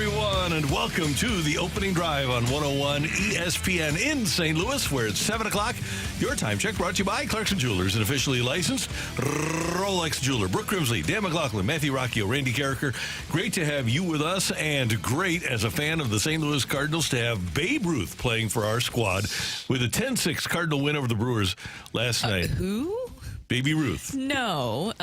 everyone, and welcome to the opening drive on 101 ESPN in St. Louis, where it's 7 o'clock. Your time check brought to you by Clarkson Jewelers, an officially licensed Rolex jeweler. Brooke Grimsley, Dan McLaughlin, Matthew Rocchio, Randy Carricker. Great to have you with us, and great as a fan of the St. Louis Cardinals to have Babe Ruth playing for our squad with a 10-6 Cardinal win over the Brewers last night. Who? Baby Ruth. No.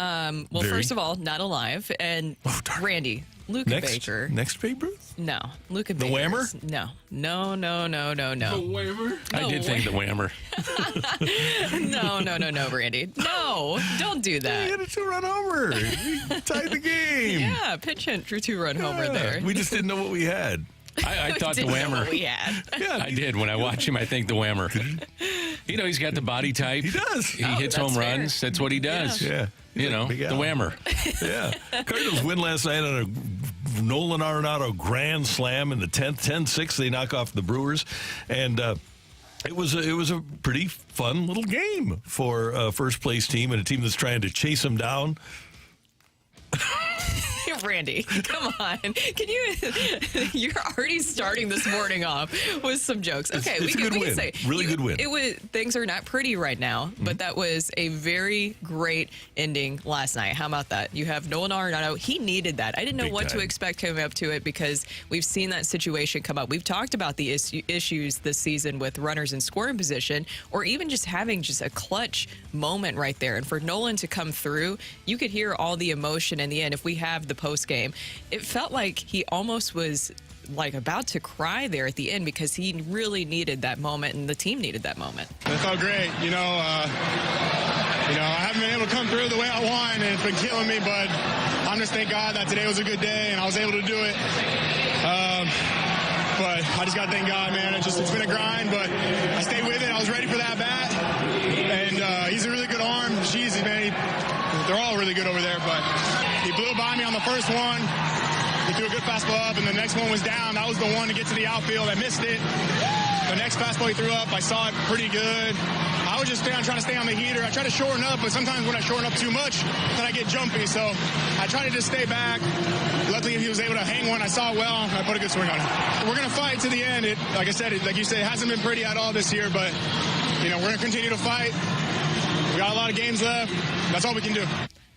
First of all, not alive. And Randy, Luken Baker. Next Babe Ruth? No. Luken Baker. The Whammer? No. The Whammer? I did think the Whammer. No, Randy. No, don't do that. He had a two-run homer. He tied the game. Yeah, pinch hit for two-run homer there. We just didn't know what we had. I thought the Whammer. We had. Yeah, I did. When I watch him, I think the Whammer. You know, he's got the body type. He does. He hits home runs. That's what he does. Yeah. You know, the Whammer. Yeah. Cardinals win last night on a Nolan Arenado grand slam in the 10th. 10-6, they knock off the Brewers. And it was a pretty fun little game for a first-place team and a team that's trying to chase them down. Randy, come on. Can you? You're already starting this morning off with some jokes. Okay, it's a good win. Say really good win. Things are not pretty right now, but that was a very great ending last night. How about that? You have Nolan Arenado. He needed that. I didn't know Big what time. to expect coming up to it because we've seen that situation come up. We've talked about the issues this season with runners in scoring position, or even just having just a clutch moment right there. And for Nolan to come through, you could hear all the emotion in the end. If we have the post game, it felt like he almost was like about to cry there at the end because he really needed that moment and the team needed that moment. It felt great. I haven't been able to come through the way I want, and it's been killing me, but I'm just thank God that today was a good day and I was able to do it. But I just got to thank God, man. It's been a grind, but I stayed with it. I was ready for that bat, and he's a really good arm. Jeez, man, they're all really good over there, but he blew by me on the first one. He threw a good fastball up, and the next one was down. That was the one to get to the outfield. I missed it. The next fastball he threw up, I saw it pretty good. I was just trying to stay on the heater. I try to shorten up, but sometimes when I shorten up too much, then I get jumpy. So I try to just stay back. Luckily, he was able to hang one. I saw it well. I put a good swing on it. We're going to fight to the end. Like I said, like you said, it hasn't been pretty at all this year, but, we're going to continue to fight. We got a lot of games left. That's all we can do.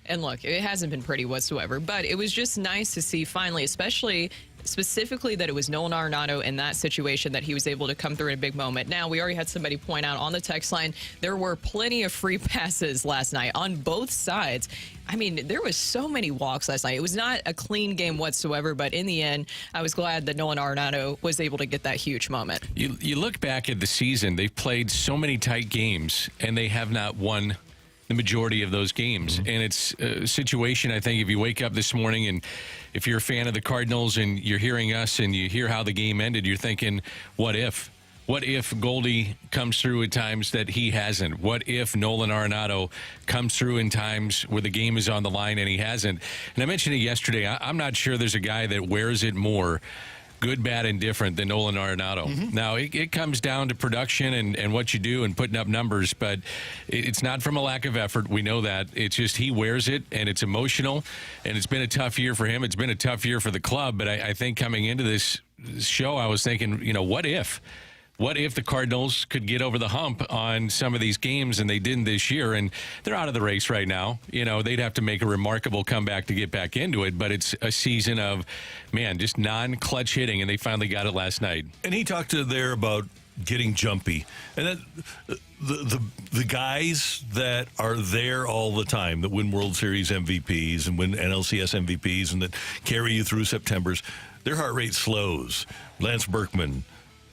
And look, it hasn't been pretty whatsoever, but it was just nice to see finally, specifically that it was Nolan Arenado in that situation that he was able to come through in a big moment. Now, we already had somebody point out on the text line, there were plenty of free passes last night on both sides. I mean, there was so many walks last night. It was not a clean game whatsoever, but in the end, I was glad that Nolan Arenado was able to get that huge moment. You look back at the season, they've played so many tight games, and they have not won the majority of those games. And it's a situation, I think, if you wake up this morning and if you're a fan of the Cardinals and you're hearing us and you hear how the game ended, you're thinking, what if? What if Goldie comes through at times that he hasn't? What if Nolan Arenado comes through in times where the game is on the line and he hasn't? And I mentioned it yesterday. I'm not sure there's a guy that wears it more, good, bad, and different than Nolan Arenado. Now, it comes down to production and what you do and putting up numbers, but it's not from a lack of effort. We know that. It's just he wears it, and it's emotional, and it's been a tough year for him. It's been a tough year for the club, but I think coming into this show, I was thinking, what if? What if the Cardinals could get over the hump on some of these games, and they didn't this year, and they're out of the race right now. They'd have to make a remarkable comeback to get back into it, but it's a season of, just non-clutch hitting, and they finally got it last night. And he talked there about getting jumpy. And that the guys that are there all the time, that win World Series MVPs and win NLCS MVPs and that carry you through Septembers, their heart rate slows. Lance Berkman,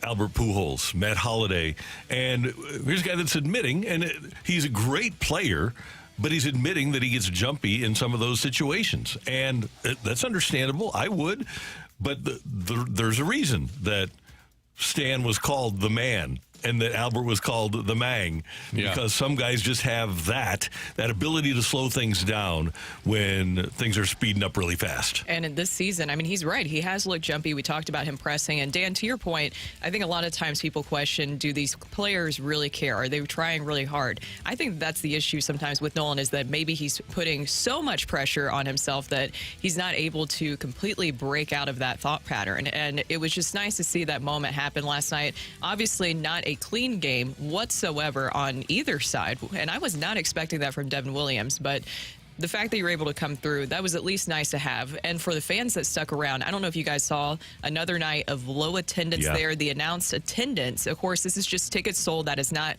Albert Pujols, Matt Holliday, and here's a guy that's admitting, and he's a great player, but he's admitting that he gets jumpy in some of those situations. And that's understandable. I would, but there's a reason that Stan was called the man and that Albert was called the Mang, because some guys just have that ability to slow things down when things are speeding up really fast. And in this season, I mean, he's right. He has looked jumpy. We talked about him pressing. And Dan, to your point, I think a lot of times people question, do these players really care? Are they trying really hard? I think that's the issue sometimes with Nolan, is that maybe he's putting so much pressure on himself that he's not able to completely break out of that thought pattern. And it was just nice to see that moment happen last night. Obviously not a clean game whatsoever on either side, and I was not expecting that from Devin Williams, but the fact that you were able to come through, that was at least nice to have. And for the fans that stuck around, I don't know if you guys saw another night of low attendance there. The announced attendance, of course, this is just tickets sold. That is not,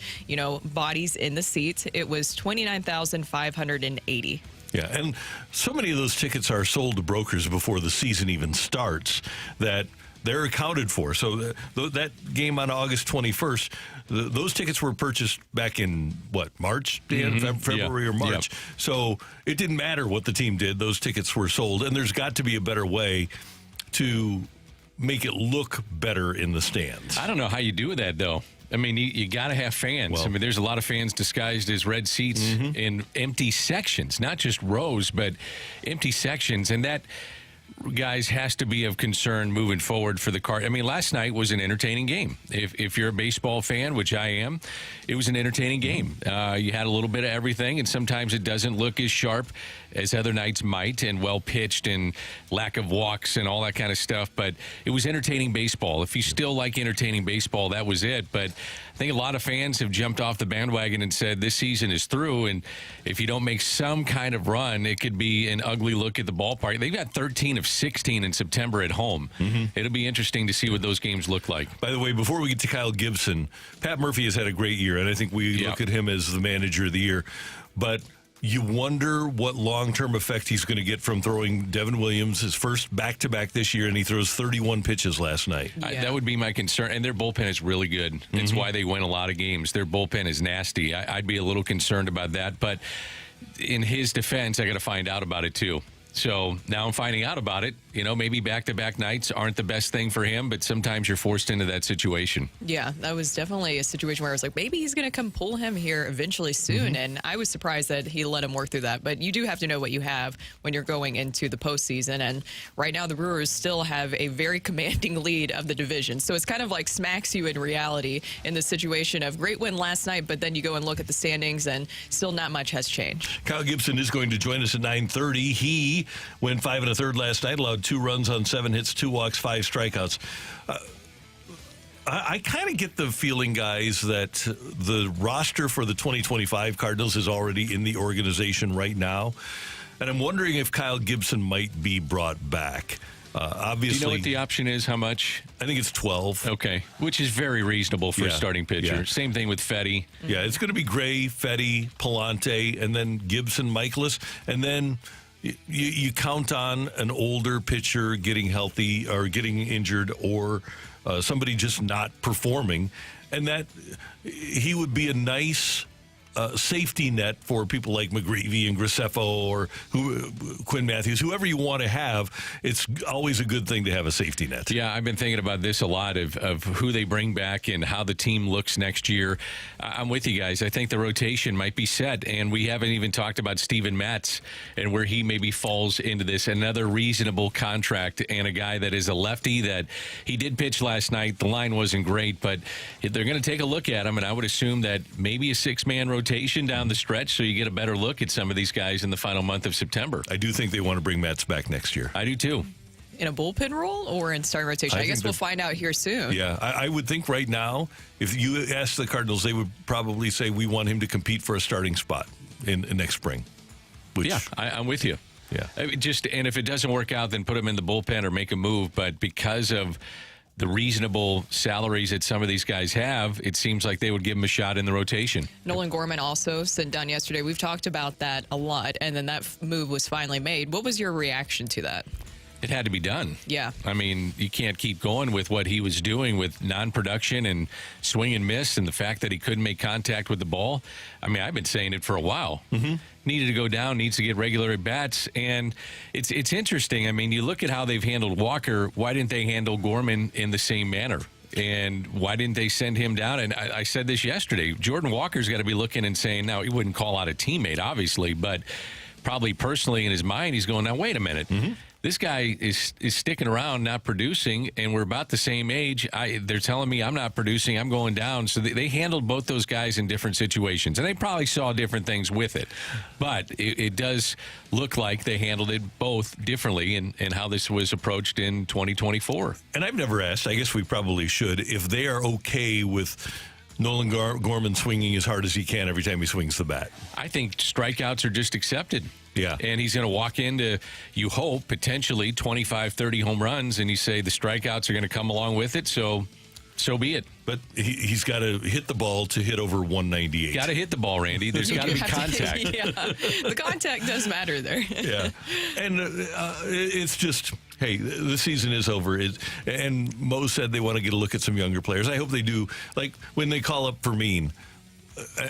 bodies in the seats. It was 29,580. Yeah, and so many of those tickets are sold to brokers before the season even starts that they're accounted for. So that game on August 21st, those tickets were purchased back in, March? February or March. Yep. So it didn't matter what the team did. Those tickets were sold. And there's got to be a better way to make it look better in the stands. I don't know how you do that, though. I mean, you got to have fans. Well, I mean, there's a lot of fans disguised as red seats in empty sections, not just rows, but empty sections. And that, guys, has to be of concern moving forward for the Cardinals. I mean, last night was an entertaining game. If you're a baseball fan, which I am, it was an entertaining game. You had a little bit of everything, and sometimes it doesn't look as sharp as other nights might, and well-pitched and lack of walks and all that kind of stuff. But it was entertaining baseball. If you still like entertaining baseball, that was it. But I think a lot of fans have jumped off the bandwagon and said this season is through, and if you don't make some kind of run, it could be an ugly look at the ballpark. They've got 13 of 16 in September at home. It'll be interesting to see what those games look like. By the way, before we get to Kyle Gibson, Pat Murphy has had a great year, and I think we look at him as the manager of the year. But you wonder what long-term effect he's going to get from throwing Devin Williams his first back-to-back this year, and he throws 31 pitches last night. That would be my concern. And their bullpen is really good. It's why they win a lot of games. Their bullpen is nasty. I'd be a little concerned about that. But in his defense, I got to find out about it, too. So now I'm finding out about it. Maybe back-to-back nights aren't the best thing for him, but sometimes you're forced into that situation. Yeah, that was definitely a situation where I was like, maybe he's going to come pull him here eventually soon. And I was surprised that he let him work through that. But you do have to know what you have when you're going into the postseason. And right now the Brewers still have a very commanding lead of the division. So it's kind of like smacks you in reality in the situation of great win last night, but then you go and look at the standings and still not much has changed. Kyle Gibson is going to join us at 9:30. He went 5 1/3 last night, allowed 2 runs on 7 hits, 2 walks, 5 strikeouts. I kind of get the feeling, guys, that the roster for the 2025 Cardinals is already in the organization right now. And I'm wondering if Kyle Gibson might be brought back. Obviously, do you know what the option is? How much? I think it's 12. Okay, which is very reasonable for a starting pitcher. Yeah. Same thing with Fetty. Yeah, it's going to be Gray, Fetty, Palante, and then Gibson, Michaelis, and then you count on an older pitcher getting healthy or getting injured, or somebody just not performing, and that he would be a nice safety net for people like McGreevy and Graceffo or Quinn Matthews, whoever you want to have. It's always a good thing to have a safety net. Yeah, I've been thinking about this a lot of who they bring back and how the team looks next year. I'm with you guys. I think the rotation might be set, and we haven't even talked about Steven Matz and where he maybe falls into this. Another reasonable contract, and a guy that is a lefty that he did pitch last night. The line wasn't great, but they're going to take a look at him, and I would assume that maybe a 6-man rotation down the stretch, so you get a better look at some of these guys in the final month of September. I do think they want to bring Matz back next year. I do too. In a bullpen role or in starting rotation? I guess we'll find out here soon. Yeah, I would think right now, if you ask the Cardinals, they would probably say we want him to compete for a starting spot in next spring. I'm with you. Yeah. And if it doesn't work out, then put him in the bullpen or make a move. But because of the reasonable salaries that some of these guys have, it seems like they would give him a shot in the rotation. Nolan Gorman also sent down yesterday. We've talked about that a lot, and then that move was finally made. What was your reaction to that? It had to be done. Yeah. I mean, you can't keep going with what he was doing with non-production and swing and miss, and the fact that he couldn't make contact with the ball. I mean, I've been saying it for a while. Needed to go down, needs to get regular at-bats, and it's interesting. I mean, you look at how they've handled Walker. Why didn't they handle Gorman in the same manner? And why didn't they send him down? And I said this yesterday. Jordan Walker's got to be looking and saying, now, he wouldn't call out a teammate, obviously, but probably personally in his mind, he's going, now, wait a minute. This guy is sticking around, not producing, and we're about the same age. They're telling me I'm not producing, I'm going down. So they handled both those guys in different situations, and they probably saw different things with it. But it does look like they handled it both differently in how this was approached in 2024. And I've never asked, I guess we probably should, if they are okay with Nolan Gorman swinging as hard as he can every time he swings the bat. I think strikeouts are just accepted. Yeah. And he's going to walk into, you hope, potentially 25, 30 home runs, and you say the strikeouts are going to come along with it, so be it. But he's got to hit the ball to hit over 198. Got to hit the ball, Randy. There's got to be contact. The contact does matter there. Yeah. And it's just, hey, the season is over. And Mo said they want to get a look at some younger players. I hope they do. Like when they call up Fermin,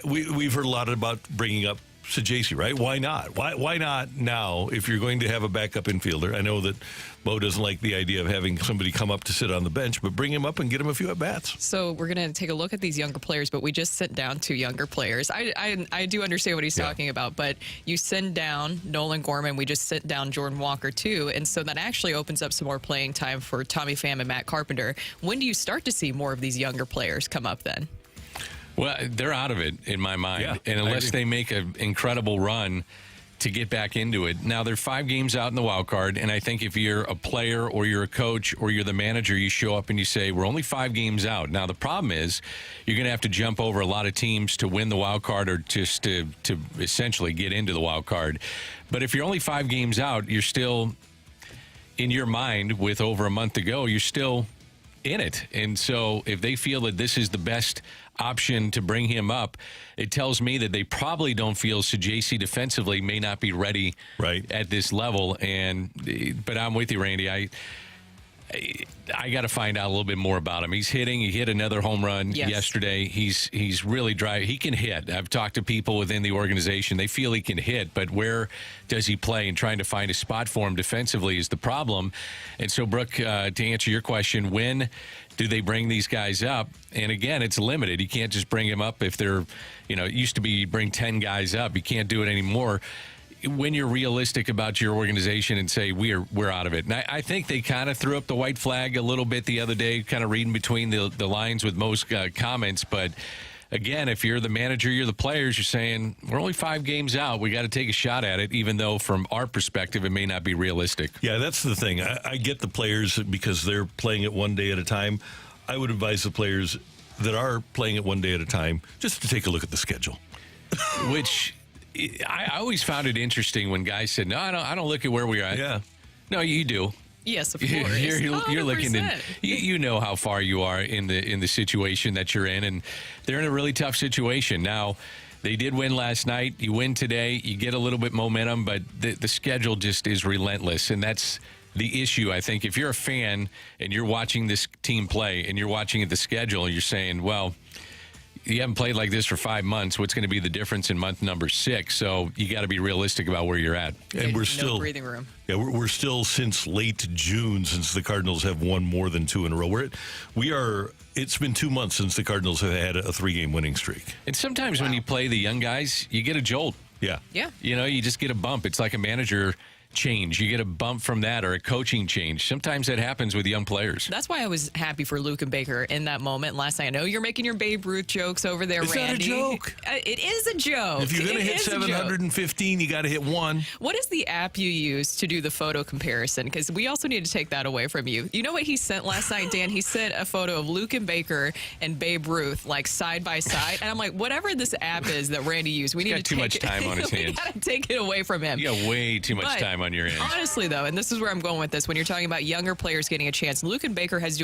we've heard a lot about bringing up Sajacy, right? Why not? Why not now if you're going to have a backup infielder? I know that Mo doesn't like the idea of having somebody come up to sit on the bench, but bring him up and get him a few at-bats. So we're going to take a look at these younger players, but we just sent down 2 younger players. I do understand what he's talking about, but you send down Nolan Gorman, we just sent down Jordan Walker too, and so that actually opens up some more playing time for Tommy Pham and Matt Carpenter. When do you start to see more of these younger players come up then? Well, they're out of it in my mind. Yeah, and unless they make an incredible run to get back into it. Now, they're 5 games out in the wild card, and I think if you're a player or you're a coach or you're the manager, you show up and you say, we're only 5 games out. Now, the problem is you're going to have to jump over a lot of teams to win the wild card or just to essentially get into the wild card. But if you're only 5 games out, you're still, in your mind, with over a month to go, you're still in it. And so if they feel that this is the best option to bring him up, it tells me that they probably don't feel Sajacy defensively may not be ready at this level. But I'm with you, Randy. I got to find out a little bit more about him. He's hitting. He hit another home run yesterday. He's really dry. He can hit. I've talked to people within the organization. They feel he can hit, but where does he play? And trying to find a spot for him defensively is the problem. And so, Brooke, to answer your question, when do they bring these guys up? And again, it's limited. You can't just bring them up if they're, it used to be you bring 10 guys up. You can't do it anymore. When you're realistic about your organization and say we're out of it. And I think they kind of threw up the white flag a little bit the other day, kind of reading between the lines with most comments. But again, if you're the manager, you're the players, you're saying we're only 5 games out. We got to take a shot at it, even though from our perspective it may not be realistic. Yeah, that's the thing. I get the players because they're playing it one day at a time. I would advise the players that are playing it one day at a time just to take a look at the schedule. Which I always found it interesting when guys said, no, I don't look at where we are at. Yeah. No, you do. Yes, of course. You're looking at, you know how far you are in the situation that you're in, and they're in a really tough situation. Now, they did win last night. You win today. You get a little bit momentum, but the schedule just is relentless, and that's the issue. I think if you're a fan and you're watching this team play and you're watching the schedule and you're saying, well, you haven't played like this for 5 months. What's going to be the difference in month number 6? So you got to be realistic about where you're at. And we're still no breathing room. Yeah, we're still since late June since the Cardinals have won more than 2 in a row. It's been 2 months since the Cardinals have had a 3-game winning streak. And sometimes when you play the young guys, you get a jolt. Yeah. Yeah. You just get a bump. It's like a manager change. You get a bump from that or a coaching change. Sometimes that happens with young players. That's why I was happy for Luken Baker in that moment last night. I know you're making your Babe Ruth jokes over there, Randy. Randy. It's not a joke. It is a joke. If you're going to hit 715, you got to hit 1. What is the app you use to do the photo comparison? Because we also need to take that away from you. You know what he sent last night, Dan? He sent a photo of Luken Baker and Babe Ruth, like side by side. And I'm like, whatever this app is that Randy used, we need to too much time on his hands. We got to take it away from him. You got way too much time on your hands. Honestly, though, and this is where I'm going with this, when you're talking about younger players getting a chance, Luken Baker has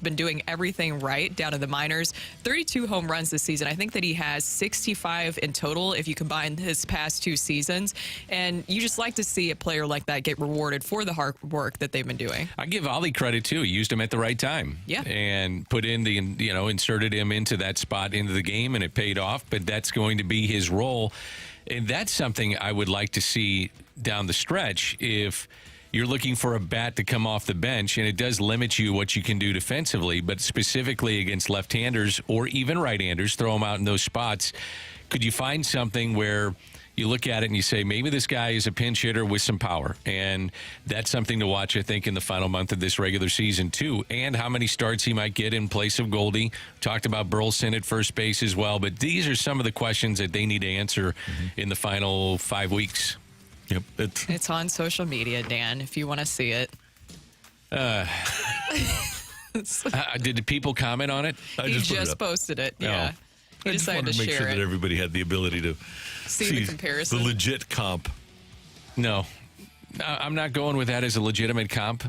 been doing everything right down in the minors. 32 home runs this season. I think that he has 65 in total if you combine his past 2 seasons. And you just like to see a player like that get rewarded for the hard work that they've been doing. I give Ollie credit too. He used him at the right time. Yeah. And put in inserted him into that spot into the game, and it paid off. But that's going to be his role. And that's something I would like to see down the stretch. If you're looking for a bat to come off the bench, and it does limit you what you can do defensively, but specifically against left-handers or even right-handers, throw them out in those spots. Could you find something where you look at it and you say, maybe this guy is a pinch hitter with some power? And that's something to watch, I think, in the final month of this regular season, too. And how many starts he might get in place of Goldie. Talked about Burleson at first base as well. But these are some of the questions that they need to answer in the final 5 weeks. Yep. It's on social media, Dan, if you want to see it. Did the people comment on it? I He just put it just up. posted it, Oh. yeah. He I just decided wanted to to make share sure it. that everybody had the ability to See the comparison. the legit comp. No. I'm not going with that as a legitimate comp.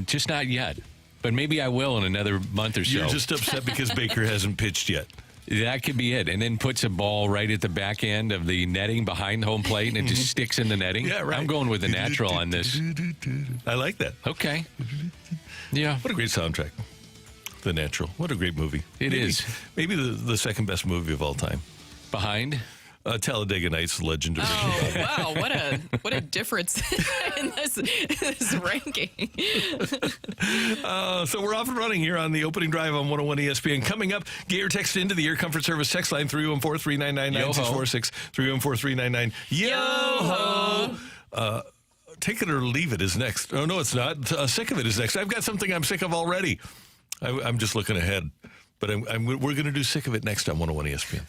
Just not yet. But maybe I will in another month or so. You're just upset because Baker hasn't pitched yet. That could be it. And then puts a ball right at the back end of the netting behind home plate, and it just sticks in the netting. Yeah, right. I'm going with the natural on this. I like that. Okay. Yeah. What a great soundtrack. The Natural. What a great movie. It is. Maybe the second best movie of all time. Behind? Talladega Nights, Legend of Oh, wow. What a difference in this ranking. So we're off and running here on the opening drive on 101 ESPN. Coming up, get your text into the Air Comfort Service text line 314-399-9646. 314-399. Yo-ho! Take it or leave it is next. Oh, no, it's not. Sick of it is next. I've got something I'm sick of already. I'm just looking ahead. But we're going to do Sick of It next on 101 ESPN.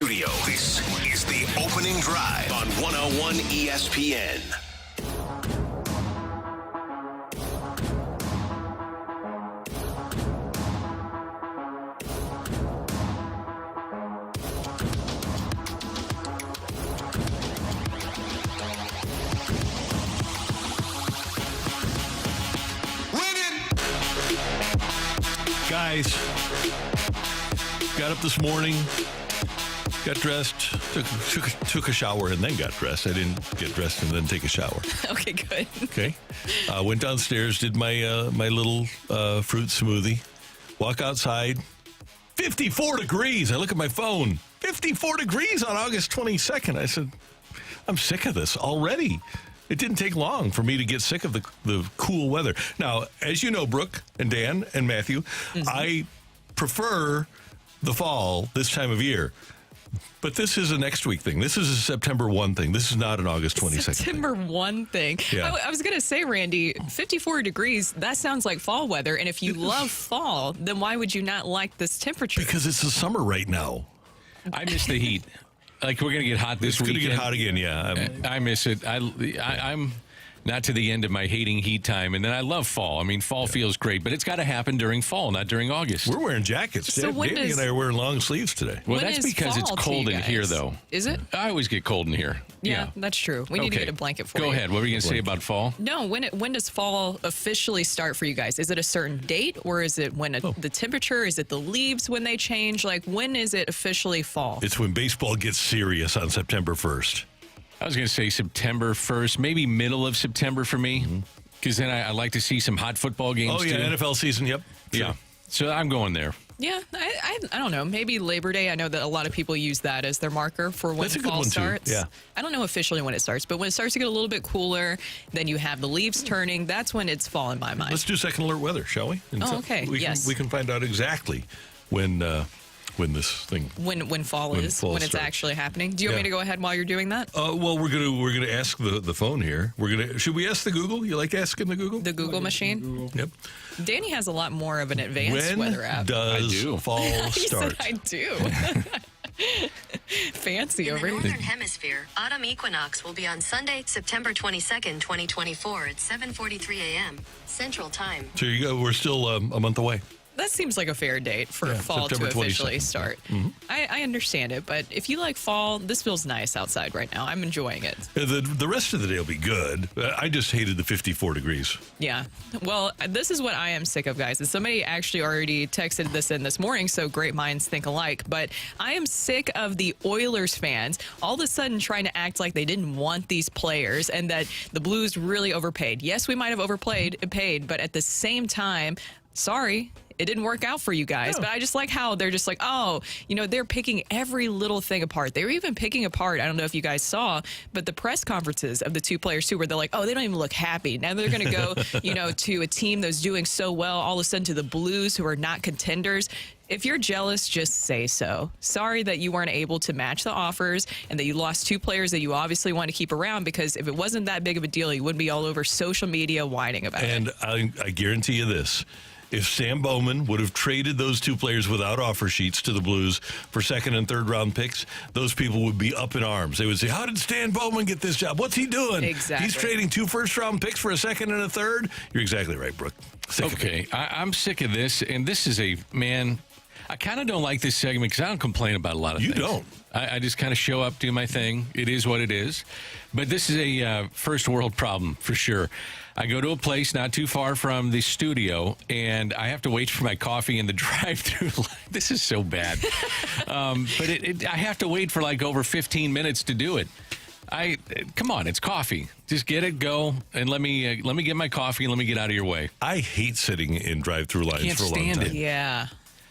Studio. This is the opening drive on 101 ESPN. Guys, got up this morning, got dressed, took a shower, and then got dressed. I didn't get dressed and then take a shower. Okay, good. Okay. Went downstairs, did my my little fruit smoothie. Walk outside. 54 degrees. I look at my phone. 54 degrees on August 22nd. I said, I'm sick of this already. It didn't take long for me to get sick of the cool weather. Now, as you know, Brooke and Dan and Matthew, I prefer the fall this time of year. But this is a next week thing. This is a September 1 thing. This is not an August 22nd September 1 thing. Yeah. I was going to say, Randy, 54 degrees, that sounds like fall weather. And if you love fall, then why would you not like this temperature? Because it's the summer right now. I miss the heat. Like, we're going to get hot this weekend. It's going to get hot again, yeah. I miss it. I'm not to the end of my hating heat time. And then I love fall. I mean, fall feels great, but it's got to happen during fall, not during August. We're wearing jackets. So Danny and I are wearing long sleeves today. Well, when that's is because it's fall to cold you in here, guys? though. Is it? I always get cold in here. Yeah, that's true. We need to Okay. get a blanket for Go you. ahead. What were you going to say about fall? No, when does fall officially start for you guys? Is it a certain date, or is it when the temperature? Is it the leaves when they change? Like, when is it officially fall? It's when baseball gets serious on September 1st. I was going to say September 1st, maybe middle of September for me, because then I like to see some hot football games, Oh, yeah, too. NFL season, yep. Sure. Yeah. So I'm going there. Yeah, I don't know. Maybe Labor Day. I know that a lot of people use that as their marker for when That's a good fall one, too. starts. Yeah. I don't know officially when it starts, but when it starts to get a little bit cooler, then you have the leaves turning. That's when it's fall in my mind. Let's do second alert weather, shall we? And okay, We can find out exactly when this thing. When fall is, fall when it's starts. actually happening. Do you want me to go ahead while you're doing that? Well, we're gonna ask the phone here. Should we ask the Google? You like asking the Google? The Google machine? Yep. Danny has a lot more of an advanced When weather app. I does do. fall He start? said I do. Fancy In over the here. Northern Hemisphere, autumn equinox will be on Sunday, September 22nd, 2024 at 7:43 a.m. Central Time. So you go. We're still a month away. That seems like a fair date for fall September to officially 22nd. start. I understand it, but if you like fall, this feels nice outside right now. I'm enjoying it. The rest of the day will be good. I just hated the 54 degrees. Yeah. Well, this is what I am sick of, guys. And somebody actually already texted this in this morning, so great minds think alike. But I am sick of the Oilers fans all of a sudden trying to act like they didn't want these players and that the Blues really overpaid. Yes, we might have paid, but at the same time, sorry, it didn't work out for you guys. No. But I just like how they're just like, oh, they're picking every little thing apart. They were even picking apart, I don't know if you guys saw, but the press conferences of the two players too, where they're like, oh, they don't even look happy. Now they're going to go, to a team that's doing so well, all of a sudden to the Blues who are not contenders. If you're jealous, just say so. Sorry that you weren't able to match the offers and that you lost two players that you obviously want to keep around, because if it wasn't that big of a deal, you wouldn't be all over social media whining about it. And I guarantee you this. If Sam Bowman would have traded those two players without offer sheets to the Blues for second and third round picks, those people would be up in arms. They would say, how did Stan Bowman get this job? What's he doing? Exactly. He's trading 2 first round picks for a second and a third. You're exactly right, Brooke. Sick of it. Okay, I'm sick of this, and this is I kind of don't like this segment because I don't complain about a lot of You things. don't. I just kind of show up, do my thing. It is what it is. But this is a first world problem for sure. I go to a place not too far from the studio, and I have to wait for my coffee in the drive-thru line. This is so bad. But I have to wait for like over 15 minutes to do it. Come on, it's coffee. Just get it, go, and let me get my coffee and let me get out of your way. I hate sitting in drive-through lines Can't for a long stand time. it. Yeah.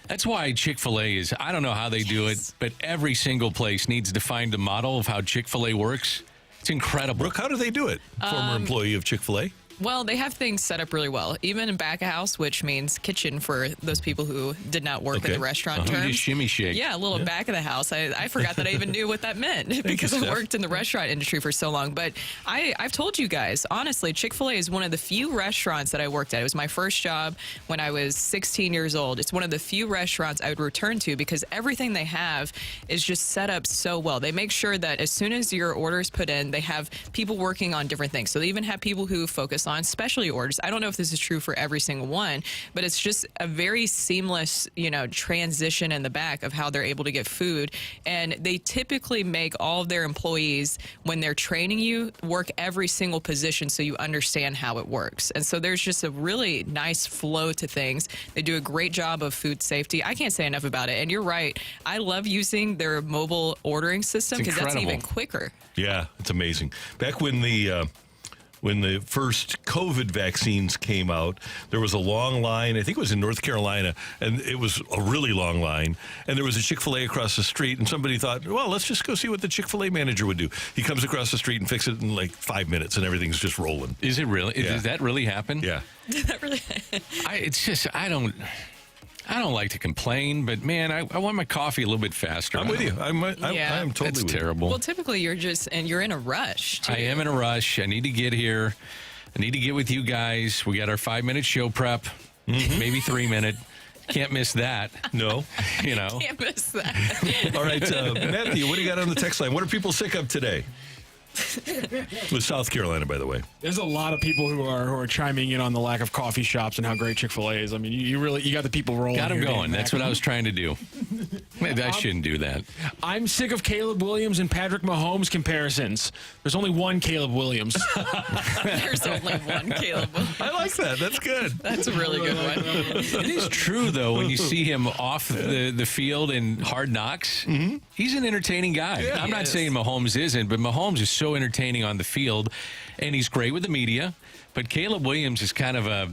That's why Chick-fil-A is, I don't know how they do it, but every single place needs to find the model of how Chick-fil-A works. It's incredible. Brooke, how do they do it? Former employee of Chick-fil-A. Well, they have things set up really well, even in back of house, which means kitchen for those people who did not work in the restaurant You terms. just shimmy shake. Yeah, a little back of the house. I forgot that I even knew what that meant because I Steph. worked in the restaurant industry for so long. But I've told you guys, honestly, Chick-fil-A is one of the few restaurants that I worked at. It was my first job when I was 16 years old. It's one of the few restaurants I would return to because everything they have is just set up so well. They make sure that as soon as your order is put in, they have people working on different things. So they even have people who focus on, specialty orders. I don't know if this is true for every single one, but it's just a very seamless, transition in the back of how they're able to get food. And they typically make all of their employees, when they're training you, work every single position so you understand how it works. And so there's just a really nice flow to things. They do a great job of food safety. I can't say enough about it. And you're right. I love using their mobile ordering system because that's even quicker. Yeah, it's amazing. Back when the first COVID vaccines came out, there was a long line. I think it was in North Carolina, and it was a really long line. And there was a Chick-fil-A across the street, and somebody thought, well, let's just go see what the Chick-fil-A manager would do. He comes across the street and fixes it in like 5 minutes, and everything's just rolling. Is it really? Yeah. Does that really happen? Yeah. Did that really? I don't like to complain, but man, I want my coffee a little bit faster. I'm with you. I am totally That's with you. terrible. Well, typically you're in a rush, too. I am in a rush. I need to get here. I need to get with you guys. We got our 5-minute show prep, maybe 3-minute. Can't miss that. No. Can't miss that. All right, Matthew, what do you got on the text line? What are people sick of today? With South Carolina, by the way. There's a lot of people who are chiming in on the lack of coffee shops and how great Chick-fil-A is. I mean, you got the people rolling. Got them here, going. That's what I was trying to do. I shouldn't do that. I'm sick of Caleb Williams and Patrick Mahomes comparisons. There's only one Caleb Williams. There's only one Caleb. I like that. That's good. That's a really good one. It is true, though, when you see him off the field in Hard Knocks, he's an entertaining guy. Yeah, I'm not is. saying Mahomes isn't, but Mahomes is so entertaining on the field, and he's great with the media. But Caleb Williams is kind of a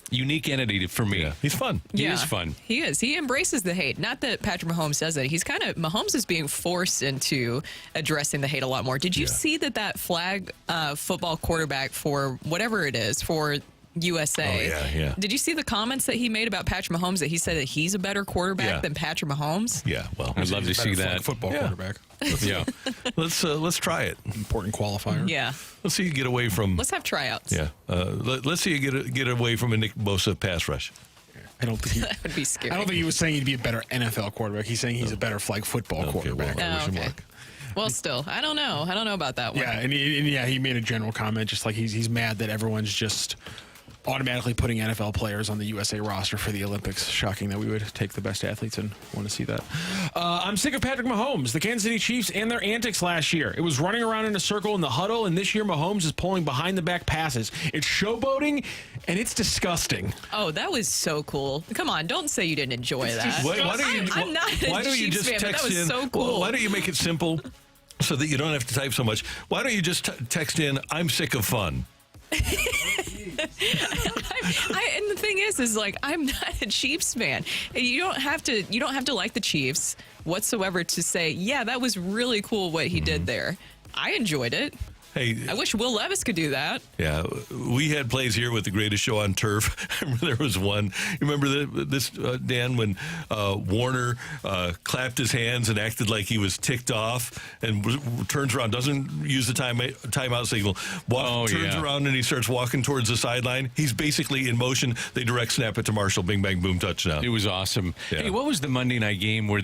unique entity for me. Yeah, he's fun. He is fun. He is. He embraces the hate. Not that Patrick Mahomes does it. Mahomes is being forced into addressing the hate a lot more. Did you see that flag football quarterback for whatever it is for USA? Oh, yeah. Did you see the comments that he made about Patrick Mahomes, that he said that he's a better quarterback than Patrick Mahomes? Yeah, well, I'd love to see that. Football quarterback. Yeah. let's try it. Important qualifier. Yeah. Let's see you get away from. Let's have tryouts. Yeah. Let's see you get away from a Nick Bosa pass rush. I don't think That would be scary. I don't think he was saying he'd be a better NFL quarterback. He's saying he's a better flag football quarterback. Well, I wish him okay. luck. Well, still, I don't know. I don't know about that one. Yeah, and he made a general comment, just like he's mad that everyone's just automatically putting NFL players on the USA roster for the Olympics. Shocking that we would take the best athletes and want to see that. I'm sick of Patrick Mahomes, the Kansas City Chiefs, and their antics last year. It was running around in a circle in the huddle, and this year Mahomes is pulling behind-the-back passes. It's showboating, and it's disgusting. Oh, that was so cool. Come on, don't say you didn't enjoy that. I'm not a Chiefs fan, but that was so cool. Why don't you make it simple so that you don't have to type so much? Why don't you just text in, I'm sick of fun? And the thing is like, I'm not a Chiefs fan. You don't have to like the Chiefs whatsoever to say, yeah, that was really cool what he did there. I enjoyed it. Hey, I wish Will Levis could do that. yeah, we had plays here with the greatest show on turf. I remember there was one. You remember this, Dan, when Warner clapped his hands and acted like he was ticked off and turns around, doesn't use the timeout signal, turns around and he starts walking towards the sideline. He's basically in motion. They direct snap it to Marshall. Bing, bang, boom, touchdown. It was awesome. Yeah. Hey, what was the Monday night game where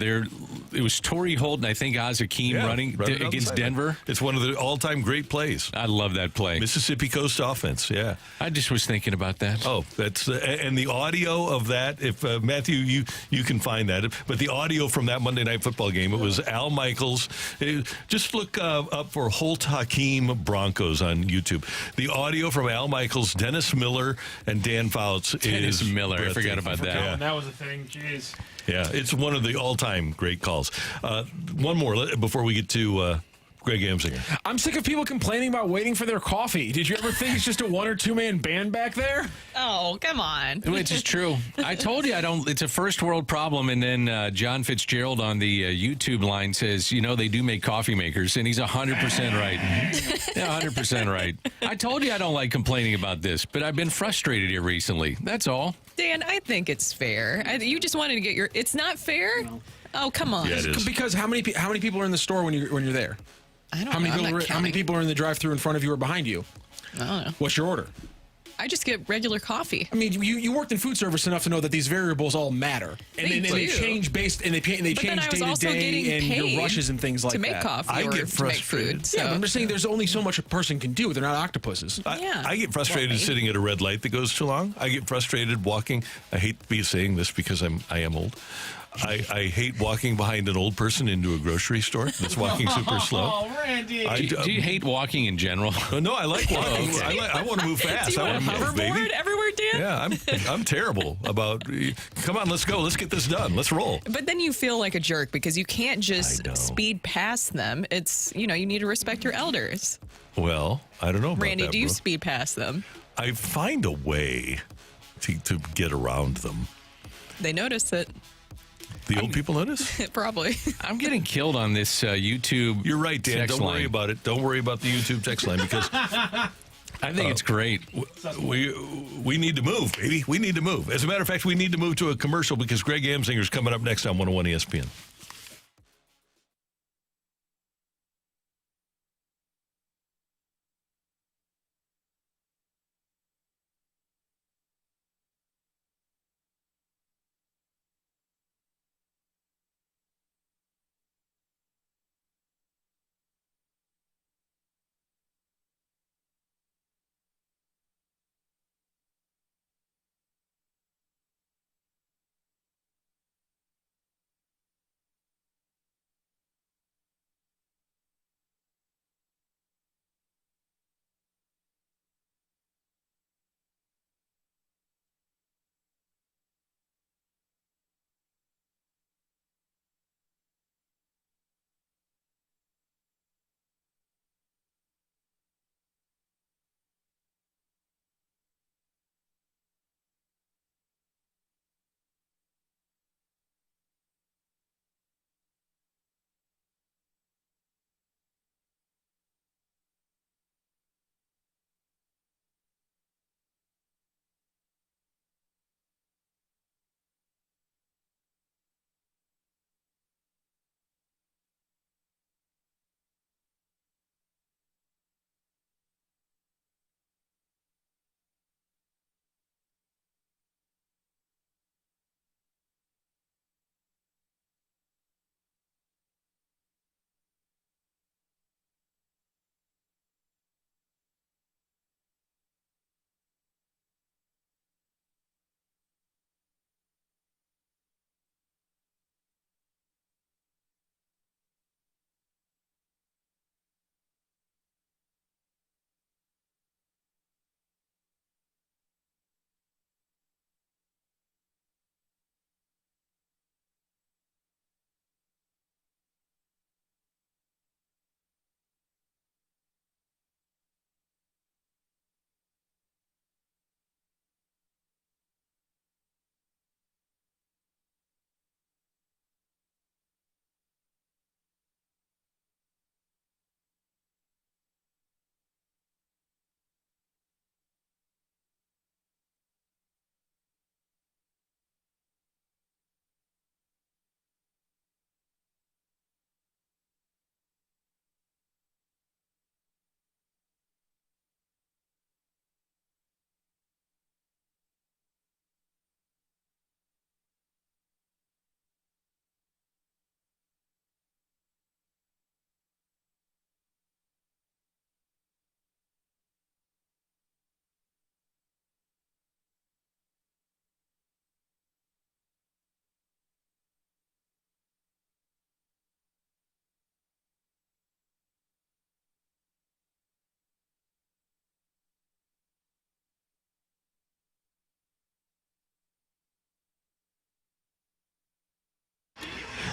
it was Torrey Holt and I think Oz Hakeem running against Denver? It's one of the all-time great plays. I love that play. Mississippi Coast offense, yeah. I just was thinking about that. Oh, that's and the audio of that. If Matthew, you can find that, but the audio from that Monday Night Football game, it was Al Michaels. Just look up for Holt Hakeem Broncos on YouTube. The audio from Al Michaels, Dennis Miller, and Dan Fouts. Dennis Miller, I forgot about that. Yeah. That was a thing. Jeez. Yeah, it's one of the all-time great calls. One more before we get to Greg Amsinger. I'm sick of people complaining about waiting for their coffee. Did you ever think it's just a 1 or 2 man band back there? Oh, come on. Which is true. I told you it's a first world problem. And then John Fitzgerald on the YouTube line says, they do make coffee makers. And he's 100% right. Yeah, 100% right. I told you I don't like complaining about this, but I've been frustrated here recently. That's all. Dan, I think it's fair. You just wanted to get it's not fair? No. Oh, come on. Yeah, it is. Because how many people are in the store when you're there? I don't know. How many people are in the drive-thru in front of you or behind you? I don't know. What's your order? I just get regular coffee. I mean, you worked in food service enough to know that these variables all matter, and they change based and they change day to day, and your rushes and things like that. To make coffee I or get to make frustrated. food. So. Yeah, but I'm just saying there's only so much a person can do. They're not octopuses. I get frustrated sitting at a red light that goes too long. I get frustrated walking. I hate to be saying this because I am old. I hate walking behind an old person into a grocery store that's walking super slow. Oh, Randy. Do you hate walking in general? No, I like walking. I want to move fast. Do you I want want a to move, baby. hoverboard everywhere, Dan? Yeah, I'm terrible about. Come on, let's go. Let's get this done. Let's roll. But then you feel like a jerk because you can't just speed past them. It's, you need to respect your elders. Well, I don't know about Randy, that, do you bro. speed past them? I find a way to get around them. They notice it. The old people notice? Probably. I'm getting killed on this YouTube. You're right, Dan. text Don't worry line. about it. Don't worry about the YouTube text line because I think it's great. we need to move, baby. We need to move. As a matter of fact, we need to move to a commercial because Greg Amsinger is coming up next on 101 ESPN.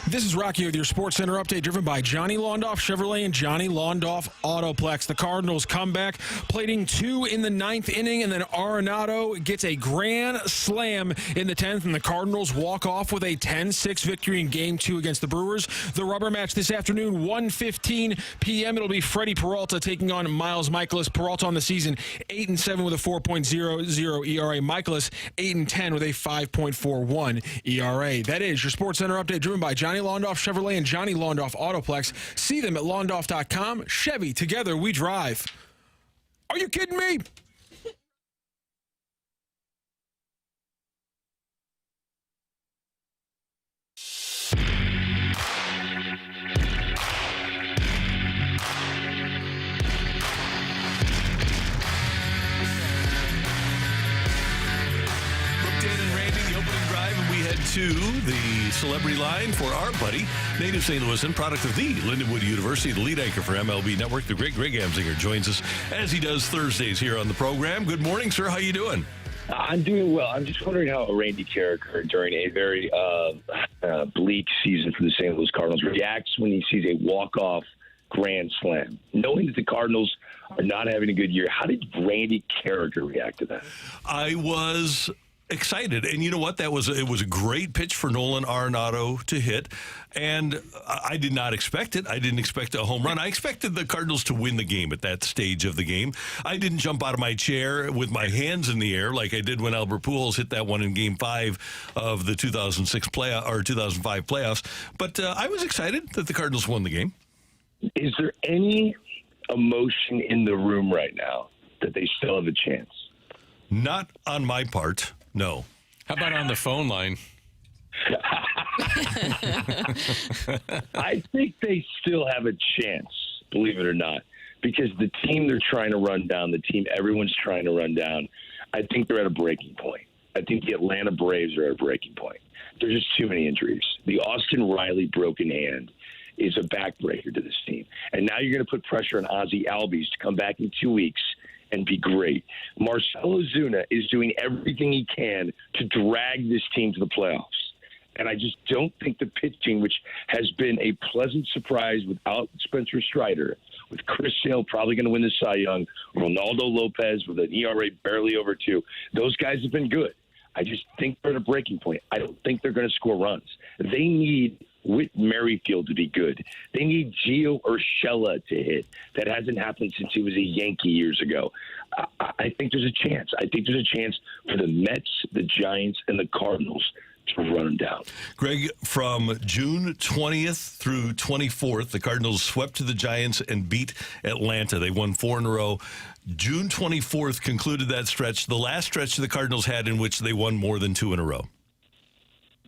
This is Rocky with your Sports Center update, driven by Johnny Londoff Chevrolet and Johnny Londoff Autoplex. The Cardinals come back, plating 2 in the 9th inning, and then Arenado gets a grand slam in the 10th, and the Cardinals walk off with a 10-6 victory in Game 2 against the Brewers. The rubber match this afternoon, 1:15 p.m. It'll be Freddie Peralta taking on Miles Michaelis. Peralta on the season, 8-7 with a 4.00 ERA. Michaelis, 8-10 with a 5.41 ERA. That is your Sports Center update, driven by Johnny Londoff Chevrolet and Johnny Londoff Autoplex. See them at londoff.com. Chevy, together we drive. Are you kidding me? to the celebrity line for our buddy, native St. Louisan, product of the Lindenwood University, the lead anchor for MLB Network. The great Greg Amsinger joins us as he does Thursdays here on the program. Good morning, sir. How you doing? I'm doing well. I'm just wondering how Randy Carricker, during a very bleak season for the St. Louis Cardinals, reacts when he sees a walk-off grand slam. Knowing that the Cardinals are not having a good year, how did Randy Carricker react to that? I was excited, and you know what? It was a great pitch for Nolan Arenado to hit, and I did not expect it. I didn't expect a home run. I expected the Cardinals to win the game at that stage of the game. I didn't jump out of my chair with my hands in the air like I did when Albert Pujols hit that one in Game 5 of the 2005 playoffs. But I was excited that the Cardinals won the game. Is there any emotion in the room right now that they still have a chance? Not on my part. No. How about on the phone line? I think they still have a chance, believe it or not, because the team they're trying to run down, the team everyone's trying to run down, I think they're at a breaking point. I think the Atlanta Braves are at a breaking point. There's just too many injuries. The Austin Riley broken hand is a backbreaker to this team. And now you're going to put pressure on Ozzie Albies to come back in 2 weeks and be great. Marcell Ozuna is doing everything he can to drag this team to the playoffs. And I just don't think the pitching, which has been a pleasant surprise without Spencer Strider, with Chris Sale probably going to win the Cy Young, Ronaldo Lopez with an ERA barely over 2, those guys have been good. I just think they're at a breaking point. I don't think they're going to score runs. They need Whit Merrifield to be good. They need Gio Urshela to hit. That hasn't happened since he was a Yankee years ago. I think there's a chance. I think there's a chance for the Mets, the Giants, and the Cardinals to run them down. Greg, from June 20th through 24th, the Cardinals swept to the Giants and beat Atlanta. They won 4 in a row. June 24th concluded that stretch, the last stretch the Cardinals had in which they won more than 2 in a row.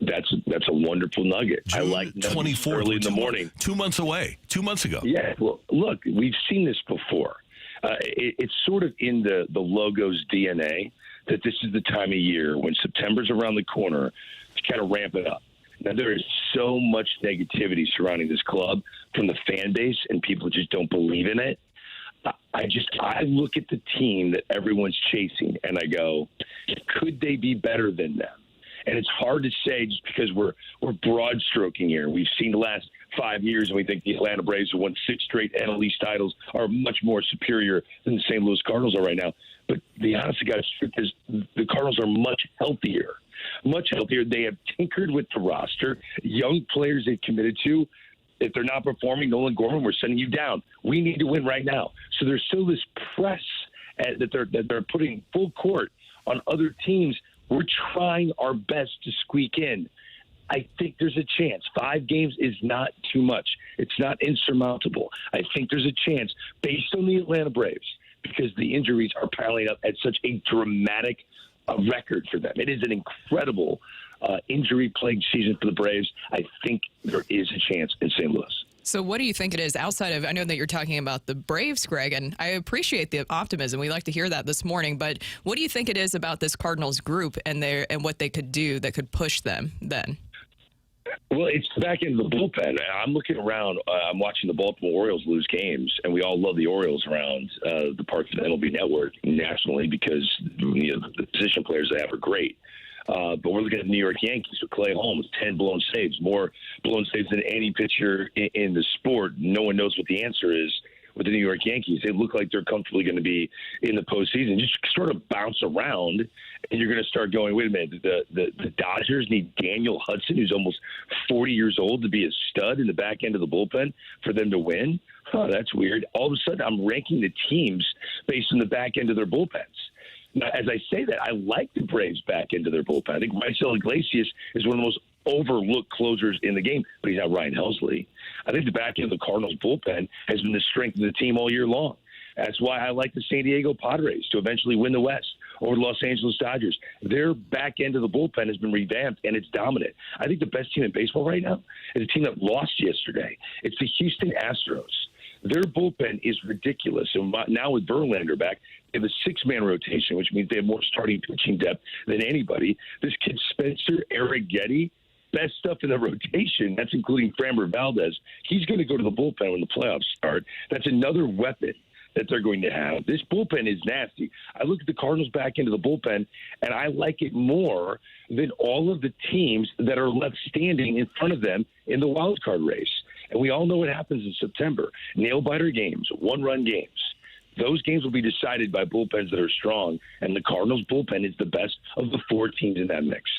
That's a wonderful nugget. June I like 24th, early in the morning. 2 months away. 2 months ago. Yeah, well, look, we've seen this before. It's sort of in the logo's DNA that this is the time of year when September's around the corner to kind of ramp it up. Now, there is so much negativity surrounding this club from the fan base, and people just don't believe in it. I look at the team that everyone's chasing, and I go, could they be better than them? And it's hard to say just because we're broad stroking here. We've seen the last 5 years, and we think the Atlanta Braves, who won 6 straight NL East titles, are much more superior than the St. Louis Cardinals are right now. But the honest to God truth is the Cardinals are much healthier. Much healthier. They have tinkered with the roster. Young players they've committed to. If they're not performing, Nolan Gorman, we're sending you down. We need to win right now. So there's still this press that they're putting full court on other teams. We're trying our best to squeak in. I think there's a chance. 5 games is not too much. It's not insurmountable. I think there's a chance based on the Atlanta Braves because the injuries are piling up at such a dramatic record for them. It is an incredible injury-plagued season for the Braves. I think there is a chance in St. Louis. So what do you think it is outside of, I know that you're talking about the Braves, Greg, and I appreciate the optimism. We like to hear that this morning, but what do you think it is about this Cardinals group and what they could do that could push them then? Well, it's the back end of the bullpen. I'm looking around. I'm watching the Baltimore Orioles lose games, and we all love the Orioles around the parts of the MLB Network nationally because the position players they have are great. But we're looking at the New York Yankees with Clay Holmes, 10 blown saves, more blown saves than any pitcher in the sport. No one knows what the answer is with the New York Yankees. They look like they're comfortably going to be in the postseason. Just sort of bounce around, and you're going to start going, wait a minute, the Dodgers need Daniel Hudson, who's almost 40 years old, to be a stud in the back end of the bullpen for them to win? Oh, that's weird. All of a sudden, I'm ranking the teams based on the back end of their bullpens. Now, as I say that, I like the Braves back into their bullpen. I think Raisel Iglesias is one of the most overlooked closers in the game, but he's not Ryan Helsley. I think the back end of the Cardinals bullpen has been the strength of the team all year long. That's why I like the San Diego Padres to eventually win the West over the Los Angeles Dodgers. Their back end of the bullpen has been revamped, and it's dominant. I think the best team in baseball right now is a team that lost yesterday. It's the Houston Astros. Their bullpen is ridiculous. So now with Verlander back, they have a 6-man rotation, which means they have more starting pitching depth than anybody. This kid Spencer Arrighetti, best stuff in the rotation. That's including Framber Valdez. He's going to go to the bullpen when the playoffs start. That's another weapon that they're going to have. This bullpen is nasty. I look at the Cardinals back into the bullpen, and I like it more than all of the teams that are left standing in front of them in the wild card race. And we all know what happens in September. Nail-biter games, one-run games. Those games will be decided by bullpens that are strong, and the Cardinals' bullpen is the best of the 4 teams in that mix.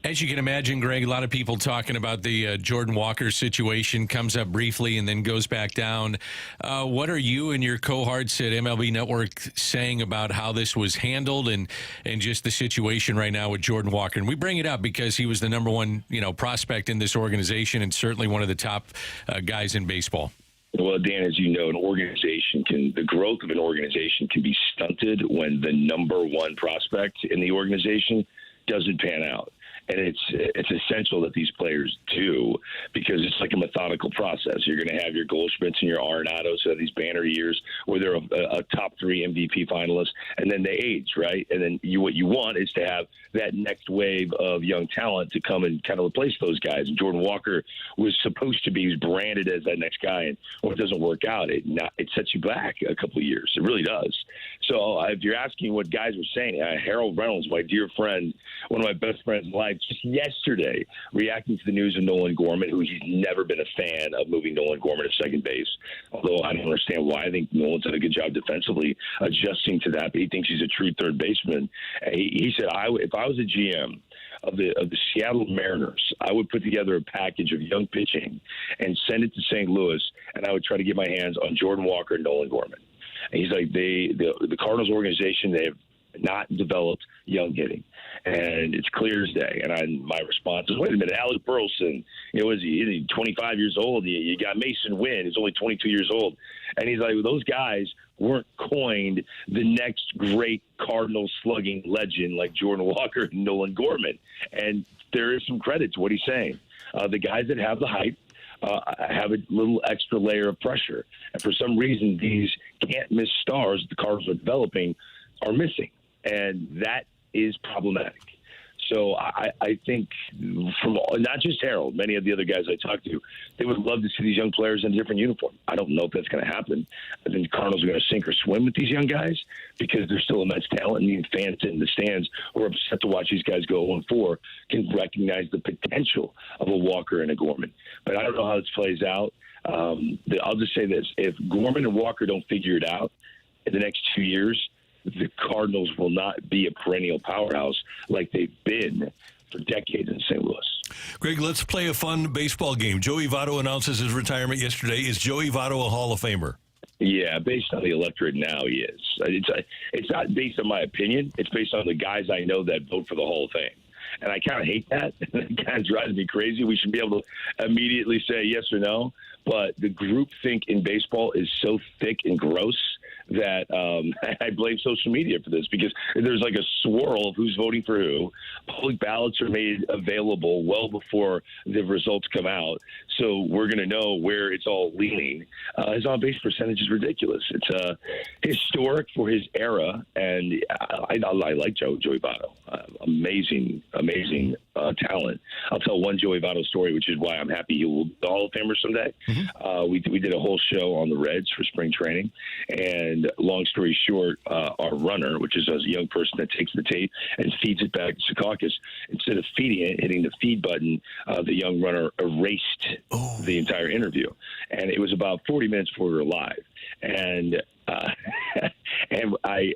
As you can imagine, Greg, a lot of people talking about the Jordan Walker situation comes up briefly and then goes back down. What are you and your cohorts at MLB Network saying about how this was handled and just the situation right now with Jordan Walker? And we bring it up because he was the number one, prospect in this organization and certainly one of the top guys in baseball. Well, Dan, as you know, the growth of an organization can be stunted when the number one prospect in the organization doesn't pan out. And it's essential that these players do, because it's like a methodical process. You're going to have your Goldschmidts and your Arenados, so these banner years where they're a top 3 MVP finalist, and then they age, right? And then what you want is to have that next wave of young talent to come and kind of replace those guys. And Jordan Walker was supposed to be, he was branded as that next guy, and when it doesn't work out, it sets you back a couple of years. It really does. So if you're asking what guys were saying, Harold Reynolds, my dear friend, one of my best friends in life, just yesterday reacting to the news of Nolan Gorman, who he's never been a fan of moving Nolan Gorman to second base, although I don't understand why. I think Nolan's done a good job defensively adjusting to that, but he thinks he's a true third baseman. He said, if I was a GM of the Seattle Mariners, I would put together a package of young pitching and send it to St. Louis, and I would try to get my hands on Jordan Walker and Nolan Gorman. And he's like, the Cardinals organization, they have not developed young hitting, and it's clear as day. And my response is, wait a minute, Alec Burleson, is he 25 years old? You got Mason Wynn, who's only 22 years old. And he's like, well, those guys weren't coined the next great Cardinals slugging legend like Jordan Walker and Nolan Gorman. And there is some credit to what he's saying. The guys that have the hype have a little extra layer of pressure. And for some reason, these can't-miss stars the Cardinals are developing are missing. And that is problematic. So I think from not just Harold, many of the other guys I talked to, they would love to see these young players in a different uniform. I don't know if that's going to happen. I think the Cardinals are going to sink or swim with these young guys because they're still immense talent, and the fans in the stands who are upset to watch these guys go 0-4 can recognize the potential of a Walker and a Gorman. But I don't know how this plays out. I'll just say this. If Gorman and Walker don't figure it out in the next 2 years, the Cardinals will not be a perennial powerhouse like they've been for decades in St. Louis. Greg, let's play a fun baseball game. Joey Votto announces his retirement yesterday. Is Joey Votto a Hall of Famer? Yeah, based on the electorate now, he is. It's not based on my opinion. It's based on the guys I know that vote for the Hall of Fame. And I kind of hate that. It kind of drives me crazy. We should be able to immediately say yes or no. But the groupthink in baseball is so thick and gross that I blame social media for this, because there's like a swirl of who's voting for who. Public ballots are made available well before the results come out, so we're going to know where it's all leaning. His on-base percentage is ridiculous. It's historic for his era, and I like Joey Votto. Amazing talent. I'll tell one Joey Votto story, which is why I'm happy he will be the Hall of Famer someday. Mm-hmm. We did a whole show on the Reds for spring training, and long story short, our runner, which is a young person that takes the tape and feeds it back to Secaucus, instead of feeding it, hitting the feed button, the young runner erased the entire interview. And it was about 40 minutes before we were live. And I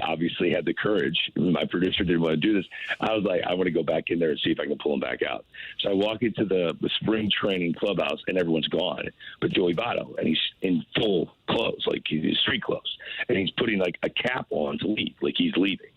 obviously had the courage. My producer didn't want to do this. I was like, I want to go back in there and see if I can pull him back out. So I walk into the spring training clubhouse, and everyone's gone but Joey Votto, and he's in full clothes, like he's street clothes, and he's putting like a cap on to leave, like he's leaving.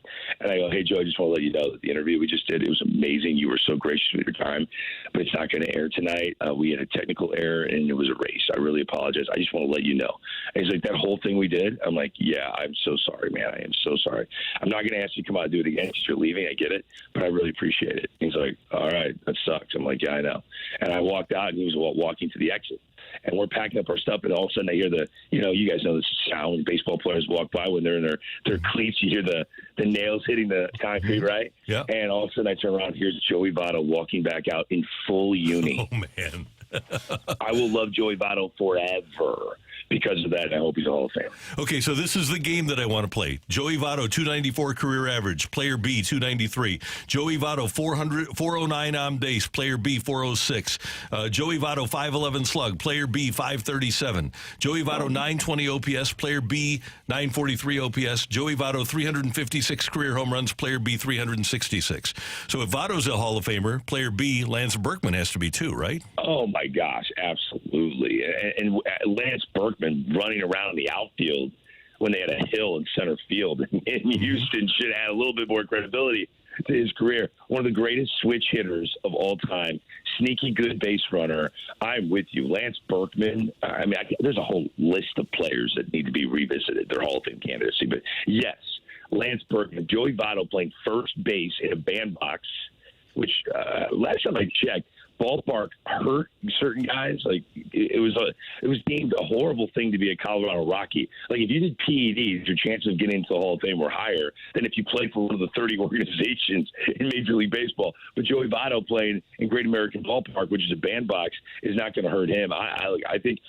And I go, hey, Joe, I just want to let you know that the interview we just did, it was amazing. You were so gracious with your time, but it's not going to air tonight. We had a technical error, and it was a race. I really apologize. I just want to let you know. And he's like, that whole thing we did? I'm like, yeah, I'm so sorry, man. I am so sorry. I'm not going to ask you to come out and do it again because you're leaving. I get it, but I really appreciate it. He's like, all right, that sucks. I'm like, yeah, I know. And I walked out, and he was walking to the exit. And we're packing up our stuff, and all of a sudden I hear you guys know this sound when baseball players walk by when they're in their cleats. You hear the nails hitting the concrete, right? Yeah. And all of a sudden I turn around, here's Joey Votto walking back out in full uni. Oh, man. I will love Joey Votto forever because of that, and I hope he's a Hall of Famer. Okay, so this is the game that I want to play. Joey Votto, 294 career average. Player B, 293. Joey Votto, 409 on base. Player B, 406. Joey Votto, 511 slug. Player B, 537. Joey Votto, 920 OPS. Player B, 943 OPS. Joey Votto, 356 career home runs. Player B, 366. So if Votto's a Hall of Famer, player B, Lance Berkman, has to be too, right? Oh, my gosh, absolutely. And Lance Berkman running around in the outfield when they had a hill in center field in Houston should add a little bit more credibility to his career. One of the greatest switch hitters of all time, sneaky good base runner. I'm with you. Lance Berkman, there's a whole list of players that need to be revisited, their Hall of Fame candidacy. But, yes, Lance Berkman, Joey Votto playing first base in a bandbox, which last time I checked, ballpark hurt certain guys. Like it was deemed a horrible thing to be a Colorado Rocky. Like if you did PEDs, your chances of getting into the Hall of Fame were higher than if you played for one of the 30 organizations in Major League Baseball. But Joey Votto playing in Great American Ballpark, which is a bandbox, is not going to hurt him. I think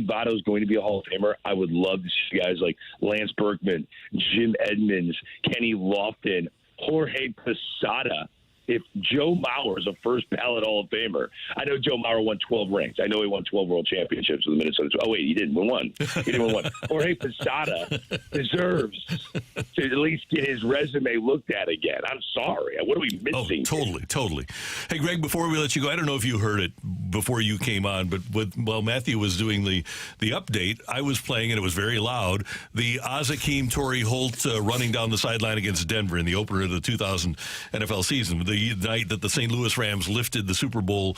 Votto is going to be a Hall of Famer. I would love to see guys like Lance Berkman, Jim Edmonds, Kenny Lofton, Jorge Posada. If Joe Mauer is a first ballot Hall of Famer, I know Joe Mauer won 12 rings. I know he won 12 world championships with the Minnesota. Oh, wait, he didn't win one. He didn't win one. Jorge Posada deserves to at least get his resume looked at again. I'm sorry. What are we missing? Oh, totally. Hey, Greg, before we let you go, I don't know if you heard it before you came on, but while Matthew was doing the update, I was playing, and it was very loud, the Ozakeem Torrey Holt running down the sideline against Denver in the opener of the 2000 NFL season. The night that the St. Louis Rams lifted the Super Bowl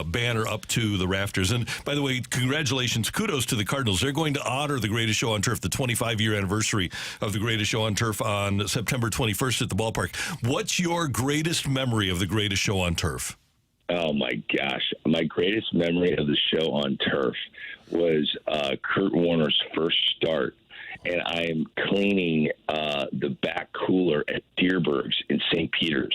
banner up to the rafters. And by the way, congratulations, kudos to the Cardinals. They're going to honor the Greatest Show on Turf, the 25-year anniversary of the Greatest Show on Turf on September 21st at the ballpark. What's your greatest memory of the Greatest Show on Turf? Oh, my gosh. My greatest memory of the show on turf was Kurt Warner's first start. And I am cleaning the back cooler at Deerberg's in St. Peter's.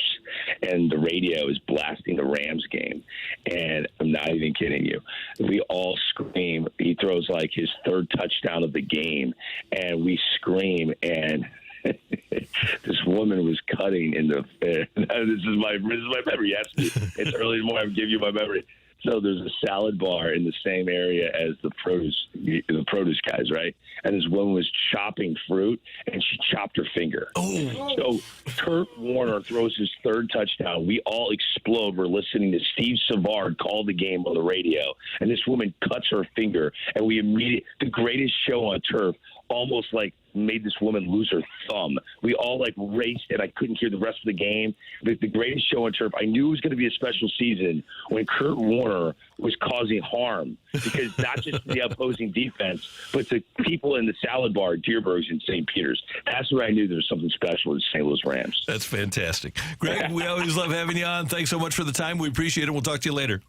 And the radio is blasting the Rams game. And I'm not even kidding you. We all scream. He throws like his third touchdown of the game. And we scream. And this woman was cutting in the this is my memory. Yes, it's early in the morning. I'm giving you my memory. So there's a salad bar in the same area as the produce guys, right? And this woman was chopping fruit, and she chopped her finger. Oh. So Kurt Warner throws his third touchdown. We all explode. We're listening to Steve Savard call the game on the radio, and this woman cuts her finger, and we immediately – the Greatest Show on Turf almost like made this woman lose her thumb. We all like raced, and I couldn't hear the rest of the game. But the Greatest Show on Turf, I knew it was going to be a special season when Kurt Warner was causing harm, because not just the opposing defense, but the people in the salad bar at Deerberg's in St. Peter's. That's where I knew there was something special with the St. Louis Rams. That's fantastic. Greg, we always love having you on. Thanks so much for the time. We appreciate it. We'll talk to you later.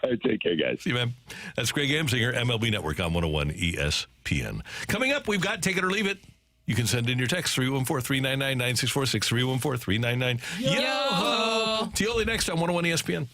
All right, take care, guys. See you, man. That's Greg Amsinger, MLB Network on 101 ESPN. Coming up, we've got Take It or Leave It. You can send in your text, 314-399-9646, 314-399-YO-HO. TIOLI next on 101 ESPN.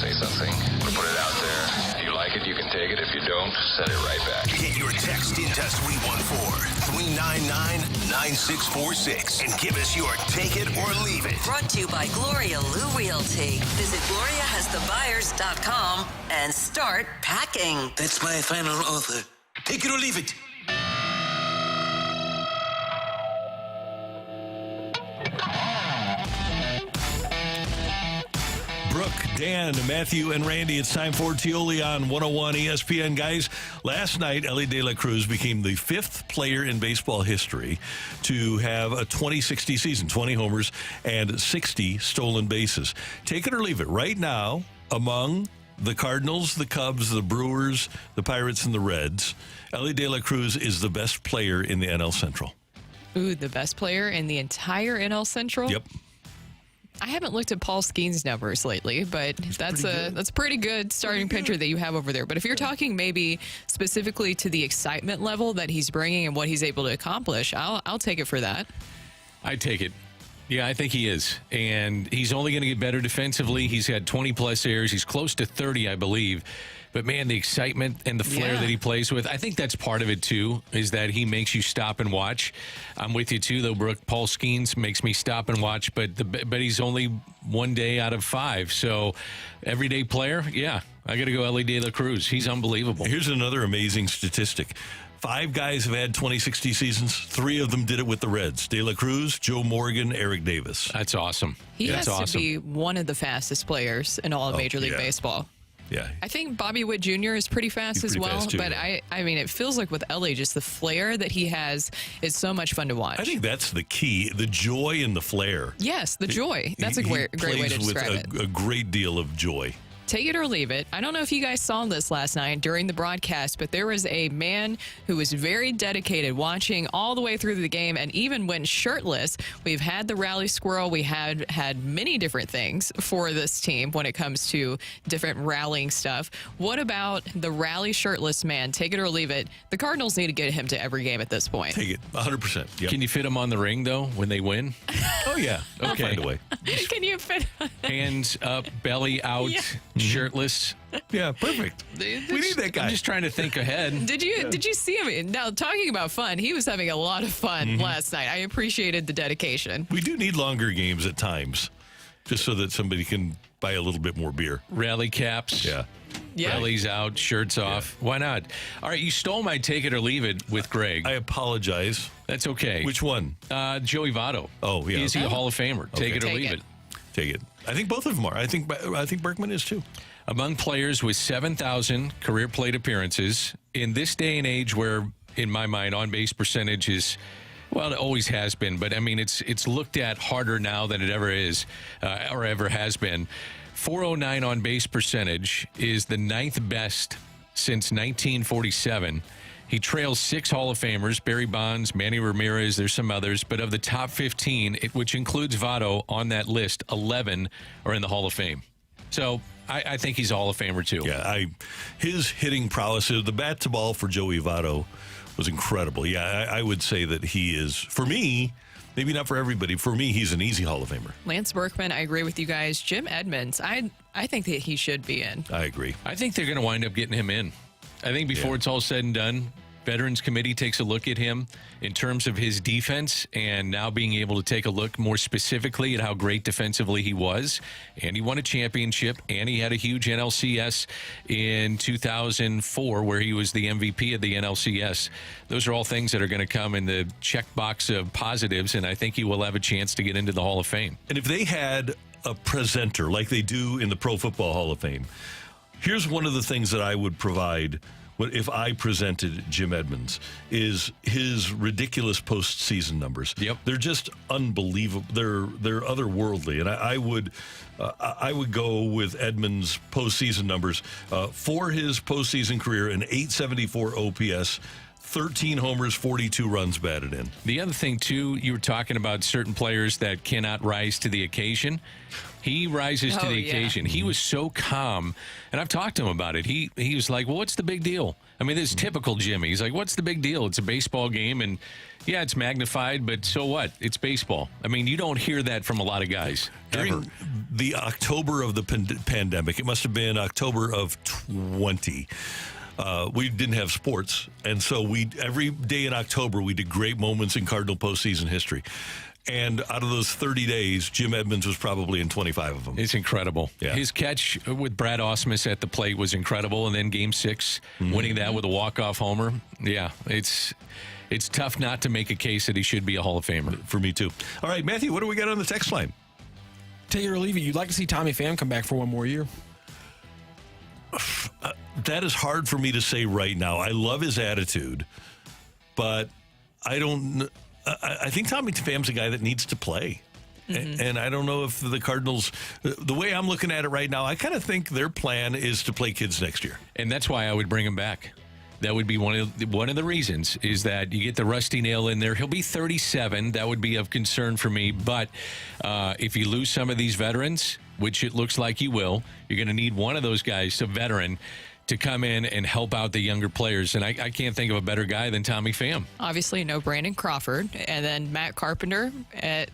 say something, put it out there. If you like it, you can take it. If you don't, send it right back. Get your text into 314-399-9646 and give us your take it or leave it. Brought to you by Gloria Lou Realty. Visit GloriaHasTheBuyers.com and start packing. That's my final offer. Take it or leave it. Brooke, Dan, Matthew, and Randy, it's time for TIOLI on 101 ESPN. Guys, last night, Elly De La Cruz became the 5th player in baseball history to have a 20-60 season, 20 homers and 60 stolen bases. Take it or leave it. Right now, among the Cardinals, the Cubs, the Brewers, the Pirates, and the Reds, Elly De La Cruz is the best player in the NL Central. Ooh, the best player in the entire NL Central? Yep. I haven't looked at Paul Skeen's numbers lately, but that's a pretty good starting pitcher that you have over there. But if you're talking maybe specifically to the excitement level that he's bringing and what he's able to accomplish, I'll take it for that. I take it. Yeah, I think he is. And he's only going to get better defensively. He's had 20-plus errors. He's close to 30, I believe. But, man, the excitement and the flair that he plays with, I think that's part of it, too, is that he makes you stop and watch. I'm with you, too, though, Brooke. Paul Skeens makes me stop and watch, but he's only one day out of 5. So, everyday player, yeah, I got to go Elly De La Cruz. He's unbelievable. Here's another amazing statistic. 5 guys have had 20-60 seasons. 3 of them did it with the Reds. De La Cruz, Joe Morgan, Eric Davis. That's awesome. He has to be one of the fastest players in all of Major League Baseball. Yeah. I think Bobby Witt Jr. is pretty fast as well, too, but I mean, it feels like with Elly, just the flair that he has is so much fun to watch. I think that's the key, the joy and the flair. Yes, the joy. That's a great way to describe it. A great deal of joy. Take it or leave it. I don't know if you guys saw this last night during the broadcast, but there was a man who was very dedicated watching all the way through the game and even went shirtless. We've had the rally squirrel. We had many different things for this team when it comes to different rallying stuff. What about the rally shirtless man? Take it or leave it. The Cardinals need to get him to every game at this point. Take it, 100%. Yep. Can you fit him on the ring, though, when they win? Oh, yeah. I'll Okay. find a way. Can you fit? Hands up, belly out, shirtless. Yeah, perfect. We need that guy. I'm just trying to think ahead. Did you see him? Now, talking about fun, he was having a lot of fun last night. I appreciated the dedication. We do need longer games at times, just so that somebody can buy a little bit more beer. Rally caps. Yeah. Bellies out, shirts off. Why not? All right, you stole my take it or leave it with Greg. I apologize. That's okay. Which one? Joey Votto. Oh, yeah. Is he a Hall of Famer? Take it or leave it. Take it. I think both of them are. I think Berkman is too. Among players with 7,000 career plate appearances, in this day and age where, in my mind, on-base percentage is, well, it always has been, but I mean, it's looked at harder now than it ever is, or ever has been. 409 on-base percentage is the 9th best since 1947. He trails 6 Hall of Famers, Barry Bonds, Manny Ramirez, there's some others, but of the top 15, which includes Votto on that list, 11 are in the Hall of Fame. So I think he's a Hall of Famer, too. Yeah, his hitting prowess, the bat to ball for Joey Votto was incredible. Yeah, I would say that he is, for me, maybe not for everybody, for me, he's an easy Hall of Famer. Lance Berkman, I agree with you guys. Jim Edmonds, I think that he should be in. I agree. I think they're going to wind up getting him in. I think before it's all said and done, Veterans Committee takes a look at him in terms of his defense and now being able to take a look more specifically at how great defensively he was. And he won a championship, and he had a huge NLCS in 2004 where he was the MVP of the NLCS. Those are all things that are going to come in the checkbox of positives, and I think he will have a chance to get into the Hall of Fame. And if they had a presenter like they do in the Pro Football Hall of Fame, here's one of the things that I would provide if I presented Jim Edmonds is his ridiculous postseason numbers. Yep. They're just unbelievable. They're otherworldly. And I would go with Edmonds' postseason numbers for his postseason career, an 874 OPS, 13 homers, 42 runs batted in. The other thing, too, you were talking about certain players that cannot rise to the occasion. He rises to the occasion. He was so calm, and I've talked to him about it. He was like, well, what's the big deal? I mean, this is typical Jimmy. He's like, what's the big deal? It's a baseball game, and, yeah, it's magnified, but so what? It's baseball. I mean, you don't hear that from a lot of guys. During the October of the pandemic, it must have been October of 20, we didn't have sports, and so every day in October we did great moments in Cardinal postseason history. And out of those 30 days, Jim Edmonds was probably in 25 of them. It's incredible. Yeah. His catch with Brad Ausmus at the plate was incredible, and then Game 6, winning that with a walk-off homer. Yeah, it's tough not to make a case that he should be a Hall of Famer. For me, too. All right, Matthew, what do we got on the text line? Take it or leave it. You'd like to see Tommy Pham come back for one more year? That is hard for me to say right now. I love his attitude, but I don't. I think Tommy Pham's a guy that needs to play. And I don't know if the Cardinals, the way I'm looking at it right now, I kind of think their plan is to play kids next year. And that's why I would bring him back. That would be one of the reasons, is that you get the rusty nail in there. He'll be 37. That would be of concern for me. But if you lose some of these veterans, which it looks like you will, you're going to need one of those guys, a veteran, to come in and help out the younger players. And I can't think of a better guy than Tommy Pham. Obviously, no Brandon Crawford. And then Matt Carpenter,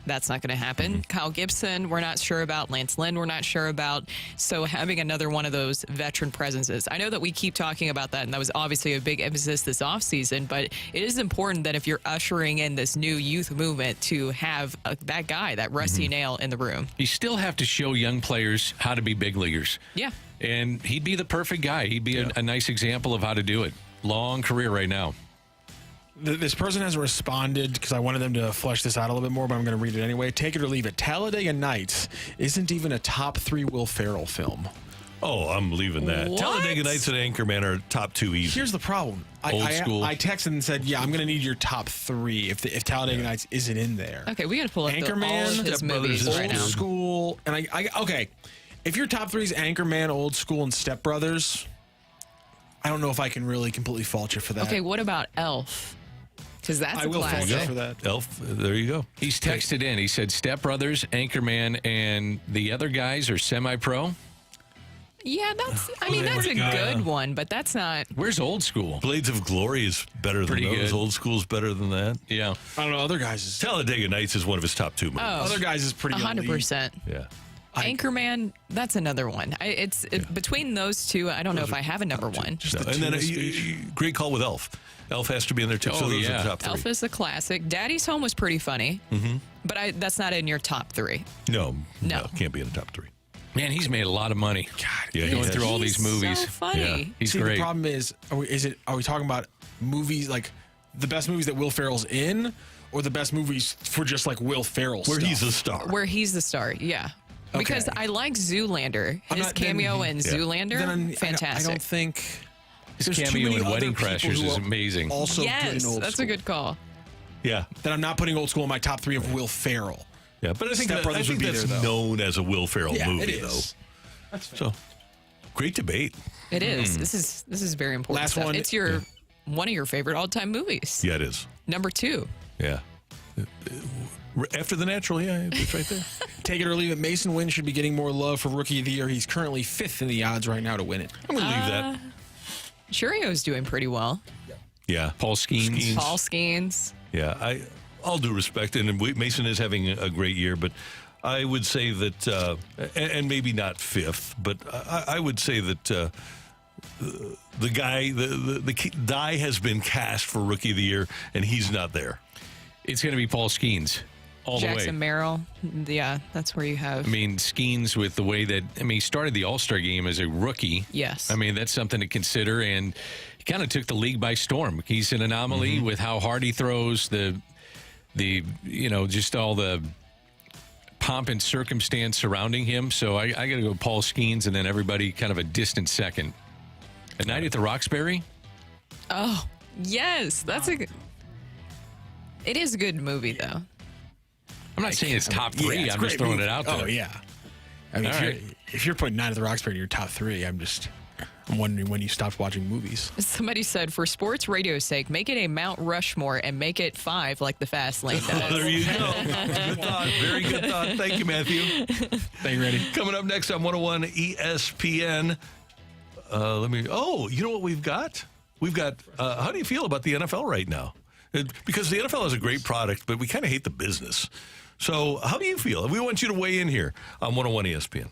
that's not going to happen. Kyle Gibson, we're not sure about. Lance Lynn, we're not sure about. So having another one of those veteran presences. I know that we keep talking about that, and that was obviously a big emphasis this offseason, but it is important that if you're ushering in this new youth movement to have that guy, that rusty nail in the room. You still have to show young players how to be big leaguers. Yeah. And he'd be the perfect guy. He'd be a nice example of how to do it. Long career right now. This person hasn't responded because I wanted them to flesh this out a little bit more, but I'm going to read it anyway. Take it or leave it. Talladega Nights isn't even a top 3 Will Ferrell film. Oh, I'm leaving that. What? Talladega Nights and Anchorman are top 2 easy. Here's the problem. Old school. I texted and said, yeah, I'm going to need your top 3 if Talladega Nights isn't in there. Okay, we got to pull up all Anchorman, of his Step Brothers movies is right Old now. School, and okay. If your top 3 is Anchorman, Old School, and Step Brothers, I don't know if I can really completely fault you for that. Okay, what about Elf? Because that's I a will fault classic. you for that. Elf, there you go. He's texted in. He said Step Brothers, Anchorman, and the other guys are semi-pro. Yeah, that's a good one, but that's not. Where's Old School? Blades of Glory is better Pretty than those. good. Old School's better than that. Yeah. I don't know. Other guys is Talladega Nights is one of his top 2 movies. Oh, other guys is pretty 100%. Yeah. Anchorman, that's another one. Between those two, I don't know if I have a number one. Just No, the and then tune great call with Elf. Elf has to be in there too. So Oh, those are yeah. the top 3. Elf is a classic. Daddy's Home was pretty funny, but that's not in your top 3. No, No. can't be in the top 3. Man, he's made a lot of money. Yeah, he going has. through all these movies. So funny. Yeah. He's See, great. the problem is, are we talking about movies like the best movies that Will Ferrell's in, or the best movies for just like Will Ferrell Where stuff? he's a star. Where he's the star, yeah. Because I like Zoolander. I'm His not- cameo then- in Yeah. Zoolander, Then fantastic. I don't think His there's too cameo many in Wedding other people Crashers who is are amazing. Also good Yes, in Old that's School. a good call. Yeah, Then I'm not putting Old School in my top 3 of Will Ferrell. yeah. But I think, Step Brothers would be that's there, though. known as a Will Ferrell Yeah, movie, it is. though. So, great debate. It is. This is very important. Last stuff. one. It's one of your favorite all-time movies. Yeah, it is. Number 2. Yeah. After The Natural, yeah, it's right there. Take it or leave it. Mason Wynn should be getting more love for Rookie of the Year. He's currently 5th in the odds right now to win it. I'm going to leave that. Churio's doing pretty well. Yeah. Paul Skeens. Paul Skeens. Yeah, all due respect, and Mason is having a great year, but I would say that, and maybe not 5th, but I would say that the guy, the die has been cast for Rookie of the Year, and he's not there. It's going to be Paul Skeens all Jackson the way. Merrill. Yeah, that's where you have. I mean, Skeens with the way that, he started the All-Star game as a rookie. Yes. I mean, that's something to consider, and he kind of took the league by storm. He's an anomaly with how hard he throws, the just all the pomp and circumstance surrounding him. So I got to go Paul Skeens, and then everybody kind of a distant second. A Night at the Roxbury? Oh, yes. That's a good. It is a good movie, though. I'm not saying it's top 3. Yeah, it's I'm a just great throwing movie. it out there. Oh, yeah. I mean, All right. if you're putting Night at the Roxbury in your top 3, I'm wondering when you stopped watching movies. Somebody said, for sports radio's sake, make it a Mount Rushmore and make it 5 like the Fast Lane does. There you go. Good thought. Very good thought. Thank you, Matthew. Thank you, Randy. Coming up next on 101 ESPN. You know what we've got? We've got, how do you feel about the NFL right now? Because the NFL is a great product, but we kind of hate the business. So how do you feel? We want you to weigh in here on 101 ESPN.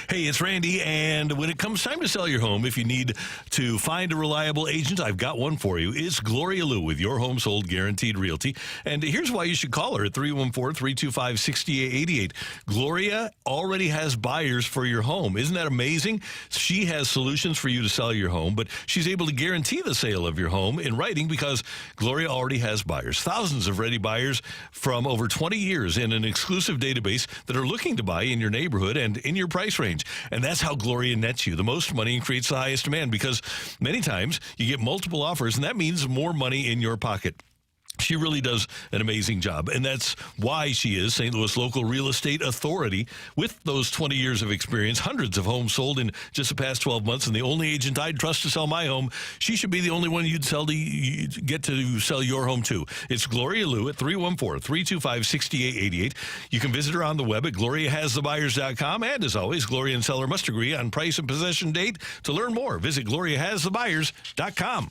Hey, it's Randy, and when it comes time to sell your home, if you need to find a reliable agent, I've got one for you. It's Gloria Liu with Your Home Sold Guaranteed Realty. And here's why you should call her at 314-325-6888. Gloria already has buyers for your home. Isn't that amazing? She has solutions for you to sell your home, but she's able to guarantee the sale of your home in writing because Gloria already has buyers. Thousands of ready buyers from over 20 years in an exclusive database that are looking to buy in your neighborhood and in your price range. And that's how Gloria nets you the most money and creates the highest demand, because many times you get multiple offers, and that means more money in your pocket. She really does an amazing job, and that's why she is St. Louis local real estate authority with those 20 years of experience, hundreds of homes sold in just the past 12 months, and the only agent I'd trust to sell my home. She should be the only one you'd get to sell your home to. It's Gloria Liu at 314-325-6888. You can visit her on the web at gloriahasthebuyers.com, and as always, Gloria and seller must agree on price and possession date. To learn more, visit gloriahasthebuyers.com.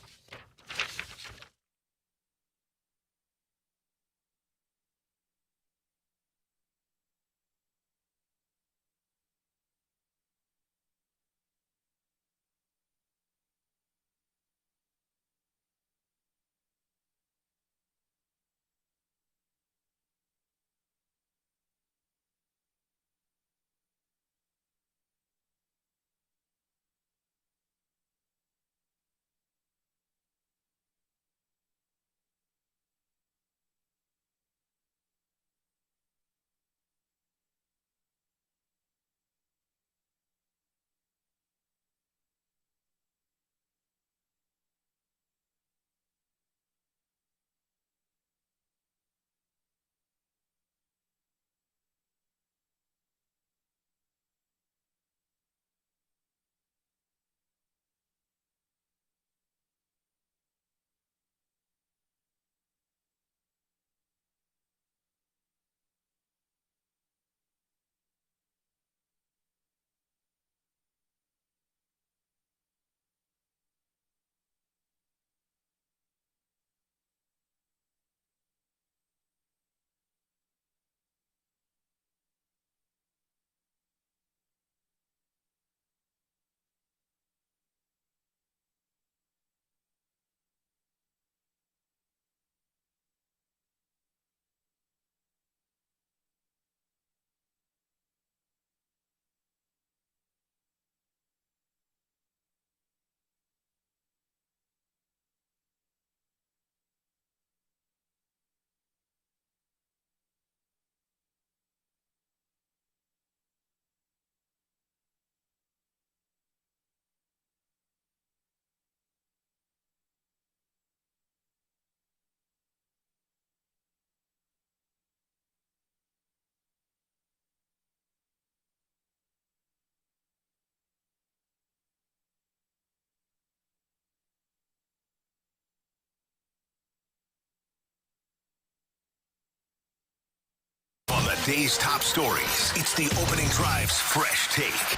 Day's top stories. It's the Opening Drive's Fresh Take.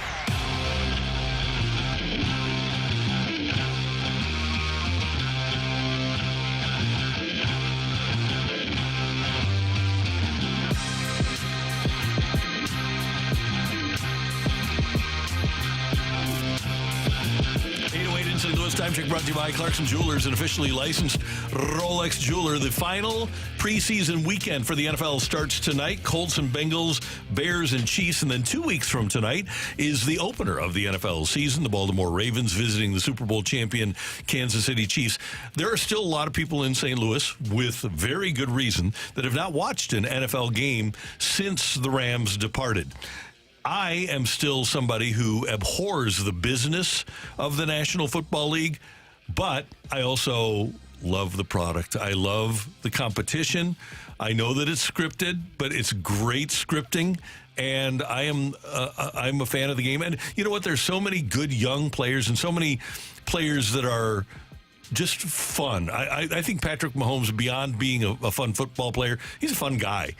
St. Louis time check brought to you by Clarkson Jewelers, an officially licensed Rolex jeweler. The final preseason weekend for the NFL starts tonight. Colts and Bengals, Bears and Chiefs, and then 2 weeks from tonight is the opener of the NFL season. The Baltimore Ravens visiting the Super Bowl champion Kansas City Chiefs. There are still a lot of people in St. Louis with very good reason that have not watched an NFL game since the Rams departed. I am still somebody who abhors the business of the National Football League, but I also love the product. I love the competition. I know that it's scripted, but it's great scripting, and I'm a fan of the game. And you know what? There's so many good young players and so many players that are just fun. I think Patrick Mahomes, beyond being a fun football player, he's a fun guy.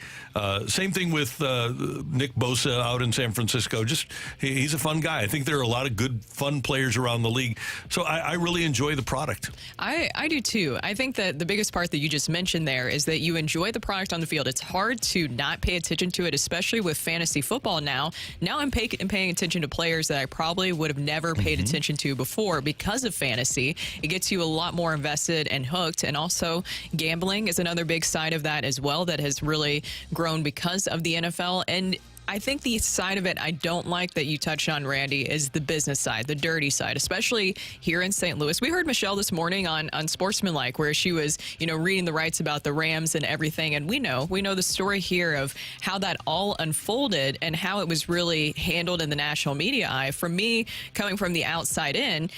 Same thing with Nick Bosa out in San Francisco. He's a fun guy. I think there are a lot of good, fun players around the league. So I really enjoy the product. I do too. I think that the biggest part that you just mentioned there is that you enjoy the product on the field. It's hard to not pay attention to it, especially with fantasy football now. Now I'm paying attention to players that I probably would have never paid attention to before because of fantasy. It gets you a lot more invested and hooked, and also gambling is another big side of that as well that has really grown because of the NFL. And I think the side of it I don't like that you touched on, Randy, is the business side, the dirty side, especially here in St. Louis. We heard Michelle this morning on Sportsmanlike, where she was, reading the rights about the Rams and everything. And we know the story here of how that all unfolded and how it was really handled in the national media eye. For me, coming from the outside in,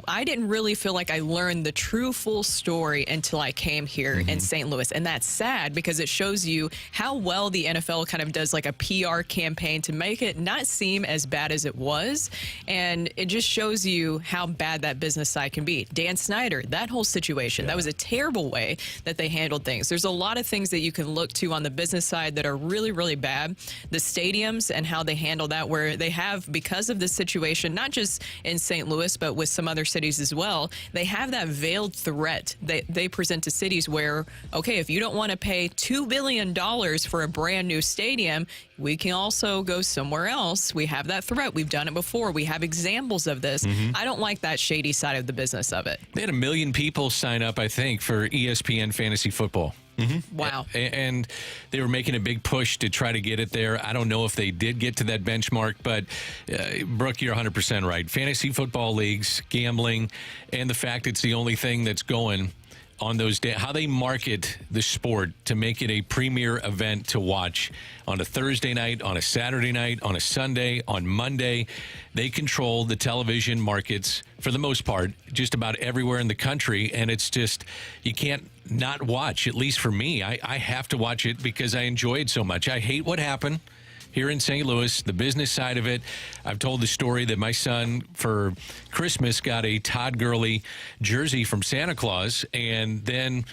I didn't really feel like I learned the true full story until I came here in St. Louis. And that's sad because it shows you how well the NFL kind of does like a PR campaign to make it not seem as bad as it was. And it just shows you how bad that business side can be. Dan Snyder, that whole situation, that was a terrible way that they handled things. There's a lot of things that you can look to on the business side that are really, really bad. The stadiums and how they handle that, where they have, because of this situation, not just in St. Louis, but with some other cities as well, they have that veiled threat that they present to cities where, okay, if you don't want to pay $2 billion for a brand new stadium, we can also go somewhere else. We have that threat. We've done it before. We have examples of this. I don't like that shady side of the business of it. They had 1 million people sign up, I think, for ESPN Fantasy Football. Wow. And they were making a big push to try to get it there. I don't know if they did get to that benchmark, but Brooke, you're 100% right. Fantasy football leagues, gambling, and the fact it's the only thing that's going on those days, how they market the sport to make it a premier event to watch on a Thursday night, on a Saturday night, on a Sunday, on Monday. They control the television markets for the most part, just about everywhere in the country. And it's just, you can't not watch, at least for me. I have to watch it because I enjoy it so much. I hate what happened here in St. Louis, the business side of it. I've told the story that my son, for Christmas, got a Todd Gurley jersey from Santa Claus, and then,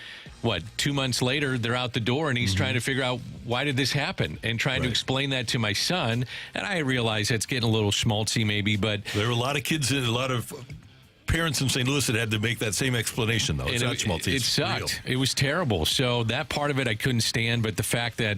2 months later, they're out the door, and he's trying to figure out, why did this happen? And trying to explain that to my son. And I realize that's getting a little schmaltzy maybe, but... There were a lot of kids, a lot of parents in St. Louis that had to make that same explanation, though. It's not schmaltzy. It sucked. It was terrible. So that part of it I couldn't stand, but the fact that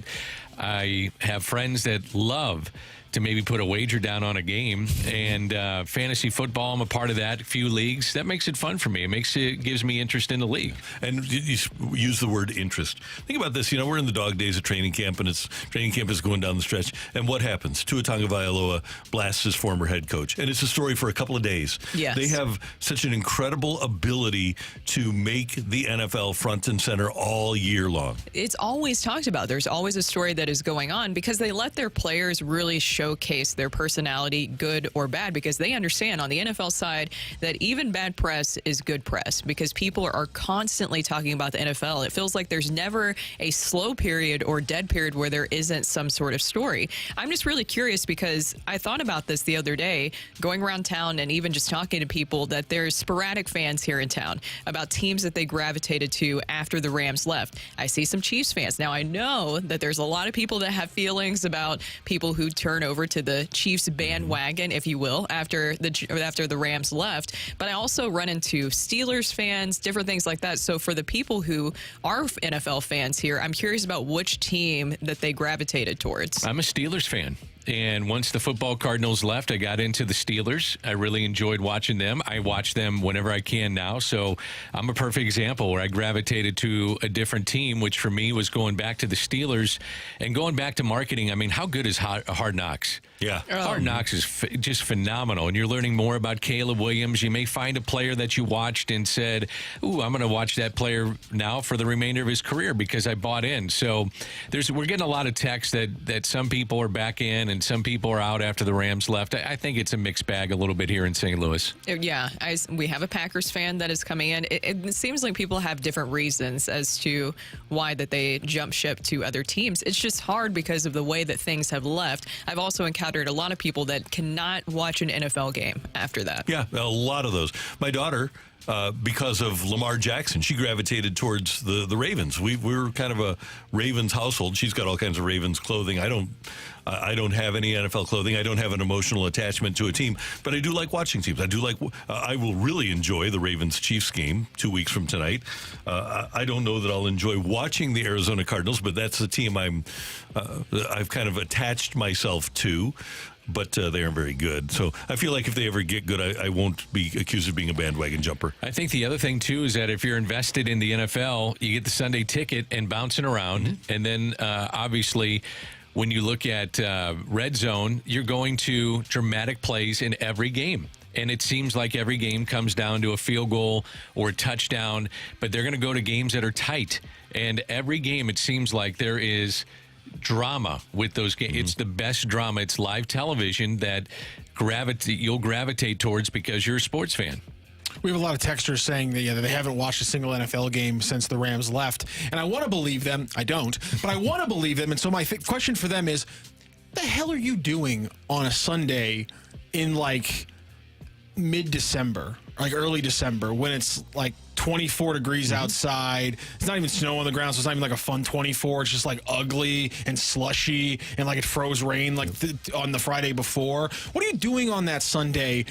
I have friends that love to maybe put a wager down on a game, and fantasy football, I'm a part of that, a few leagues. That makes it fun for me. Gives me interest in the league. And you use the word interest. Think about this. We're in the dog days of training camp, and training camp is going down the stretch. And what happens? Tua Tagovailoa blasts his former head coach. And it's a story for a couple of days. Yes. They have such an incredible ability to make the NFL front and center all year long. It's always talked about. There's always a story that is going on because they let their players really show showcase their personality, good or bad, because they understand on the NFL side that even bad press is good press because people are constantly talking about the NFL. It feels like there's never a slow period or dead period where there isn't some sort of story. I'm just really curious because I thought about this the other day, going around town and even just talking to people, that there's sporadic fans here in town about teams that they gravitated to after the Rams left. I see some Chiefs fans. Now, I know that there's a lot of people that have feelings about people who turn over to the Chiefs bandwagon, if you will, after the Rams left. But I also run into Steelers fans, different things like that. So for the people who are NFL fans here, I'm curious about which team that they gravitated towards. I'm a Steelers fan. And once the football Cardinals left, I got into the Steelers. I really enjoyed watching them. I watch them whenever I can now. So I'm a perfect example where I gravitated to a different team, which for me was going back to the Steelers and going back to marketing. I mean, how good is Hard Knocks? Yeah. Hard Knocks is just phenomenal. And you're learning more about Caleb Williams. You may find a player that you watched and said, ooh, I'm going to watch that player now for the remainder of his career because I bought in. So we're getting a lot of texts that some people are back in and some people are out after the Rams left. I think it's a mixed bag a little bit here in St. Louis. Yeah, we have a Packers fan that is coming in. It seems like people have different reasons as to why that they jump ship to other teams. It's just hard because of the way that things have left. I've also encountered a lot of people that cannot watch an NFL game after that. Yeah, a lot of those. My daughter, because of Lamar Jackson, she gravitated towards the Ravens. We were kind of a Ravens household. She's got all kinds of Ravens clothing. I don't have any NFL clothing. I don't have an emotional attachment to a team, but I do like watching teams. I do like. I will really enjoy the Ravens-Chiefs game 2 weeks from tonight. I don't know that I'll enjoy watching the Arizona Cardinals, but that's the team I've kind of attached myself to. But they aren't very good. So I feel like if they ever get good, I won't be accused of being a bandwagon jumper. I think the other thing, too, is that if you're invested in the NFL, you get the Sunday ticket and bouncing around. Mm-hmm. And then, obviously, when you look at Red Zone, you're going to dramatic plays in every game. And it seems like every game comes down to a field goal or a touchdown. But they're going to go to games that are tight. And every game, it seems like there is drama with those games. Mm-hmm. It's the best drama. It's live television that you'll gravitate towards because you're a sports fan. We have a lot of texters saying that they haven't watched a single NFL game since the Rams left. And I want to believe them. I don't. But I want to believe them. And so my question for them is, what the hell are you doing on a Sunday in like mid-December, like early December, when it's like 24 degrees outside? It's not even snow on the ground, so it's not even like a fun 24. It's just like ugly and slushy, and like it froze rain like on the Friday before. What are you doing on that Sunday?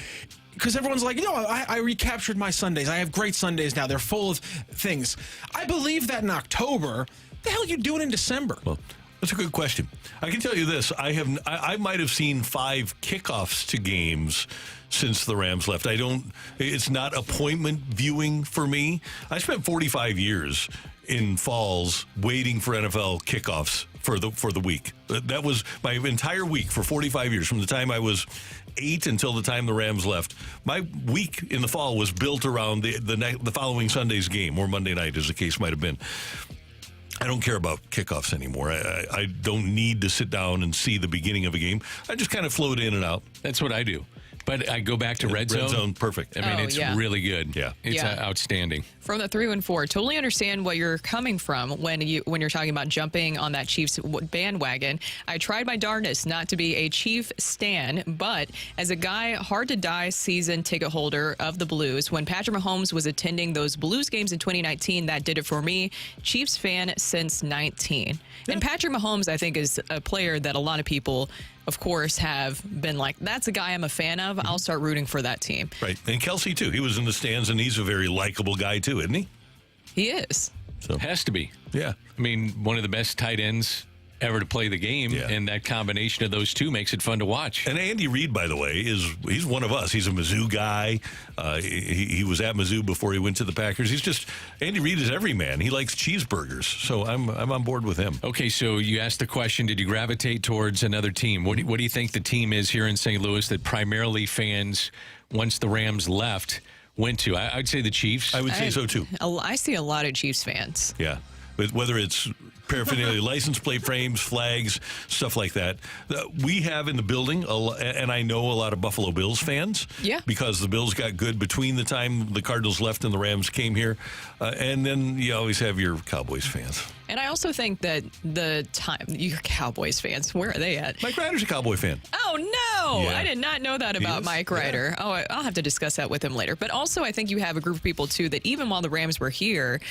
Because everyone's like, I recaptured my Sundays. I have great Sundays now. They're full of things. I believe that in October. What the hell are you doing in December? Well, that's a good question. I can tell you this. I might have seen 5 kickoffs to games since the Rams left. It's not appointment viewing for me. I spent 45 years in Falls waiting for NFL kickoffs for the week. That was my entire week for 45 years, from the time I was 8 until the time the Rams left. My week in the fall was built around the following Sunday's game, or Monday night, as the case might have been. I don't care about kickoffs anymore. I don't need to sit down and see the beginning of a game. I just kind of float in and out. That's what I do. But I go back to Red Zone. Red Zone, perfect. I mean, it's really good. Yeah. It's outstanding. From the 314, totally understand what you're coming from when you're talking about jumping on that Chiefs bandwagon. I tried my darndest not to be a Chief stan, but as a guy, hard-to-die season ticket holder of the Blues, when Patrick Mahomes was attending those Blues games in 2019, that did it for me. Chiefs fan since 19. And Patrick Mahomes, I think, is a player that a lot of people, of course, have been like, that's a guy I'm a fan of. I'll start rooting for that team. Right. And Kelsey, too. He was in the stands, and he's a very likable guy, too, isn't he? He is. So has to be. Yeah. I mean, one of the best tight ends ever to play the game, and that combination of those two makes it fun to watch. And Andy Reid, by the way, he's one of us. He's a Mizzou guy. He was at Mizzou before he went to the Packers. Andy Reid is every man. He likes cheeseburgers, so I'm on board with him. Okay, so you asked the question: did you gravitate towards another team? What do you think the team is here in St. Louis that primarily fans, once the Rams left, went to? I'd say the Chiefs. I would say so too. I see a lot of Chiefs fans. Yeah. whether it's paraphernalia, license plate frames, flags, stuff like that. We have in the building, and I know a lot of Buffalo Bills fans. Yeah. Because the Bills got good between the time the Cardinals left and the Rams came here. And then you always have your Cowboys fans. And I also think that your Cowboys fans, where are they at? Mike Ryder's a Cowboy fan. Oh, no. Yeah. I did not know that about Mike Ryder. Yeah. Oh, I'll have to discuss that with him later. But also, I think you have a group of people, too, that even while the Rams were here,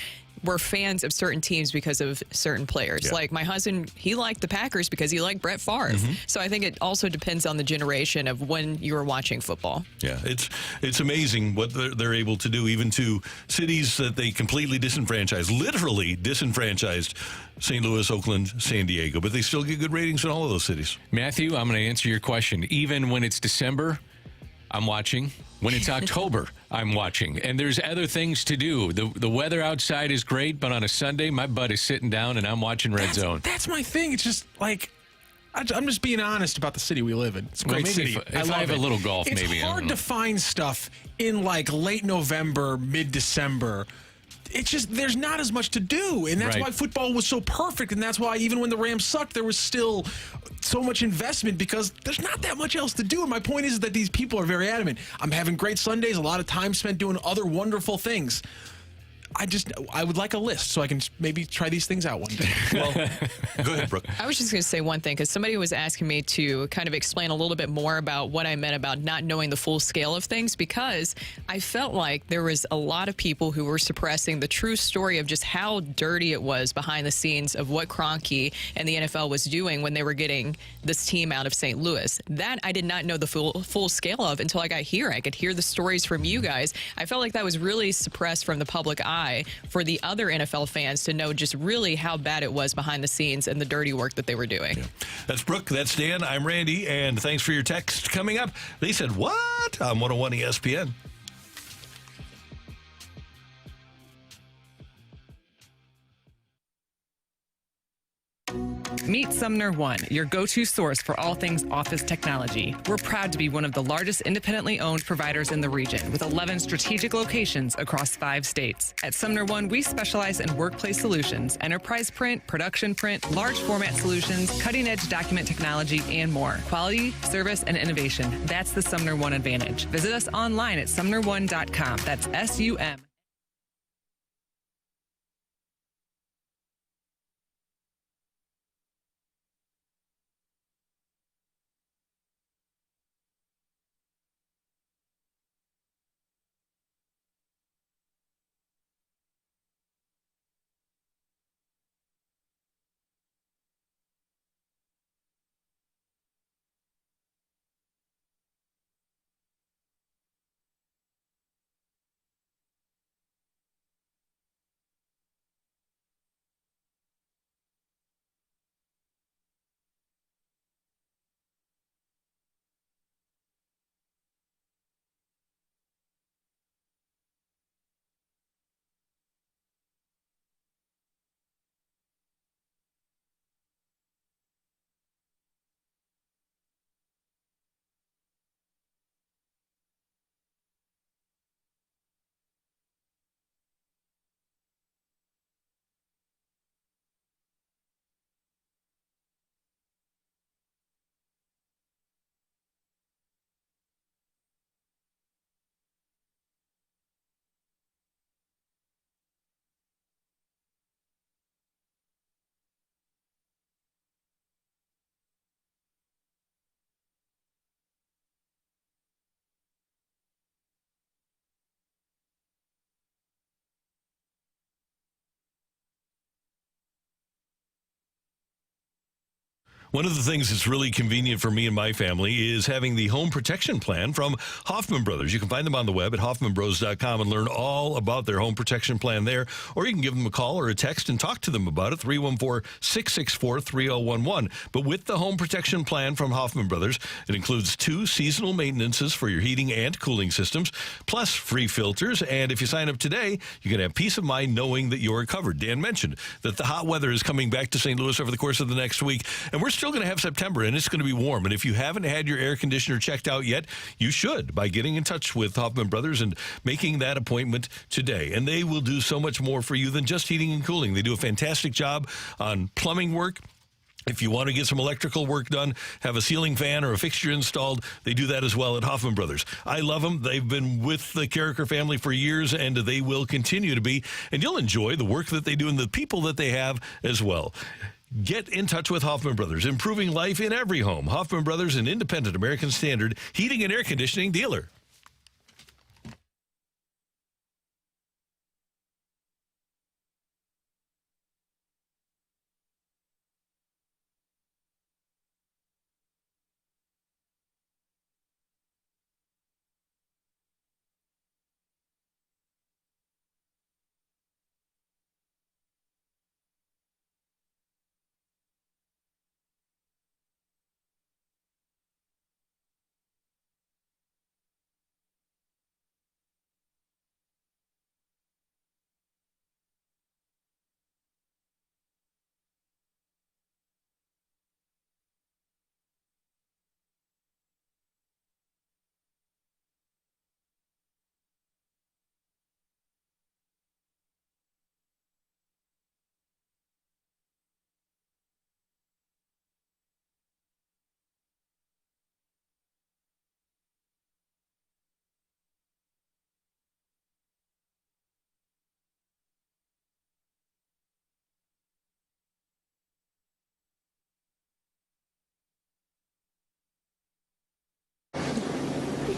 were fans of certain teams because of certain players. Yeah. Like my husband, he liked the Packers because he liked Brett Favre. So I think it also depends on the generation of when you were watching football. Yeah, it's amazing what they're able to do, even to cities that they completely disenfranchised, literally disenfranchised, St. Louis, Oakland, San Diego, but they still get good ratings in all of those cities. Matthew, I'm going to answer your question. Even when it's December, I'm watching. When it's October, I'm watching. And there's other things to do. The weather outside is great, but on a Sunday, my butt is sitting down and I'm watching Red Zone. That's my thing. It's just like, I'm just being honest about the city we live in. It's a great city. If I have a little golf, it's maybe. It's hard to find stuff in like late November, mid-December. It's just, there's not as much to do. And that's why football was so perfect. And that's why even when the Rams sucked, there was still so much investment because there's not that much else to do. And my point is that these people are very adamant. I'm having great Sundays, a lot of time spent doing other wonderful things. I would like a list so I can maybe try these things out one day. Well, go ahead, Brooke. I was just going to say one thing because somebody was asking me to kind of explain a little bit more about what I meant about not knowing the full scale of things because I felt like there was a lot of people who were suppressing the true story of just how dirty it was behind the scenes of what Kroenke and the NFL was doing when they were getting this team out of St. Louis. That I did not know the full scale of until I got here. I could hear the stories from you guys. I felt like that was really suppressed from the public eye for the other NFL fans to know just really how bad it was behind the scenes and the dirty work that they were doing. Yeah. That's Brooke. That's Dan. I'm Randy. And thanks for your text coming up. They said, what? On 101 ESPN. Meet Sumner One, your go-to source for all things office technology. We're proud to be one of the largest independently owned providers in the region with 11 strategic locations across 5 states. At Sumner One, we specialize in workplace solutions, enterprise print, production print, large format solutions, cutting-edge document technology, and more. Quality, service, and innovation. That's the Sumner One advantage. Visit us online at sumner1.com. That's SUM. One of the things that's really convenient for me and my family is having the home protection plan from Hoffman Brothers. You can find them on the web at hoffmanbros.com and learn all about their home protection plan there. Or you can give them a call or a text and talk to them about it, 314-664-3011. But with the home protection plan from Hoffman Brothers, it includes 2 seasonal maintenances for your heating and cooling systems, plus free filters. And if you sign up today, you can have peace of mind knowing that you're covered. Dan mentioned that the hot weather is coming back to St. Louis over the course of the next week, and we're still still going to have September, and it's going to be warm. And if you haven't had your air conditioner checked out yet, you should by getting in touch with Hoffman Brothers and making that appointment today. And they will do so much more for you than just heating and cooling. They do a fantastic job on plumbing work. If you want to get some electrical work done, have a ceiling fan or a fixture installed, they do that as well at Hoffman Brothers. I love them. They've been with the Carricker family for years, and they will continue to be. And you'll enjoy the work that they do and the people that they have as well. Get in touch with Hoffman Brothers, improving life in every home. Hoffman Brothers, an independent American Standard heating and air conditioning dealer.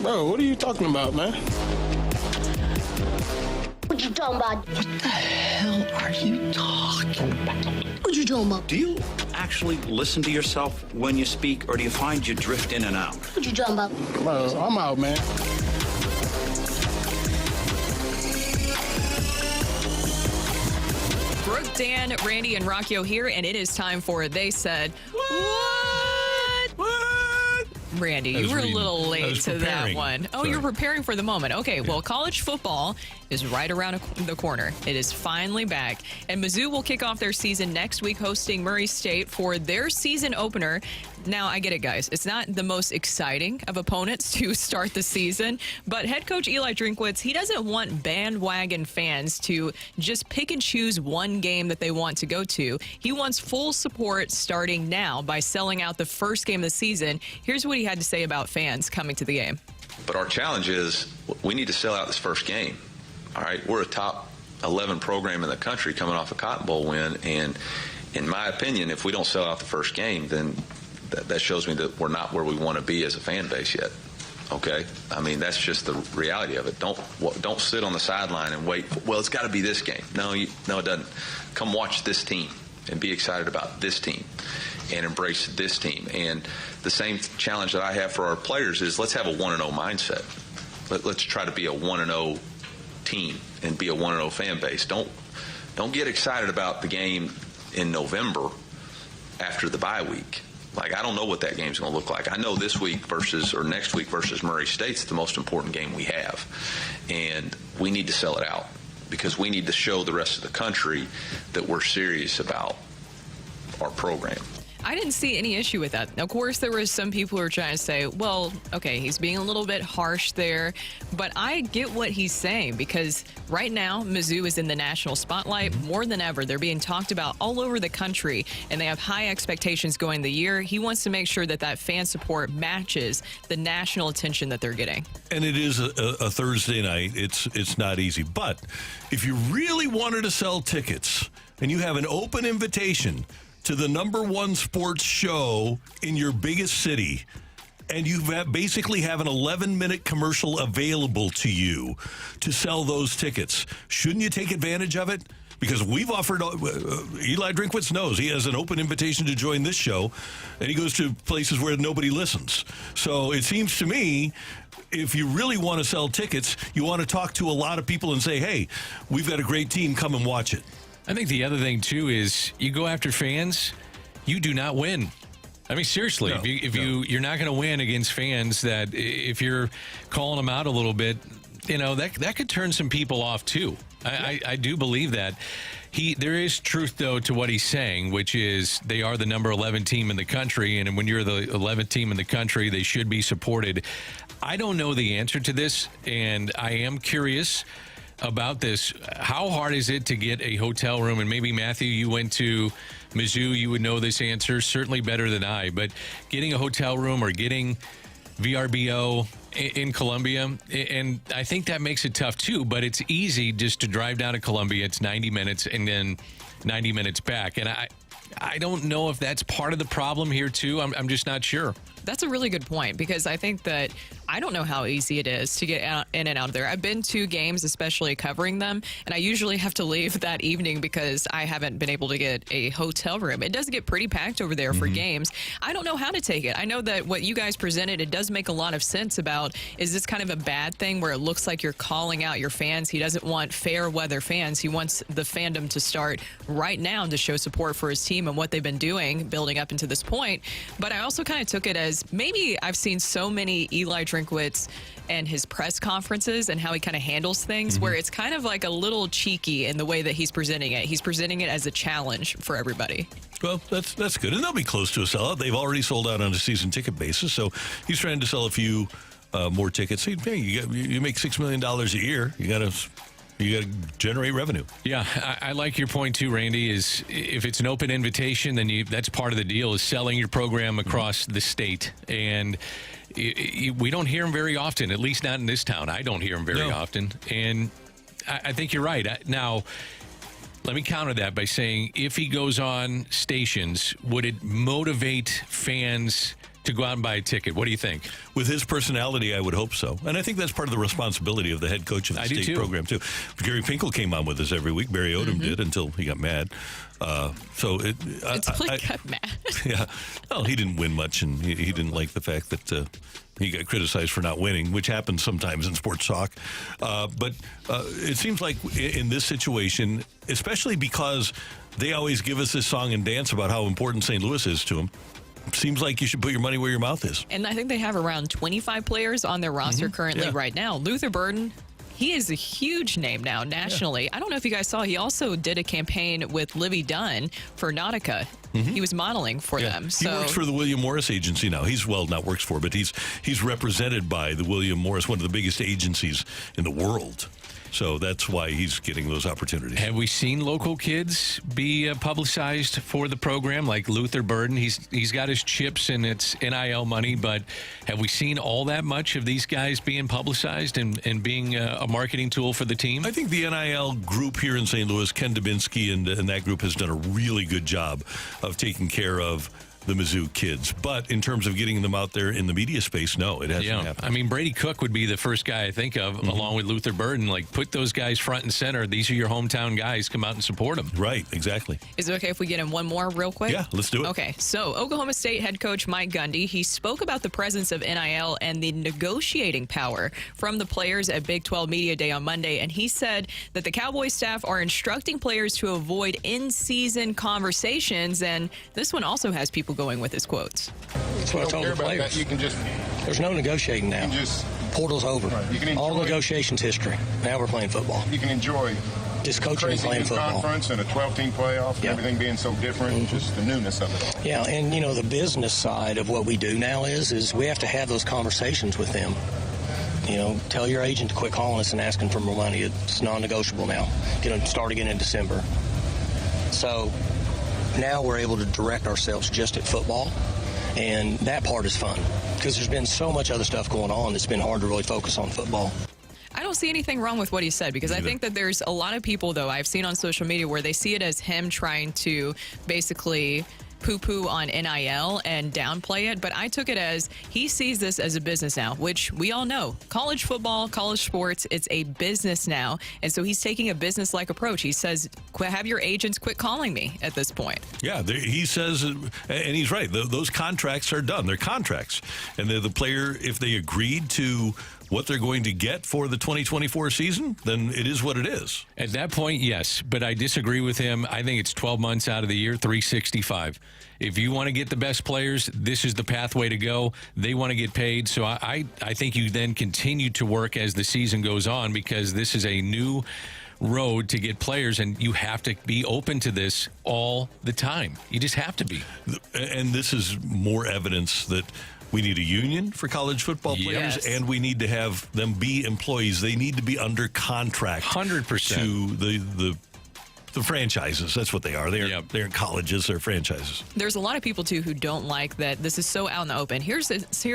Bro, what are you talking about, man? What you talking about? What the hell are you talking about? What you talking about? Do you actually listen to yourself when you speak, or do you find you drift in and out? What you talking about? Bro, I'm out, man. Brooke, Dan, Randy, and Rocchio here, and it is time for They Said What? Randy, you were a little late to that one. Oh, you're preparing for the moment. Okay, well, college football is right around the corner. It is finally back. And Mizzou will kick off their season next week, hosting Murray State for their season opener. Now, I get it, guys. It's not the most exciting of opponents to start the season, but head coach Eli Drinkwitz, he doesn't want bandwagon fans to just pick and choose one game that they want to go to. He wants full support starting now by selling out the first game of the season. Here's what he had to say about fans coming to the game. But our challenge is we need to sell out this first game. All right, we're a top 11 program in the country coming off a Cotton Bowl win, and in my opinion, if we don't sell out the first game, then that shows me that we're not where we want to be as a fan base yet. Okay, I mean that's just the reality of it. Don't sit on the sideline and wait. Well, it's got to be this game. No, it doesn't. Come watch this team and be excited about this team and embrace this team. And the same challenge that I have for our players is let's have a 1-0 mindset. Let's try to be a 1-0 team and be a 1-0 fan base. Don't get excited about the game in November after the bye week. Like, I don't know what that game's going to look like. I know this week or next week versus Murray State's the most important game we have. And we need to sell it out because we need to show the rest of the country that we're serious about our program. I didn't see any issue with that. Of course, there were some people who were trying to say, well, okay, he's being a little bit harsh there. But I get what he's saying because right now, Mizzou is in the national spotlight more than ever. They're being talked about all over the country, and they have high expectations going the year. He wants to make sure that that fan support matches the national attention that they're getting. And it is a Thursday night. It's not easy. But if you really wanted to sell tickets and you have an open invitation to the #1 sports show in your biggest city, and you basically have an 11-minute commercial available to you to sell those tickets, shouldn't you take advantage of it? Because we've offered, Eli Drinkwitz knows he has an open invitation to join this show, and he goes to places where nobody listens. So it seems to me, if you really want to sell tickets, you want to talk to a lot of people and say, hey, we've got a great team, come and watch it. I think the other thing, too, is you go after fans, you do not win. I mean, seriously, No, you're not going to win against fans that if you're calling them out a little bit, that could turn some people off, too. I do believe that. There is truth, though, to what he's saying, which is they are the number 11 team in the country, and when you're the 11th team in the country, they should be supported. I don't know the answer to this, and I am curious about this. How hard is it to get a hotel room? And maybe, Matthew, you went to Mizzou, you would know this answer certainly better than I, but getting a hotel room or getting VRBO in Columbia, and I think that makes it tough too, but it's easy just to drive down to Columbia. It's 90 minutes and then 90 minutes back, and I don't know if that's part of the problem here too. I'm just not sure. That's a really good point, because I think that I don't know how easy it is to get out, in and out of there. I've been to games, especially covering them, and I usually have to leave that evening because I haven't been able to get a hotel room. It does get pretty packed over there for games. I don't know how to take it. I know that what you guys presented, it does make a lot of sense about, is this kind of a bad thing where it looks like you're calling out your fans? He doesn't want fair weather fans. He wants the fandom to start right now to show support for his team and what they've been doing building up into this point. But I also kind of took it as, maybe I've seen so many Eli Drinkwitz and his press conferences and how he kind of handles things, where it's kind of like a little cheeky in the way that he's presenting it. He's presenting it as a challenge for everybody. Well, that's good. And they'll be close to a sellout. They've already sold out on a season ticket basis, so he's trying to sell a few more tickets. Hey, you make $6 million a year. You got to generate revenue. Yeah, I like your point too, Randy, is if it's an open invitation, then that's part of the deal, is selling your program across the state. And we don't hear them very often, at least not in this town. I don't hear them very often. And I think you're right. Now, let me counter that by saying, if he goes on stations, would it motivate fans to go out and buy a ticket? What do you think? With his personality, I would hope so. And I think that's part of the responsibility of the head coach of the state program, too. Gary Pinkel came on with us every week. Barry Odom did, until he got mad. Until he got mad. Yeah. Well, he didn't win much, and he didn't like the fact that he got criticized for not winning, which happens sometimes in sports talk. But it seems like in this situation, especially because they always give us this song and dance about how important St. Louis is to them, seems like you should put your money where your mouth is. And I think they have around 25 players on their roster currently right now. Luther Burden, he is a huge name now nationally. I don't know if you guys saw, he also did a campaign with Livy Dunn for Nautica. He was modeling for them. So he works for the William Morris agency now. Not works for, but he's represented by the William Morris, one of the biggest agencies in the world. So that's why he's getting those opportunities. Have we seen local kids be publicized for the program, like Luther Burden? He's got his chips and it's NIL money, but have we seen all that much of these guys being publicized and being a marketing tool for the team? I think the NIL group here in St. Louis, Ken Dubinsky and that group has done a really good job of taking care of the Mizzou kids. But in terms of getting them out there in the media space, no, it hasn't happened. I mean, Brady Cook would be the first guy I think of, along with Luther Burden. Like, put those guys front and center. These are your hometown guys. Come out and support them. Right, exactly. Is it okay if we get in one more real quick? Yeah, let's do it. Okay, so Oklahoma State head coach Mike Gundy, he spoke about the presence of NIL and the negotiating power from the players at Big 12 Media Day on Monday, and he said that the Cowboys staff are instructing players to avoid in-season conversations, and this one also has people going with his quotes. That's what I told the players. You can just, there's no negotiating now. Portal's over. Right. All negotiations history. Now we're playing football. You can enjoy just coaching and playing football. Conference and a 12-team playoff and everything being so different, just the newness of it all. Yeah, and the business side of what we do now is we have to have those conversations with them. Tell your agent to quit calling us and asking for more money. It's non-negotiable now. Start again in December. So now we're able to direct ourselves just at football, and that part is fun because there's been so much other stuff going on. It's been hard to really focus on football. I don't see anything wrong with what he said, because I think that there's a lot of people, though, I've seen on social media where they see it as him trying to basically poo-poo on NIL and downplay it, but I took it as he sees this as a business now, which we all know. College football, college sports, it's a business now, and so he's taking a business-like approach. He says, have your agents quit calling me at this point. Yeah, he says, and he's right, those contracts are done. They're contracts, and the player, if they agreed to what they're going to get for the 2024 season, then it is what it is. At that point, yes, but I disagree with him. I think it's 12 months out of the year, 365. If you want to get the best players, this is the pathway to go. They want to get paid. So I think you then continue to work as the season goes on, because this is a new road to get players, and you have to be open to this all the time. You just have to be. And this is more evidence that we need a union for college football players, Yes. and we need to have them be employees. They need to be under contract 100% to the franchises. That's what they are. They're colleges. They're franchises. There's a lot of people, too, who don't like that this is so out in the open. Here's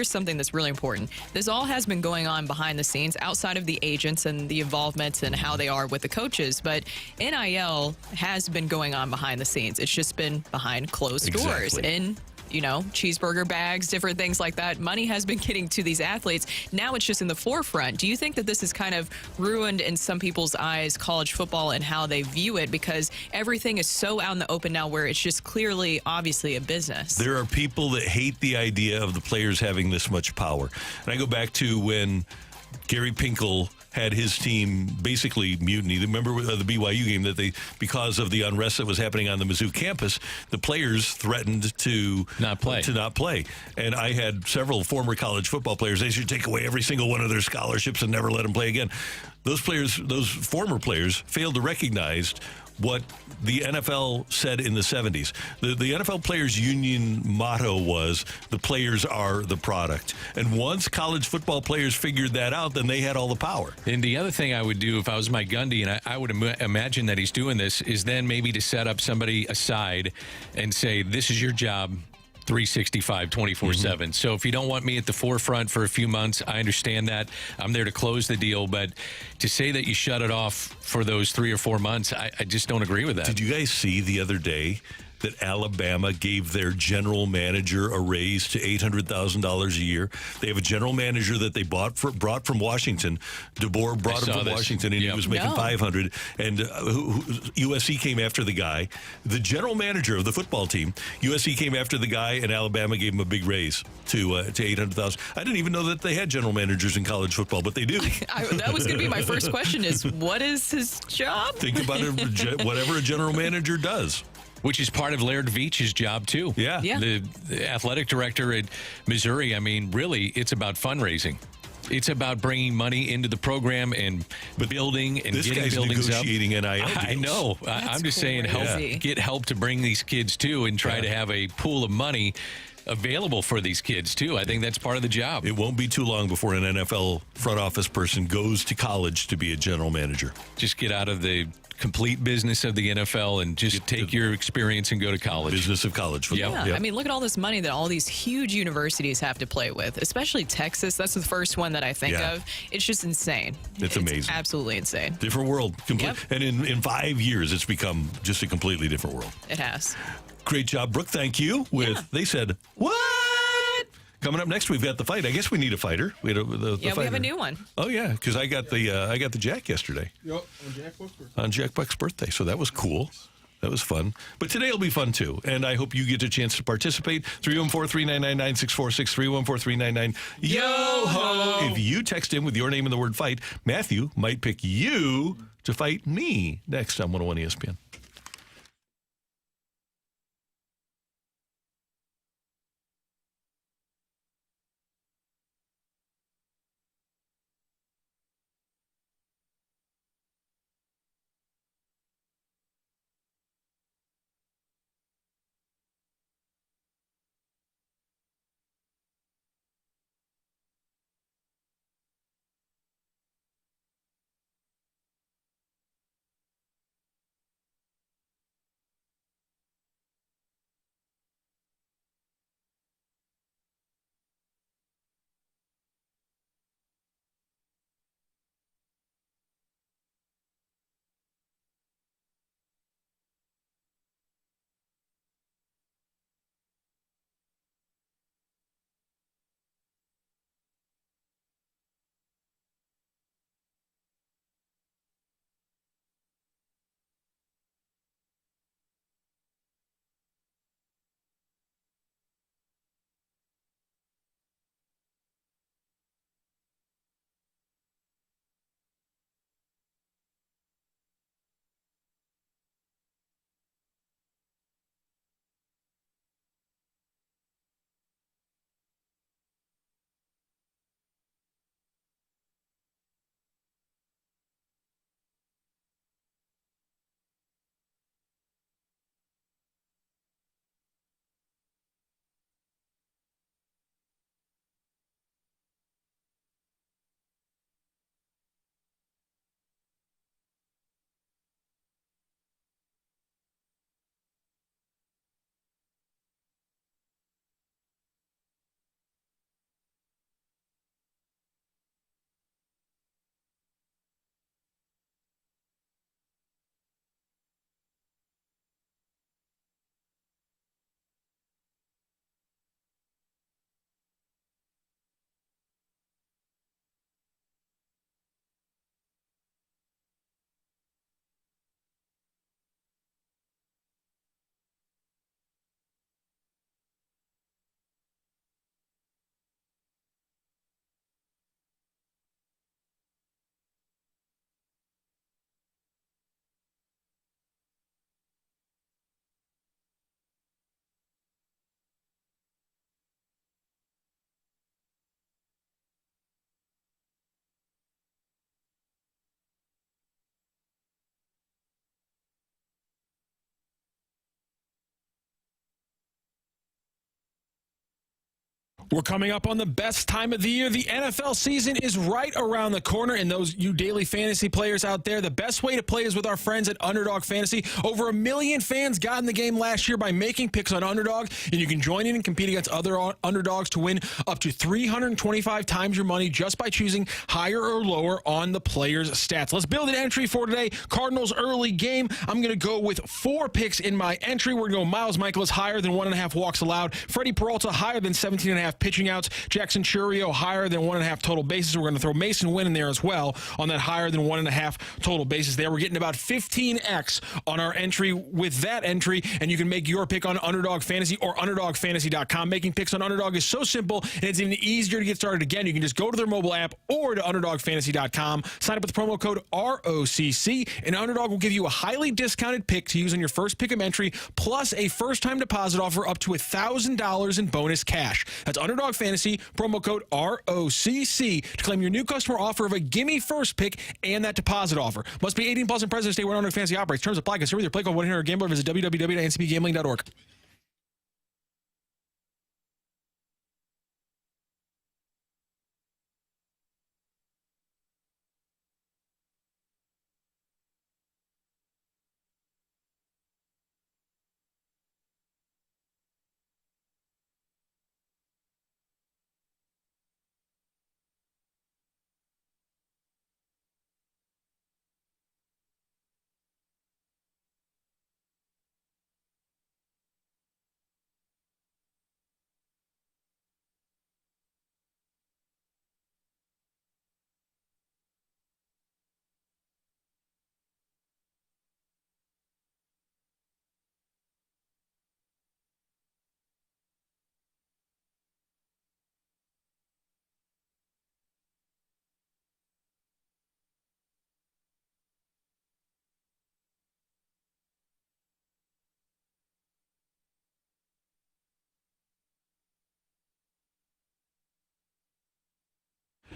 something that's really important. This all has been going on behind the scenes outside of the agents and the involvement and how they are with the coaches. But NIL has been going on behind the scenes. It's just been behind closed doors. And cheeseburger bags, different things like that. Money has been getting to these athletes. Now it's just in the forefront. Do you think that this has kind of ruined in some people's eyes college football and how they view it, because everything is so out in the open now where it's just clearly, obviously a business? There are people that hate the idea of the players having this much power. And I go back to when Gary Pinkel had his team basically mutiny. Remember the BYU game that because of the unrest that was happening on the Mizzou campus, the players threatened to not play. And I had several former college football players. They should take away every single one of their scholarships and never let them play again. Those former players, failed to recognize what the NFL said in the 70s. The NFL Players Union motto was, the players are the product. And once college football players figured that out, then they had all the power. And the other thing I would do if I was Mike Gundy, and I would imagine that he's doing this, is then maybe to set up somebody aside and say, this is your job, 365, 24/7. So if you don't want me at the forefront for a few months, I understand that. I'm there to close the deal. But to say that you shut it off for those 3 or 4 months, I just don't agree with that. Did you guys see the other day that Alabama gave their general manager a raise to $800,000 a year? They have a general manager that they brought from Washington. DeBoer brought him from Washington, and he was making $500,000. And USC came after the guy. The general manager of the football team, USC came after the guy, and Alabama gave him a big raise to $800,000. I didn't even know that they had general managers in college football, but they do. That was going to be my first question: is what is his job? Think about it, whatever a general manager does. Which is part of Laird Veach's job, too. Yeah. The athletic director at Missouri, I mean, really, it's about fundraising. It's about bringing money into the program and building and getting buildings up. Negotiating NIL deals. I know. I'm just saying, get help to bring these kids, too, and try to have a pool of money available for these kids, too. I think that's part of the job. It won't be too long before an NFL front office person goes to college to be a general manager. Just get out of the complete business of the NFL and just take your experience and go to college. Business of college football. Yeah. I mean, look at all this money that all these huge universities have to play with, especially Texas. That's the first one that I think of. It's just insane. It's amazing. Absolutely insane. Different world. And in 5 years, it's become just a completely different world. It has. Great job, Brooke. Thank you. They said, what? Coming up next, we've got the fight. I guess we need a fighter. We have a new one. Oh yeah, because I got the Jack yesterday. Yep, on Jack Buck's birthday. On Jack Buck's birthday, so that was cool. That was fun. But today will be fun too, and I hope you get a chance to participate. 314-399-9646, 314-399 YO-HO. If you text in with your name and the word fight, Matthew might pick you to fight me next on 101 ESPN. We're coming up on the best time of the year. The NFL season is right around the corner, and those you daily fantasy players out there, the best way to play is with our friends at Underdog Fantasy. Over 1 million fans got in the game last year by making picks on Underdog, and you can join in and compete against other underdogs to win up to 325 times your money just by choosing higher or lower on the player's stats. Let's build an entry for today. Cardinals early game. I'm going to go with 4 picks in my entry. We're going to go Miles Michaelis higher than 1.5 walks allowed. Freddie Peralta higher than 17.5 pitching outs. Jackson Churio higher than 1.5 total bases. We're going to throw Mason Wynn in there as well on that higher than 1.5 total bases there. We're getting about 15x on our entry with that entry, and you can make your pick on Underdog Fantasy or UnderdogFantasy.com. Making picks on Underdog is so simple, and it's even easier to get started. Again, you can just go to their mobile app or to UnderdogFantasy.com. Sign up with the promo code ROCC, and Underdog will give you a highly discounted pick to use on your first pick of entry, plus a first-time deposit offer up to $1,000 in bonus cash. That's Underdog Fantasy, promo code ROCC to claim your new customer offer of a gimme first pick and that deposit offer. Must be 18 plus in President's Day where Underdog Fantasy operates. Terms apply. Consider either play code 1-800-GAMBLER. Visit www.ncbgambling.org.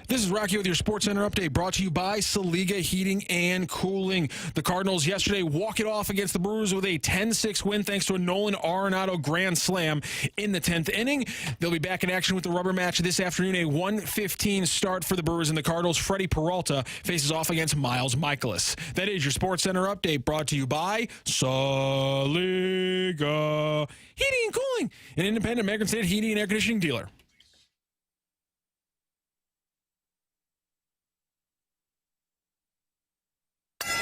This is Rocky with your Sports Center update, brought to you by Saliga Heating and Cooling. The Cardinals yesterday walk it off against the Brewers with a 10-6 win thanks to a Nolan Arenado grand slam in the 10th inning. They'll be back in action with the rubber match this afternoon, a 1:15 start for the Brewers and the Cardinals. Freddie Peralta faces off against Miles Michaelis. That is your Sports Center update, brought to you by Saliga Heating and Cooling, an independent American State heating and air conditioning dealer.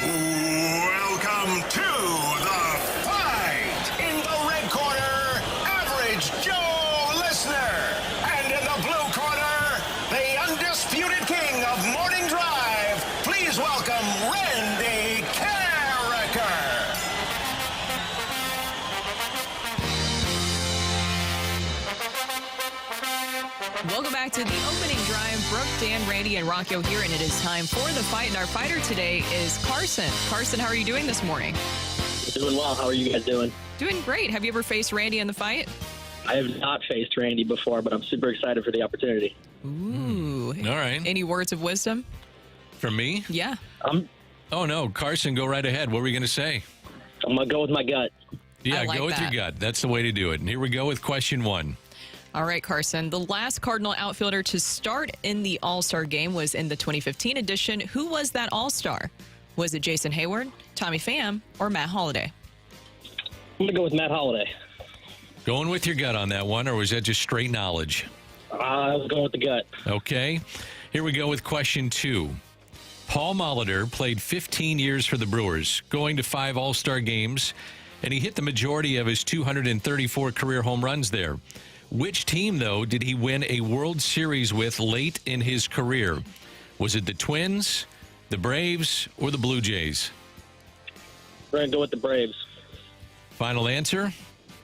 Welcome to the fight. In the red corner, Average Joe Listener. And in the blue corner, the undisputed king of morning drive. Please welcome Randy Carricker. Welcome back to the opening drive. Brooke, Dan, Randy, and Rocco here, and it is time for the fight. And our fighter today is Carson. Carson, how are you doing this morning? Doing well. How are you guys doing? Doing great. Have you ever faced Randy in the fight? I have not faced Randy before, but I'm super excited for the opportunity. Ooh. All right. Any words of wisdom? From me? Yeah. Oh, no. Carson, go right ahead. What were you going to say? I'm going to go with my gut. Yeah, like go with that. your gut. That's the way to do it. And here we go with question 1. All right, Carson. The last Cardinal outfielder to start in the All-Star game was in the 2015 edition. Who was that All-Star? Was it Jason Hayward, Tommy Pham, or Matt Holliday? I'm going to go with Matt Holliday. Going with your gut on that one, or was that just straight knowledge? I was going with the gut. Okay. Here we go with question 2. Paul Molitor played 15 years for the Brewers, going to 5 All-Star games, and he hit the majority of his 234 career home runs there. Which team, though, did he win a World Series with late in his career? Was it the Twins, the Braves, or the Blue Jays? We're going to go with the Braves. Final answer?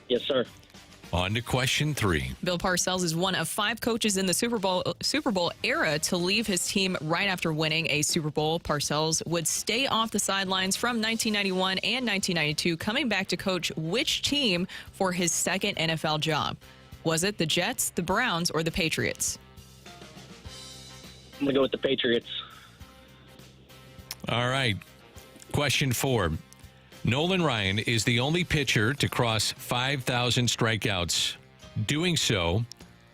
Yes, sir. On to question 3. Bill Parcells is one of 5 coaches in the Super Bowl era to leave his team right after winning a Super Bowl. Parcells would stay off the sidelines from 1991 and 1992, coming back to coach which team for his second NFL job? Was it the Jets, the Browns, or the Patriots? I'm going to go with the Patriots. All right. Question 4. Nolan Ryan is the only pitcher to cross 5,000 strikeouts. Doing so,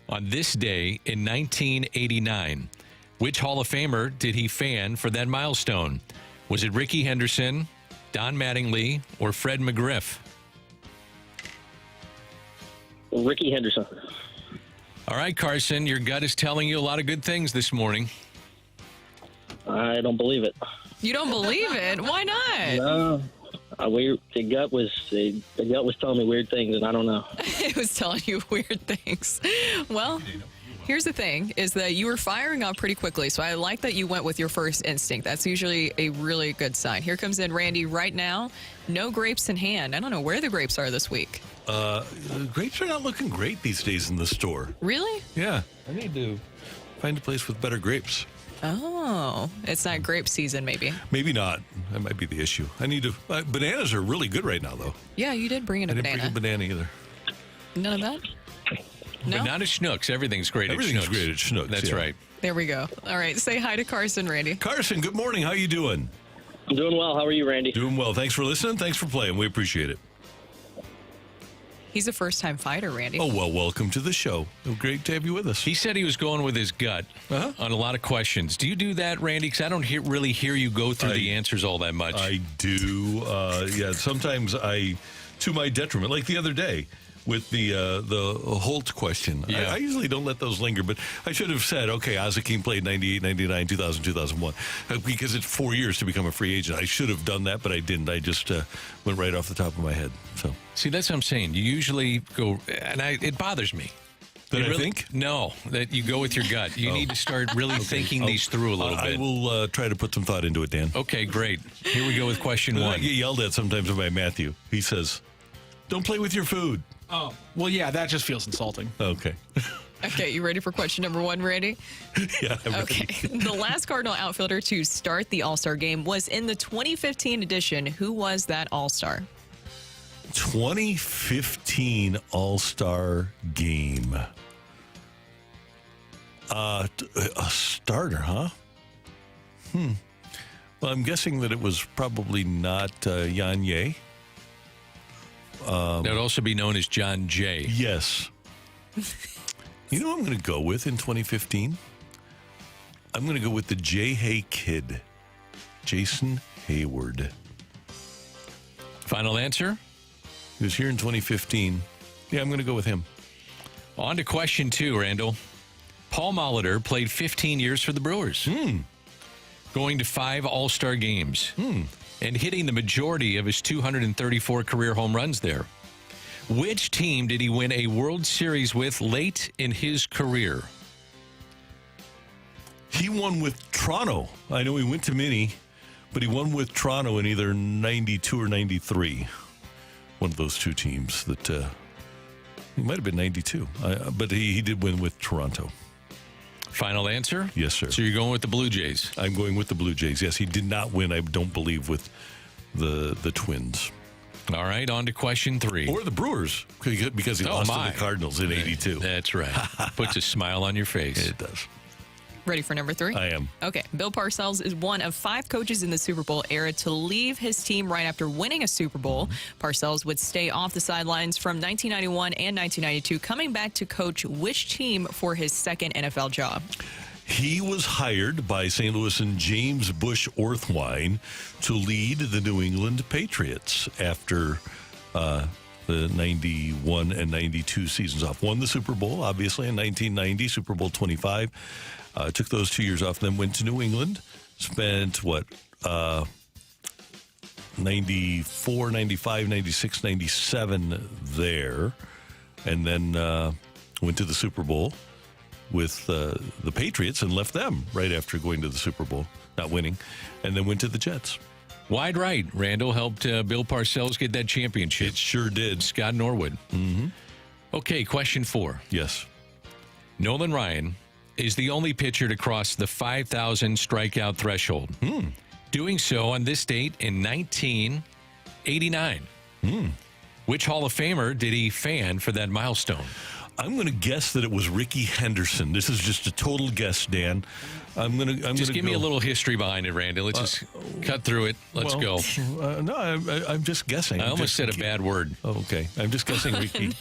On this day in 1989, which Hall of Famer did he fan for that milestone? Was it Rickey Henderson, Don Mattingly, or Fred McGriff? Rickey Henderson. All right, Carson, your gut is telling you a lot of good things this morning. I don't believe it. You don't believe it? Why not? No. The gut was telling me weird things, and I don't know. It was telling you weird things. Well, here's the thing, is that you were firing up pretty quickly, so I like that you went with your first instinct. That's usually a really good sign. Here comes in Randy right now. No grapes in hand. I don't know where the grapes are this week. Grapes are not looking great these days in the store. Really? Yeah. I need to find a place with better grapes. Oh, it's not grape season, maybe. Maybe not. That might be the issue. I need to. Bananas are really good right now, though. Yeah, you did bring in a I didn't banana. bring a banana either. None of that? No? But not at Schnucks. Everything's great at Schnucks. Everything's great at Schnucks. That's yeah. right. There we go. All right, say hi to Carson, Randy. Carson, good morning. How you doing? I'm doing well. How are you, Randy? Doing well. Thanks for listening. Thanks for playing. We appreciate it. He's a first-time fighter, Randy. Oh, well, welcome to the show. Great to have you with us. He said he was going with his gut on a lot of questions. Do you do that, Randy? Because I don't really hear you go through the answers all that much. I do. Yeah, sometimes to my detriment, like the other day with the Holt question. Yeah. I usually don't let those linger, but I should have said, okay, Azakim played 98, 99, 2000, 2001, because it's 4 years to become a free agent. I should have done that, but I didn't. I just went right off the top of my head. So see, that's what I'm saying. You usually go, and it bothers me. Did I think? No, that you go with your gut. You need to start really thinking these through a little bit. I will try to put some thought into it, Dan. Okay, great. Here we go with question one. I get yelled at sometimes by Matthew. He says, don't play with your food. Oh, well, yeah, that just feels insulting. Okay. Okay, you ready for question number one, Randy? Yeah, I'm Okay. ready. The last Cardinal outfielder to start the All-Star game was in the 2015 edition. Who was that All-Star? 2015 All-Star game. A starter, huh? Well, I'm guessing that it was probably not Yan Ye. That would also be known as John Jay. Yes. You know what I'm going to go with in 2015? I'm going to go with the J-Hay kid, Jason Hayward. Final answer? He was here in 2015. Yeah, I'm going to go with him. On to question two, Randall. Paul Molitor played 15 years for the Brewers, going to 5 All-Star games, and hitting the majority of his 234 career home runs there. Which team did he win a World Series with late in his career? He won with Toronto. I know he went to Mini, but he won with Toronto in either 92 or 93. One of those two teams that he might have been 92, but he did win with Toronto. Final answer? Yes, sir. So you're going with the Blue Jays? I'm going with the Blue Jays. Yes, he did not win, I don't believe, with the Twins. All right, on to question three. Or the Brewers, because he lost to the Cardinals in 82. That's right. Puts a smile on your face. It does. Ready for number three? I am. Okay. Bill Parcells is one of 5 coaches in the Super Bowl era to leave his team right after winning a Super Bowl. Parcells would stay off the sidelines from 1991 and 1992, coming back to coach which team for his second NFL job? He was hired by St. Louis and James Bush Orthwine to lead the New England Patriots after the 91 and 92 seasons off. Won the Super Bowl, obviously, in 1990, Super Bowl 25. Took those 2 years off, then went to New England. Spent, 94, 95, 96, 97 there. And then went to the Super Bowl with the Patriots and left them right after going to the Super Bowl, not winning, and then went to the Jets. Wide right. Randall helped Bill Parcells get that championship. It sure did. Scott Norwood. Mm-hmm. Okay, question 4. Yes. Nolan Ryan is the only pitcher to cross the 5,000 strikeout threshold. Doing so on this date in 1989. Which Hall of Famer did he fan for that milestone? I'm going to guess that it was Ricky Henderson. This is just a total guess, Dan. I'm going to Just give me a little history behind it, Randy. Let's just cut through it. Let's go. No, I'm just guessing. I almost said a bad word. Oh, okay. I'm just guessing Ricky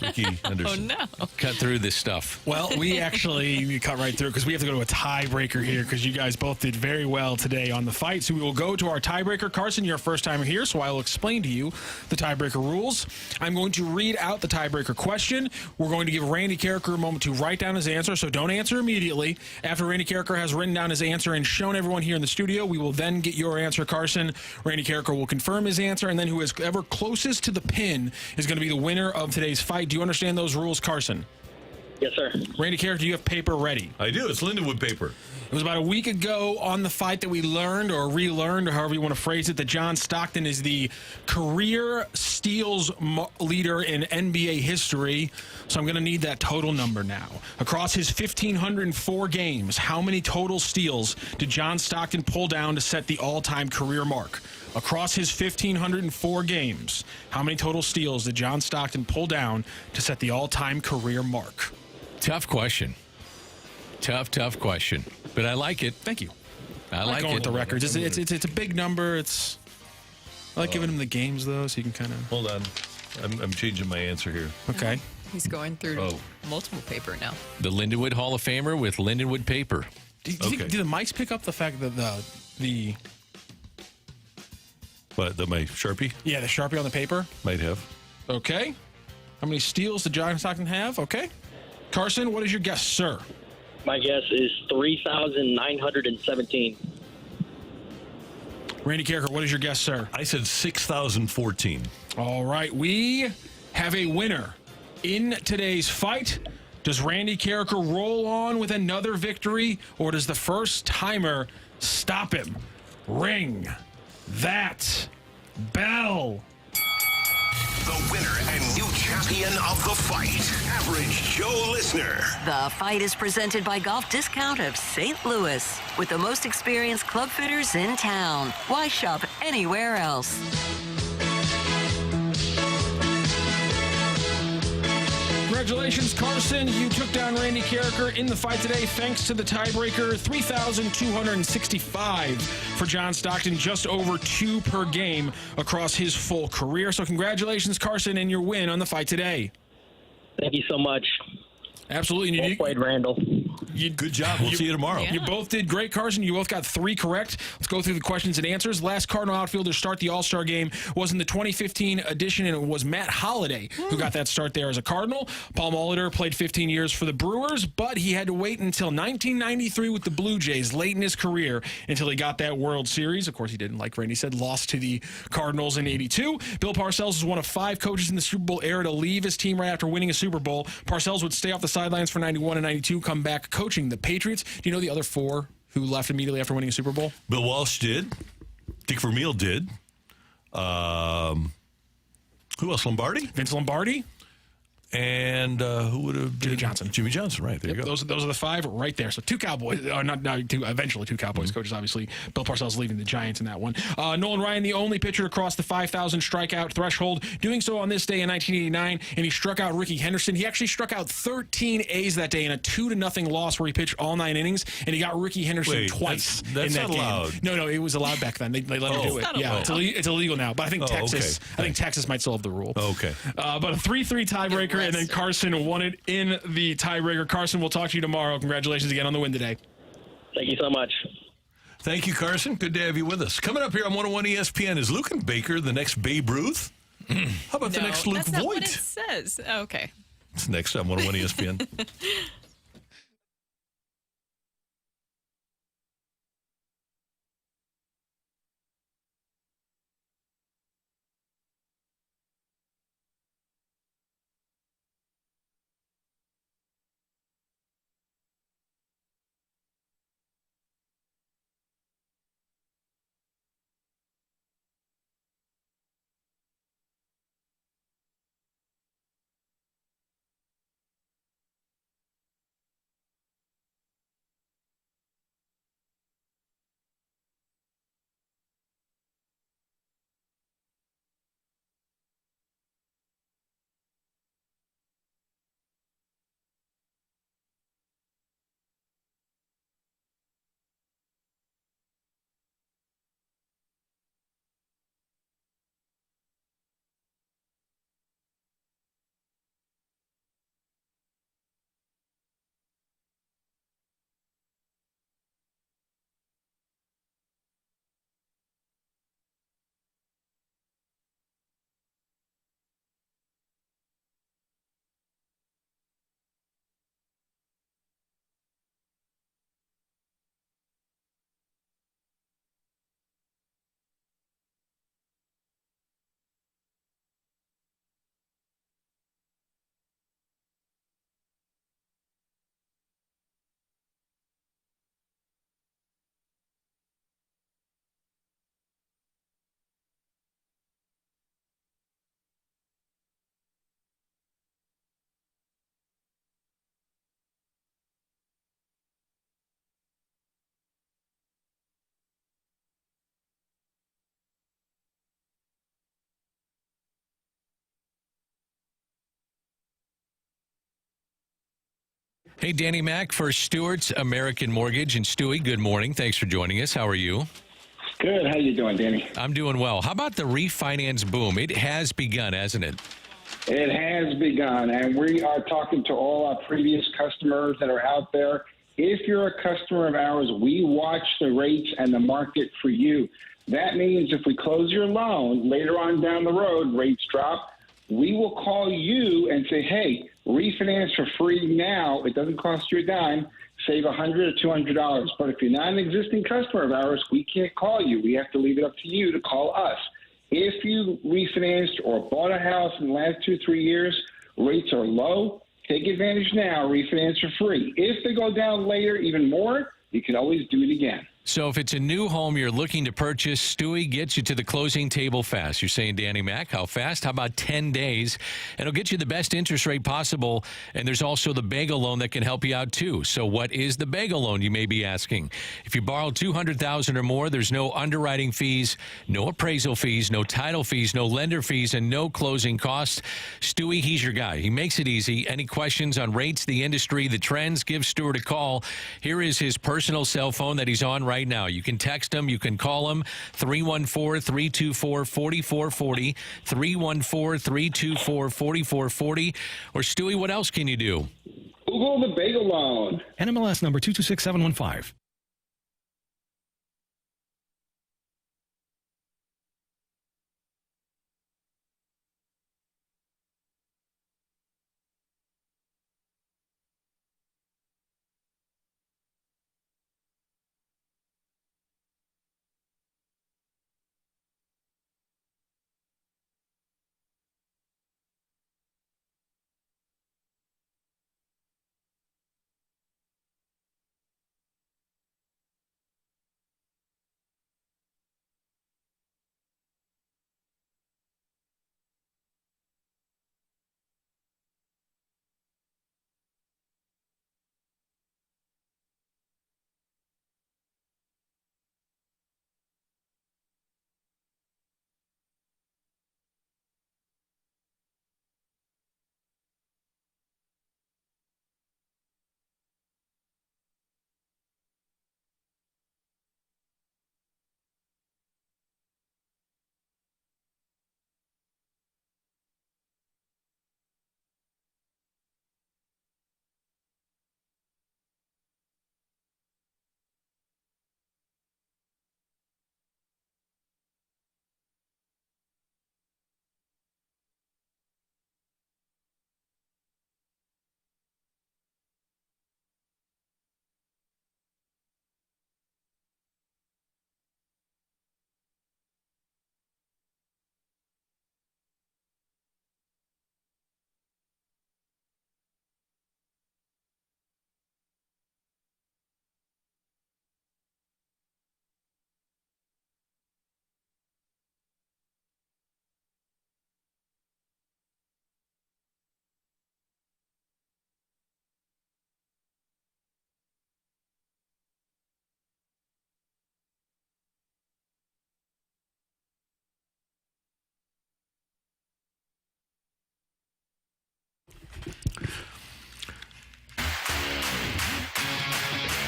Henderson. Oh, no. Cut through this stuff. Well, we actually cut right through because we have to go to a tiebreaker here because you guys both did very well today on the fight. So we will go to our tiebreaker. Carson, you're a first timer here, so I will explain to you the tiebreaker rules. I'm going to read out the tiebreaker question. We're going to give Randy Carricker a moment to write down his answer, so don't answer immediately. After Randy Carricker has written down his answer and shown everyone here in the studio, we will then get your answer, Carson. Randy Carricker will confirm his answer, and then who is ever closest to the pin is going to be the winner of today's fight. Do you understand those rules, Carson? Yes, sir. Randy Carricker, do you have paper ready? I do. It's Lindenwood paper. It was about a week ago on the fight that we learned or relearned, or however you want to phrase it, that John Stockton is the career steals leader in NBA history. So I'm going to need that total number now. Across his 1,504 games, how many total steals did John Stockton pull down to set the all-time career mark? Across his 1,504 games, how many total steals did John Stockton pull down to set the all-time career mark? Tough question. Tough question. But I like it. Thank you. I like going it. with the records. It's a big number. I like giving him the games, though, so you can kind of... Hold on. I'm changing my answer here. Okay. He's going through multiple paper now. The Lindenwood Hall of Famer with Lindenwood paper. Do the mics pick up the fact that the But my Sharpie? Yeah, the Sharpie on the paper? Might have. Okay. How many steals did John Stockton have? Okay. Carson, what is your guess, sir? My guess is 3,917. Randy Carricker, what is your guess, sir? I said 6,014. All right. We have a winner in today's fight. Does Randy Carricker roll on with another victory, or does the first timer stop him? Ring that bell. The winner and new champion of the fight, Average Joe Listener. The fight is presented by Golf Discount of St. Louis. With the most experienced club fitters in town. Why shop anywhere else? Congratulations, Carson. You took down Randy Carricker in the fight today thanks to the tiebreaker. 3,265 for John Stockton, just over 2 per game across his full career. So congratulations, Carson, and your win on the fight today. Thank you so much. Absolutely. Well played, Randall. Good job. We'll see you tomorrow. You both did great, Carson. You both got 3 correct. Let's go through the questions and answers. Last Cardinal outfielder to start the All-Star game was in the 2015 edition, and it was Matt Holliday who got that start there as a Cardinal. Paul Molitor played 15 years for the Brewers, but he had to wait until 1993 with the Blue Jays, late in his career, until he got that World Series. Of course, he didn't, like Randy said, lost to the Cardinals in '82. Bill Parcells was one of 5 coaches in the Super Bowl era to leave his team right after winning a Super Bowl. Parcells would stay off the sidelines for 91 and 92, come back coaching the Patriots. Do you know the other 4 who left immediately after winning a Super Bowl? Bill Walsh did. Dick Vermeil did. Who else? Lombardi? Vince Lombardi. And who would have Jimmy Johnson? Jimmy Johnson, right. There you go. Those are the 5 right there. So 2 Cowboys, eventually 2 Cowboys coaches, obviously. Bill Parcells leaving the Giants in that one. Nolan Ryan, the only pitcher to cross the 5,000 strikeout threshold, doing so on this day in 1989, and he struck out Ricky Henderson. He actually struck out 13 A's that day in a 2-0 loss where he pitched all 9 innings, and he got Ricky Henderson twice that's in that not game. allowed. No, it was allowed back then. They let him do it. Yeah, it's illegal now, but I think Texas. Okay. I think Texas might still have the rule. Okay. But a 3-3 tiebreaker, and then Carson won it in the tiebreaker. Carson, we'll talk to you tomorrow. Congratulations again on the win today. Thank you so much. Thank you, Carson. Good to have you with us. Coming up here on 101 ESPN, is Luken Baker the next Babe Ruth? How about the next Luke that's not Voit? what it says. Oh, okay. It's next on 101 ESPN. Hey, Danny Mac for Stewart's American Mortgage. And Stewie, good morning. Thanks for joining us. How are you? Good. How you doing, Danny? I'm doing well. How about the refinance boom? It has begun, hasn't it? It has begun, and we are talking to all our previous customers that are out there. If you're a customer of ours, we watch the rates and the market for you. That means if we close your loan later on down the road, rates drop, we will call you and say, hey, refinance for free now. It doesn't cost you a dime. Save $100 or $200. But if you're not an existing customer of ours, we can't call you. We have to leave it up to you to call us. If you refinanced or bought a house in the last 2-3 years, rates are low. Take advantage now. Refinance for free. If they go down later even more, you can always do it again. So if it's a new home you're looking to purchase, Stewie gets you to the closing table fast. You're saying, Danny Mac, how fast? How about 10 days? And it'll get you the best interest rate possible. And there's also the bagel loan that can help you out, too. So what is the bagel loan, you may be asking? If you borrow $200,000 or more, there's no underwriting fees, no appraisal fees, no title fees, no lender fees, and no closing costs. Stewie, he's your guy. He makes it easy. Any questions on rates, the industry, the trends, give Stewart a call. Here is his personal cell phone that he's on right now. You can text him. You can call him. 314-324-4440. 314-324-4440. Or, Stewie, what else can you do? Google the bagel loan. NMLS number 226715.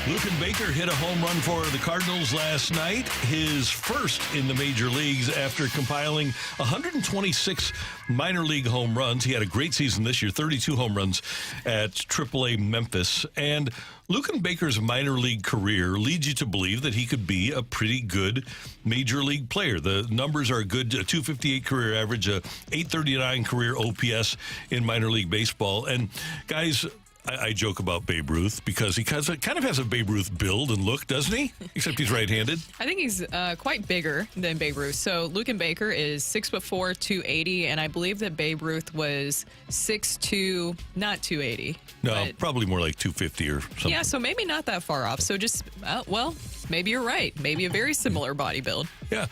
Luken Baker hit a home run for the Cardinals last night, his first in the major leagues after compiling 126 minor league home runs. He had a great season this year, 32 home runs at AAA Memphis. And Luken Baker's minor league career leads you to believe that he could be a pretty good major league player. The numbers are good, a 258 career average, a 839 career OPS in minor league baseball. And guys, I joke about Babe Ruth because he kind of has a Babe Ruth build and look, doesn't he? Except he's right-handed. I think he's quite bigger than Babe Ruth. So Luken Baker is 6'4", 280, and I believe that Babe Ruth was 6'2", not 280. No, probably more like 250 or something. Yeah, so maybe not that far off. So just, maybe you're right. Maybe a very similar body build. Yeah.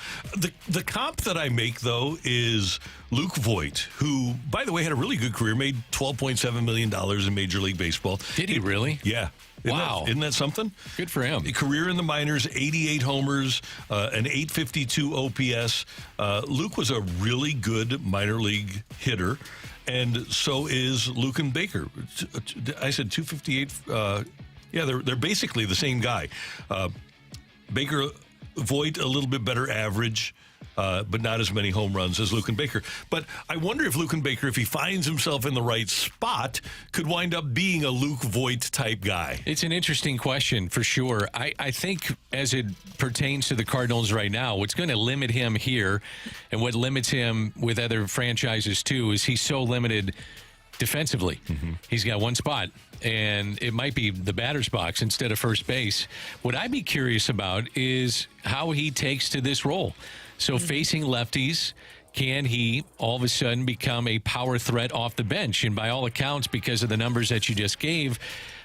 The comp that I make, though, is Luke Voit, who, by the way, had a really good career, made $12.7 million in Major League Baseball. Did he really? Yeah. Wow. Isn't that something? Good for him. A career in the minors, 88 homers, an 852 OPS. Luke was a really good minor league hitter, and so is Luken Baker. I said 258. Yeah, they're basically the same guy. Baker, Voit, a little bit better average, but not as many home runs as Luken Baker. But I wonder if Luken Baker, if he finds himself in the right spot, could wind up being a Luke Voit type guy. It's an interesting question for sure. I think as it pertains to the Cardinals right now, what's going to limit him here and what limits him with other franchises too is he's so limited defensively. He's got one spot, and it might be the batter's box instead of first base. What I'd be curious about is how he takes to this role. So facing lefties, can he all of a sudden become a power threat off the bench? And by all accounts, because of the numbers that you just gave,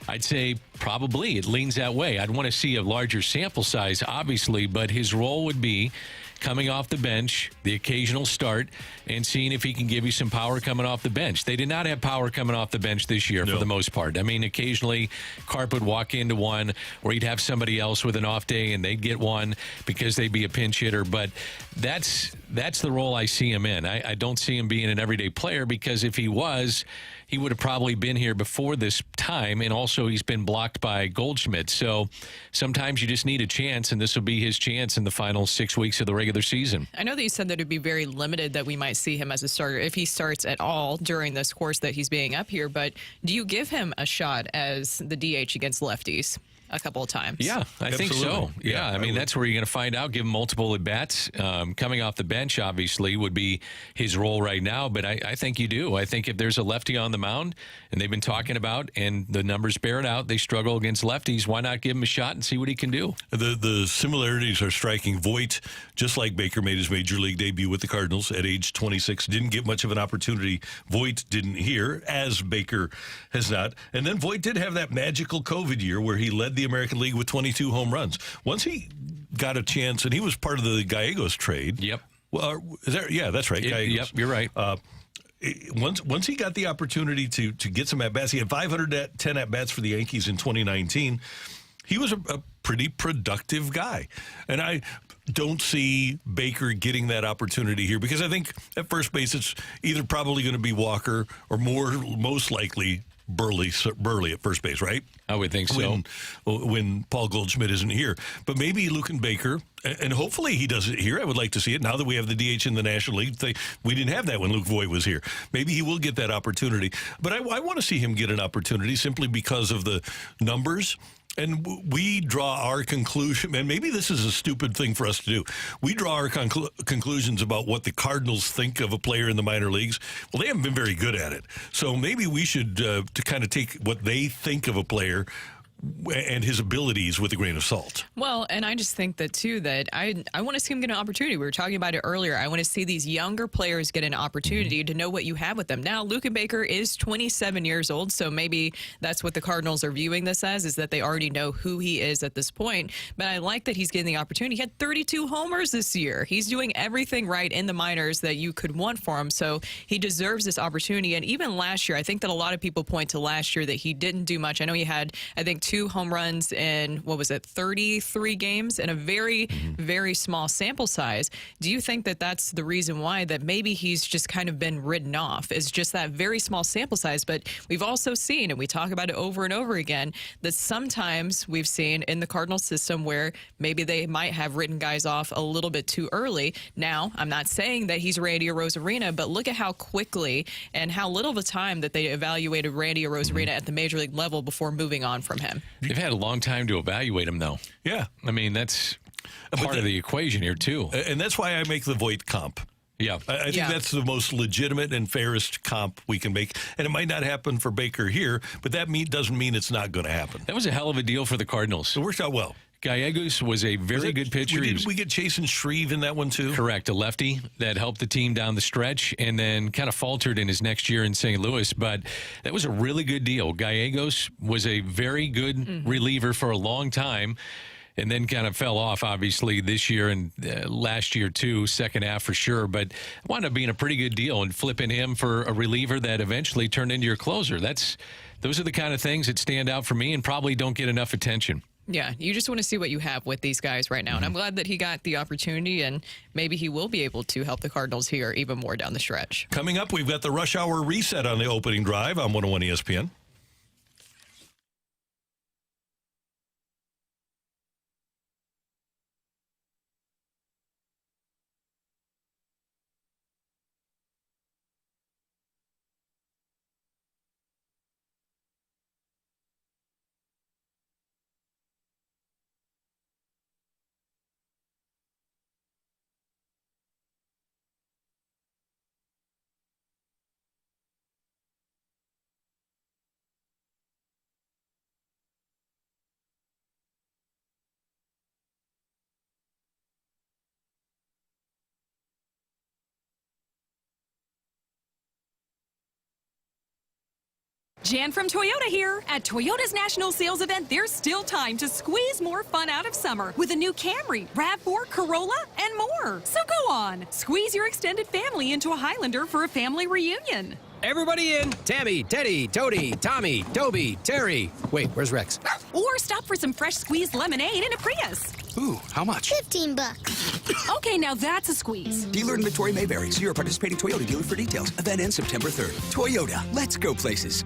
I'd say probably it leans that way. I'd want to see a larger sample size, obviously, but his role would be coming off the bench, the occasional start, and seeing if he can give you some power coming off the bench. They did not have power coming off the bench this year for the most part. I mean, occasionally Carp would walk into one, or he'd have somebody else with an off day, and they'd get one because they'd be a pinch hitter. But that's the role I see him in. I don't see him being an everyday player, because if he was, he would have probably been here before this time, and also he's been blocked by Goldschmidt. So sometimes you just need a chance, and this will be his chance in the final 6 weeks of the regular season. I know that you said that it'd be very limited that we might see him as a starter if he starts at all during this course that he's being up here, but do you give him a shot as the DH against lefties a couple of times? Yeah, I think so. Yeah, I mean, that's where you're going to find out. Give him multiple at-bats. Coming off the bench, obviously, would be his role right now, but I think you do. I think if there's a lefty on the mound, and they've been talking about, and the numbers bear it out, they struggle against lefties, why not give him a shot and see what he can do? The similarities are striking. Voit, just like Baker, made his Major League debut with the Cardinals at age 26. Didn't get much of an opportunity. Voit didn't here, as Baker has not. And then Voit did have that magical COVID year where he led the American League with 22 home runs. Once he got a chance, and he was part of the Gallegos trade. Yep. Well, that's right. Gallegos. Yep, you're right. Once he got the opportunity to get some at-bats, he had 510 at-bats for the Yankees in 2019. He was a pretty productive guy. And I don't see Baker getting that opportunity here, because I think at first base it's either probably going to be Walker or most likely Burley at first base, right? I would think so. When Paul Goldschmidt isn't here. But maybe Luken Baker, and hopefully he does it here. I would like to see it now that we have the DH in the National League. We didn't have that when Luke Voit was here. Maybe he will get that opportunity. But I want to see him get an opportunity simply because of the numbers. And we draw our conclusion, and maybe this is a stupid thing for us to do. We draw our conclusions about what the Cardinals think of a player in the minor leagues. Well, they haven't been very good at it. So maybe we should to kind of take what they think of a player and his abilities with a grain of salt. Well, and I just think that, too, that I want to see him get an opportunity. We were talking about it earlier. I want to see these younger players get an opportunity to know what you have with them. Now, Luken Baker is 27 years old, so maybe that's what the Cardinals are viewing this as, is that they already know who he is at this point. But I like that he's getting the opportunity. He had 32 homers this year. He's doing everything right in the minors that you could want for him, so he deserves this opportunity. And even last year, I think that a lot of people point to last year that he didn't do much. I know he had, I think, 2 home runs in, 33 games in a very, very small sample size. Do you think that that's the reason why that maybe he's just kind of been written off? Is just that very small sample size. But we've also seen, and we talk about it over and over again, that sometimes we've seen in the Cardinals system where maybe they might have written guys off a little bit too early. Now, I'm not saying that he's Randy Arozarena, but look at how quickly and how little of a time that they evaluated Randy Arozarena at the major league level before moving on from him. They've had a long time to evaluate him, though. Yeah. I mean, that's part of the equation here, too. And that's why I make the Voit comp. Yeah. I think that's the most legitimate and fairest comp we can make. And it might not happen for Baker here, but that doesn't mean it's not going to happen. That was a hell of a deal for the Cardinals. It worked out well. Gallegos was a very good pitcher. Did we get Chasen Shreve in that one, too? Correct. A lefty that helped the team down the stretch and then kind of faltered in his next year in St. Louis. But that was a really good deal. Gallegos was a very good reliever for a long time. and then kind of fell off, obviously, this year and last year, too, second half for sure. But wound up being a pretty good deal and flipping him for a reliever that eventually turned into your closer. Those are the kind of things that stand out for me and probably don't get enough attention. Yeah, you just want to see what you have with these guys right now. And I'm glad that he got the opportunity, and maybe he will be able to help the Cardinals here even more down the stretch. Coming up, we've got the rush hour reset on the opening drive on 101 ESPN. Jan from Toyota here. At Toyota's National Sales Event, there's still time to squeeze more fun out of summer with a new Camry, RAV4, Corolla, and more. So go on, squeeze your extended family into a Highlander for a family reunion. Everybody in. Tammy, Teddy, Toady, Tommy, Toby, Terry. Wait, where's Rex? Or stop for some fresh squeezed lemonade in a Prius. Ooh, how much? $15. Okay, now that's a squeeze. Dealer inventory may vary. See your participating Toyota dealer for details. Event ends September 3rd. Toyota, let's go places.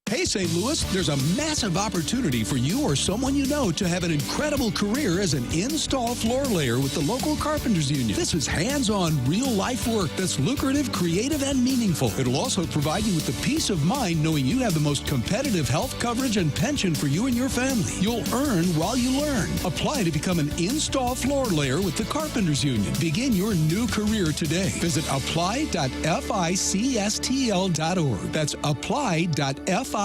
Hey, St. Louis, there's a massive opportunity for you or someone you know to have an incredible career as an install floor layer with the local Carpenters Union. This is hands-on, real-life work that's lucrative, creative, and meaningful. It'll also provide you with the peace of mind knowing you have the most competitive health coverage and pension for you and your family. You'll earn while you learn. Apply to become an install floor layer with the Carpenters Union. Begin your new career today. Visit apply.ficstl.org. That's apply.ficstl.org.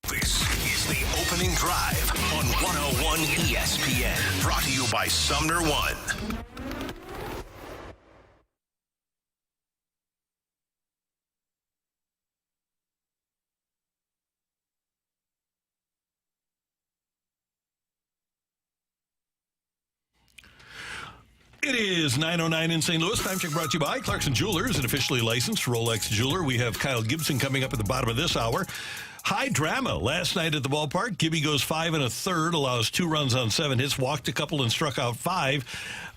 This is the opening drive on 101 ESPN. Brought to you by Sumner One. It is 9:09 in St. Louis. Time check brought to you by Clarkson Jewelers, an officially licensed Rolex jeweler. We have Kyle Gibson coming up at the bottom of this hour. High drama last night at the ballpark. Gibby goes 5 1/3, allows 2 runs on 7 hits, walked a couple and struck out 5.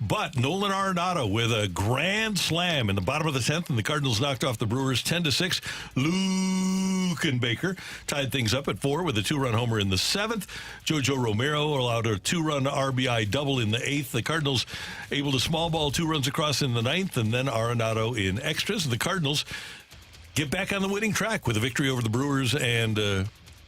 But Nolan Arenado with a grand slam in the bottom of the 10th, and the Cardinals knocked off the Brewers 10-6. Luken Baker tied things up at 4 with a 2-run homer in the 7th. Jojo Romero allowed a 2-run RBI double in the 8th. The Cardinals able to small ball 2 runs across in the 9th, and then Arenado in extras. The Cardinals get back on the winning track with a victory over the Brewers and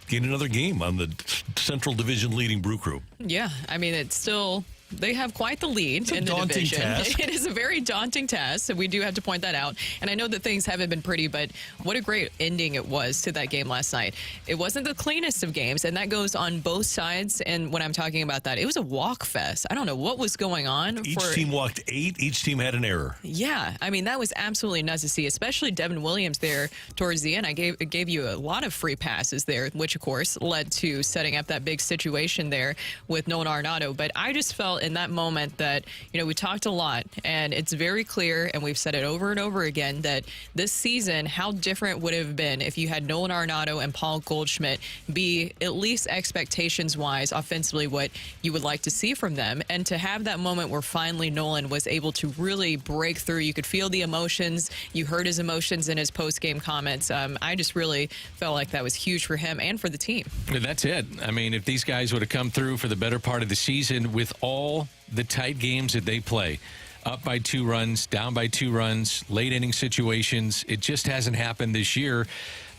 gain another game on the Central Division leading Brew Crew. Yeah, I mean, it's still... They have quite the lead in the division. Task. It is a very daunting task, so we do have to point that out. And I know that things haven't been pretty, but what a great ending it was to that game last night. It wasn't the cleanest of games, and that goes on both sides. And when I'm talking about that, it was a walk fest. I don't know what was going on. Each team walked 8. Each team had an error. Yeah, I mean, that was absolutely nuts to see, especially Devin Williams there towards the end. I gave you a lot of free passes there, which, of course, led to setting up that big situation there with Nolan Arenado. But I just felt in that moment that, you know, we talked a lot, and it's very clear, and we've said it over and over again, that this season, how different would it have been if you had Nolan Arenado and Paul Goldschmidt be at least expectations-wise offensively what you would like to see from them. And to have that moment where finally Nolan was able to really break through, you could feel the emotions. You heard his emotions in his post-game comments. I just really felt like that was huge for him and for the team. That's it. I mean, if these guys would have come through for the better part of the season with all the tight games that they play, up by 2 runs, down by 2 runs, late inning situations, it just hasn't happened this year.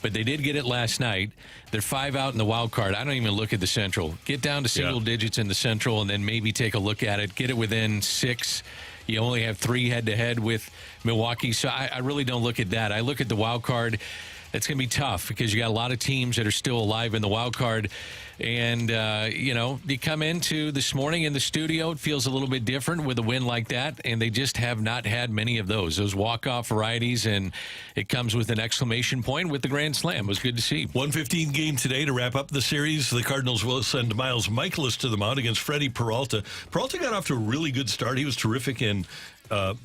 But they did get it last night. They're 5 out in the wild card. I don't even look at the Central. Get down to single digits in the Central and then maybe take a look at it. Get it within 6. You only have 3 head-to-head with Milwaukee. So I really don't look at that. I look at the wild card. It's going to be tough because you got a lot of teams that are still alive in the wild card. And, you know, you come into this morning in the studio, it feels a little bit different with a win like that. And they just have not had many of those walk-off varieties. And it comes with an exclamation point with the grand slam. It was good to see. 1:15 game today to wrap up the series. The Cardinals will send Miles Michaelis to the mound against Freddie Peralta. Peralta got off to a really good start. He was terrific in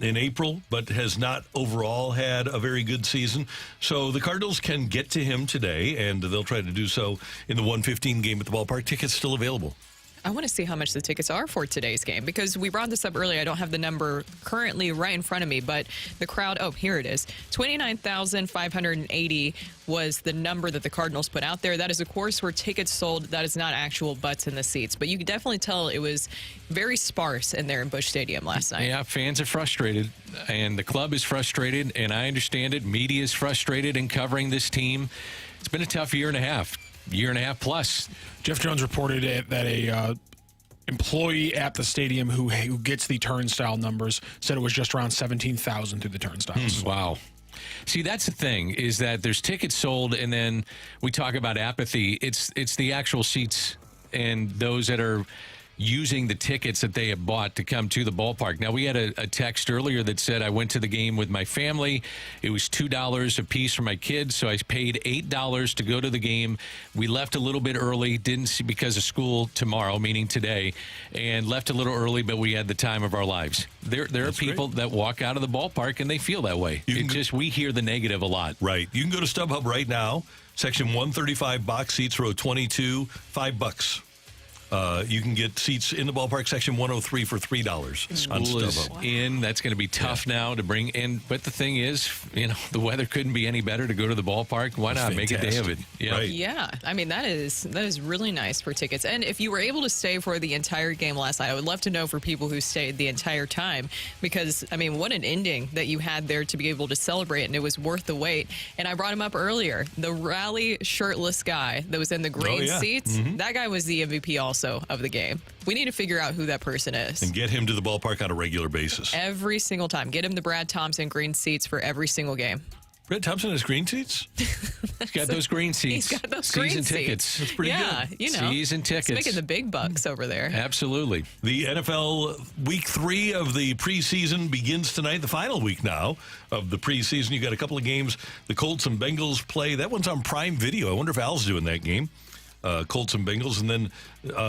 April, but has not overall had a very good season. So the Cardinals can get to him today, and they'll try to do so in the 1:15 game at the ballpark. Tickets still available. I want to see how much the tickets are for today's game because we brought this up earlier. I don't have the number currently right in front of me, but the crowd, oh, here it is. 29,580 was the number that the Cardinals put out there. That is, of course, where tickets sold. That is not actual butts in the seats, but you could definitely tell it was very sparse in there in Busch Stadium last night. Yeah, fans are frustrated, and the club is frustrated, and I understand it. Media is frustrated in covering this team. It's been a tough year and a half plus. Jeff Jones reported that a employee at the stadium who gets the turnstile numbers said it was just around 17,000 through the turnstiles. Wow. See, that's the thing, is that there's tickets sold, and then we talk about apathy. It's the actual seats and those that are using the tickets that they have bought to come to the ballpark. Now, we had a text earlier that said, I went to the game with my family. It was $2 a piece for my kids, so I paid $8 to go to the game. We left a little bit early, didn't see because of school tomorrow, meaning today, and left a little early, but we had the time of our lives. There are people that walk out of the ballpark, and they feel that way. We hear the negative a lot. Right. You can go to StubHub right now, section 135, box seats, row 22, $5. You can get seats in the ballpark section 103 for $3 on School is StubHub. in. That's going to be tough now to bring in. But the thing is, you know, the weather couldn't be any better to go to the ballpark. Why not make a day of it? Yeah. Right. Yeah, I mean, that is really nice for tickets. And if you were able to stay for the entire game last night, I would love to know for people who stayed the entire time because, I mean, what an ending that you had there to be able to celebrate, and it was worth the wait. And I brought him up earlier. The rally shirtless guy that was in the green seats, that guy was the MVP also of the game. We need to figure out who that person is. And get him to the ballpark on a regular basis. Every single time. Get him the Brad Thompson green seats for every single game. Brad Thompson has green seats? He's got those green seats. He's got those Season green tickets. seats. That's pretty good. You know. Season tickets. He's making the big bucks over there. Absolutely. The NFL week 3 of the preseason begins tonight, the final week now of the preseason. You got a couple of games. The Colts and Bengals play. That one's on Prime Video. I wonder if Al's doing that game. Colts and Bengals. And then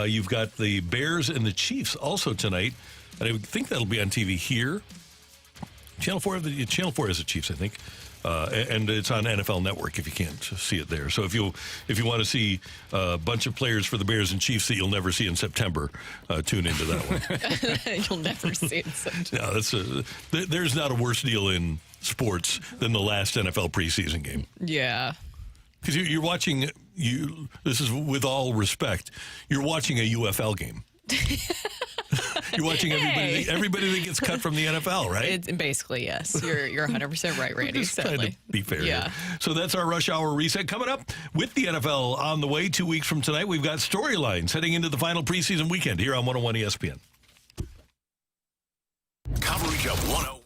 you've got the Bears and the Chiefs also tonight. And I would think that'll be on TV here. Channel 4 has the Chiefs, I think. and it's on NFL Network if you can't see it there. So if you want to see a bunch of players for the Bears and Chiefs that you'll never see in September, tune into that one. You'll never see it in September. Yeah, there's not a worse deal in sports than the last NFL preseason game. Yeah. Because you're watching, this is with all respect, you're watching a UFL game. You're watching everybody that gets cut from the NFL, right? It's basically, yes. You're 100% right, Randy. Just trying to be fair. Yeah. So that's our rush hour reset. Coming up with the NFL on the way 2 weeks from tonight, we've got storylines heading into the final preseason weekend here on 101 ESPN. Coverage of 101.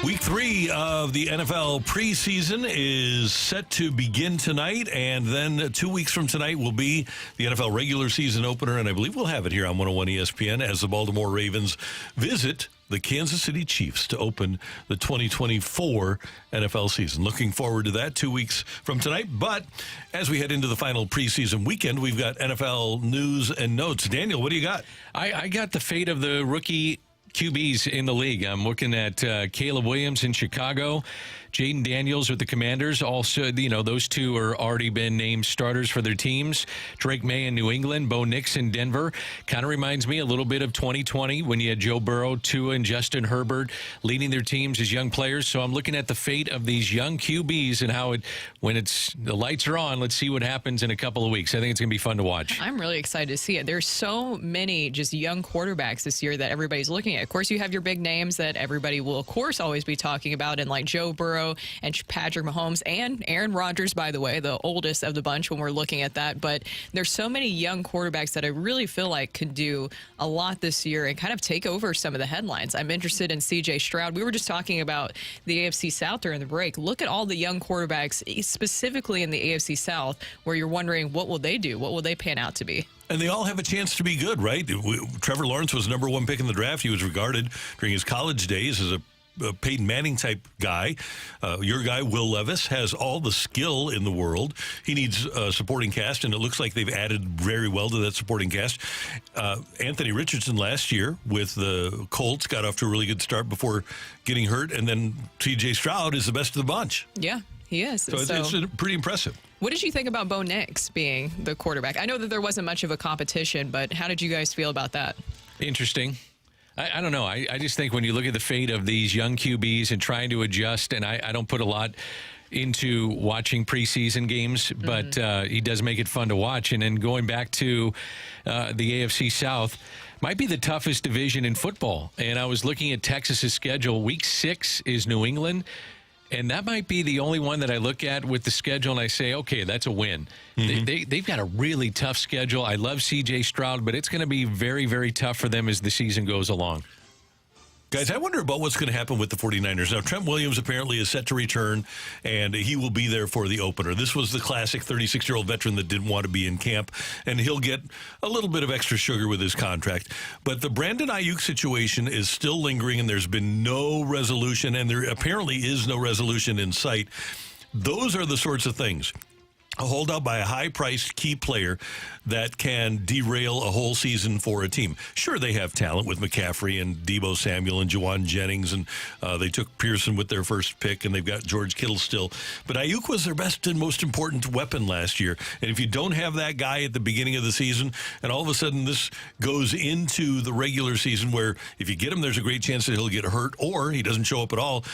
Week 3 of the NFL preseason is set to begin tonight, and then 2 weeks from tonight will be the NFL regular season opener, and I believe we'll have it here on 101 ESPN as the Baltimore Ravens visit the Kansas City Chiefs to open the 2024 NFL season. Looking forward to that 2 weeks from tonight. But as we head into the final preseason weekend, we've got NFL news and notes. Daniel, what do you got? I got the fate of the rookie QBs in the league. I'm looking at Caleb Williams in Chicago, Jaden Daniels with the Commanders. Also, those two are already been named starters for their teams. Drake May in New England, Bo Nix in Denver. Kind of reminds me a little bit of 2020 when you had Joe Burrow, Tua, and Justin Herbert leading their teams as young players. So I'm looking at the fate of these young QBs and how when the lights are on, let's see what happens in a couple of weeks. I think it's going to be fun to watch. I'm really excited to see it. There's so many just young quarterbacks this year that everybody's looking at. Of course, you have your big names that everybody will, of course, always be talking about, and like Joe Burrow and Patrick Mahomes and Aaron Rodgers, by the way, the oldest of the bunch when we're looking at that. But there's so many young quarterbacks that I really feel like could do a lot this year and kind of take over some of the headlines. I'm interested in C.J. Stroud. We were just talking about the AFC South during the break. Look at all the young quarterbacks, specifically in the AFC South, where you're wondering, what will they do? What will they pan out to be? And they all have a chance to be good, right? Trevor Lawrence was number 1 pick in the draft. He was regarded during his college days as a Peyton Manning type guy. Your guy, Will Levis, has all the skill in the world. He needs a supporting cast, and it looks like they've added very well to that supporting cast. Anthony Richardson last year with the Colts got off to a really good start before getting hurt, and then C.J. Stroud is the best of the bunch. Yeah, he is. So it's pretty impressive. What did you think about Bo Nix being the quarterback? I know that there wasn't much of a competition, but how did you guys feel about that? Interesting. I don't know. I just think when you look at the fate of these young QBs and trying to adjust, and I don't put a lot into watching preseason games, but he does make it fun to watch. And then going back to the AFC South, might be the toughest division in football. And I was looking at Texas's schedule. Week 6 is New England. And that might be the only one that I look at with the schedule and I say, okay, that's a win. They've got a really tough schedule. I love C.J. Stroud, but it's going to be very, very tough for them as the season goes along. Guys, I wonder about what's going to happen with the 49ers. Now, Trent Williams apparently is set to return, and he will be there for the opener. This was the classic 36-year-old veteran that didn't want to be in camp, and he'll get a little bit of extra sugar with his contract. But the Brandon Ayuk situation is still lingering, and there's been no resolution, and there apparently is no resolution in sight. Those are the sorts of things. A holdout by a high-priced key player that can derail a whole season for a team. Sure, they have talent with McCaffrey and Deebo Samuel and Juwan Jennings, and they took Pearson with their first pick, and they've got George Kittle still. But Ayuk was their best and most important weapon last year. And if you don't have that guy at the beginning of the season, and all of a sudden this goes into the regular season where if you get him, there's a great chance that he'll get hurt or he doesn't show up at all.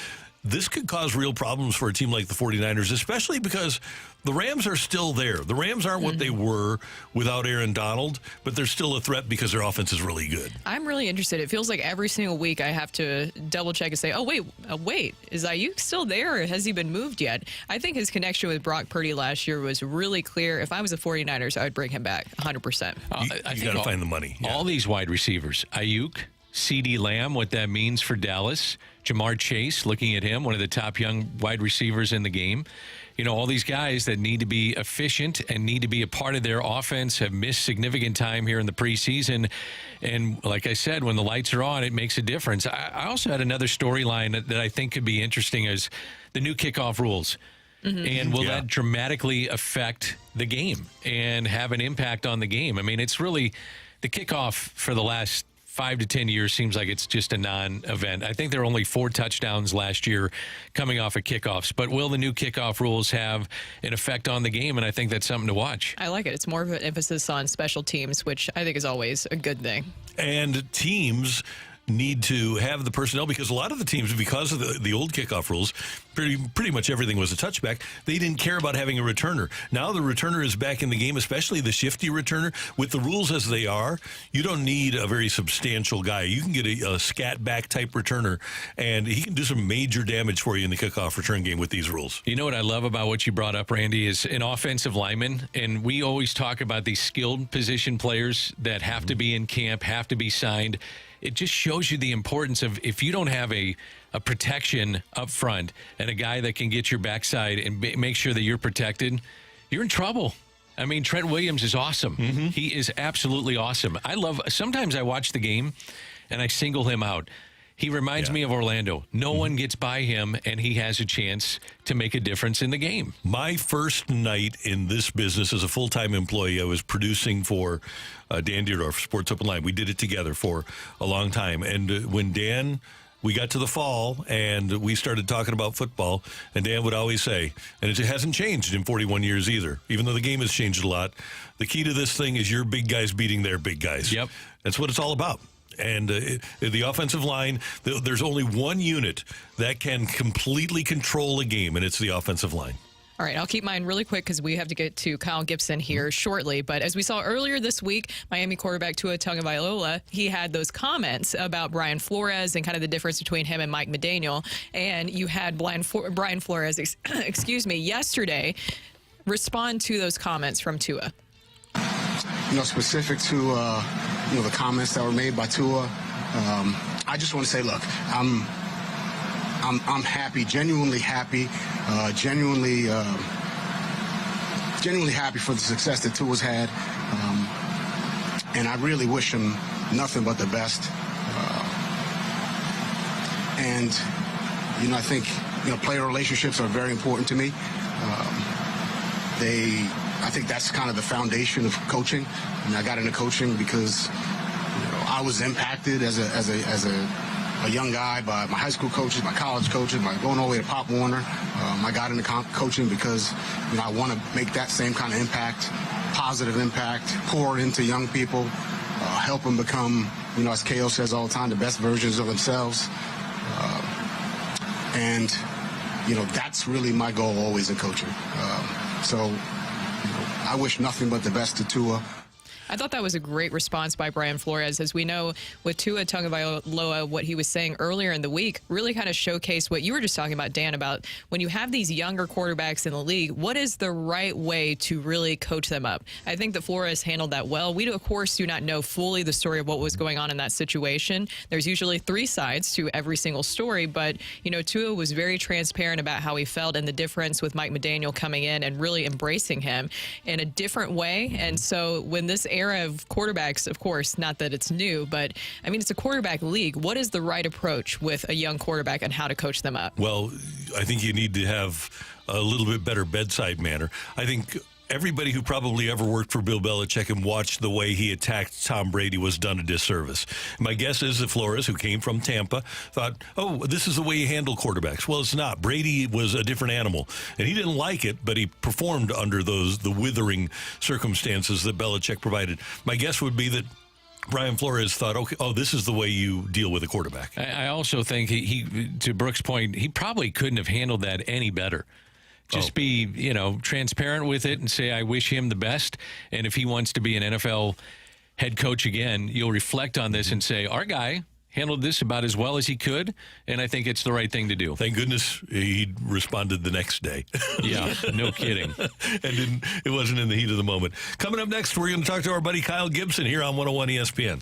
This could cause real problems for a team like the 49ers, especially because the Rams are still there. The Rams aren't what they were without Aaron Donald, but they're still a threat because their offense is really good. I'm really interested. It feels like every single week I have to double check and say, oh, wait, is Ayuk still there or has he been moved yet? I think his connection with Brock Purdy last year was really clear. If I was the 49ers, I would bring him back 100%. You got to find the money. Yeah. All these wide receivers, Ayuk, CeeDee Lamb, what that means for Dallas, Jamar Chase, looking at him, one of the top young wide receivers in the game. You know, all these guys that need to be efficient and need to be a part of their offense have missed significant time here in the preseason. And like I said, when the lights are on, it makes a difference. I also had another storyline that I think could be interesting is the new kickoff rules. And will that dramatically affect the game and have an impact on the game? I mean, it's really the kickoff for the last 5 to 10 years seems like it's just a non-event. I think there were only 4 touchdowns last year coming off of kickoffs. But will the new kickoff rules have an effect on the game? And I think that's something to watch. I like it. It's more of an emphasis on special teams, which I think is always a good thing. And teams need to have the personnel because a lot of the teams, because of the old kickoff rules, pretty much everything was a touchback. They didn't care about having a returner. Now the returner is back in the game, especially the shifty returner. With the rules as they are, you don't need a very substantial guy. You can get a scat back type returner, and he can do some major damage for you in the kickoff return game with these rules. You know what I love about what you brought up, Randy, is an offensive lineman, and we always talk about these skilled position players that have to be in camp, have to be signed. it just shows you the importance of if you don't have a protection up front and a guy that can get your backside and make sure that you're protected, you're in trouble. I mean, Trent Williams is awesome. He is absolutely awesome. Sometimes I watch the game and I single him out. He reminds me of Orlando. No one gets by him, and he has a chance to make a difference in the game. My first night in this business as a full-time employee, I was producing for Dan Deerdorf, Sports Open Line. We did it together for a long time. And when Dan, we got to the fall, and we started talking about football, and Dan would always say, and it hasn't changed in 41 years either, even though the game has changed a lot, the key to this thing is your big guys beating their big guys. Yep. That's what it's all about. And the offensive line, there's only one unit that can completely control a game, and it's the offensive line. All right, I'll keep mine really quick because we have to get to Kyle Gibson here shortly. But as we saw earlier this week, Miami quarterback Tua Tagovailoa, he had those comments about Brian Flores and kind of the difference between him and Mike McDaniel. And you had Brian Flores, yesterday respond to those comments from Tua. Specific to the comments that were made by Tua, I just want to say, look, I'm happy, genuinely happy, genuinely happy for the success that Tua's had, and I really wish him nothing but the best. And I think player relationships are very important to me. I think that's kind of the foundation of coaching. And I got into coaching because I was impacted as a young guy by my high school coaches, my college coaches, going all the way to Pop Warner. I got into coaching because I want to make that same kind of impact, positive impact, pour into young people, help them become, as KO says all the time, the best versions of themselves. And that's really my goal always in coaching. So I wish nothing but the best to Tua. I thought that was a great response by Brian Flores. As we know, with Tua Tagovailoa, what he was saying earlier in the week really kind of showcased what you were just talking about, Dan, about when you have these younger quarterbacks in the league, what is the right way to really coach them up? I think that Flores handled that well. We, of course, do not know fully the story of what was going on in that situation. There's usually three sides to every single story, but, Tua was very transparent about how he felt and the difference with Mike McDaniel coming in and really embracing him in a different way. And so when this era of quarterbacks, of course, not that it's new, but I mean, it's a quarterback league. What is the right approach with a young quarterback and how to coach them up? Well, I think you need to have a little bit better bedside manner. I think everybody who probably ever worked for Bill Belichick and watched the way he attacked Tom Brady was done a disservice. My guess is that Flores, who came from Tampa, thought, oh, this is the way you handle quarterbacks. Well, it's not. Brady was a different animal, and he didn't like it, but he performed under the withering circumstances that Belichick provided. My guess would be that Brian Flores thought, okay, this is the way you deal with a quarterback. I also think he, to Brooks' point, he probably couldn't have handled that any better. Just be, transparent with it and say, I wish him the best. And if he wants to be an NFL head coach again, you'll reflect on this and say, our guy handled this about as well as he could, and I think it's the right thing to do. Thank goodness he responded the next day. Yeah, no kidding. And it wasn't in the heat of the moment. Coming up next, we're going to talk to our buddy Kyle Gibson here on 101 ESPN.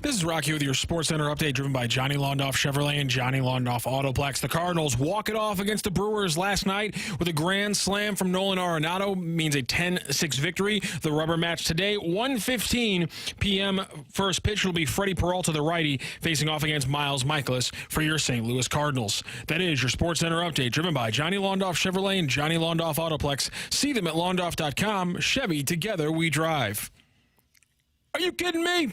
This is Rocky with your Sports Center update, driven by Johnny Londoff Chevrolet and Johnny Londoff Autoplex. The Cardinals walk it off against the Brewers last night with a grand slam from Nolan Arenado, means a 10-6 victory. The rubber match today, 1:15 p.m. First pitch will be Freddie Peralta, the righty, facing off against Miles Michaelis for your St. Louis Cardinals. That is your Sports Center update, driven by Johnny Londoff Chevrolet and Johnny Londoff Autoplex. See them at londoff.com. Chevy, together we drive. Are you kidding me?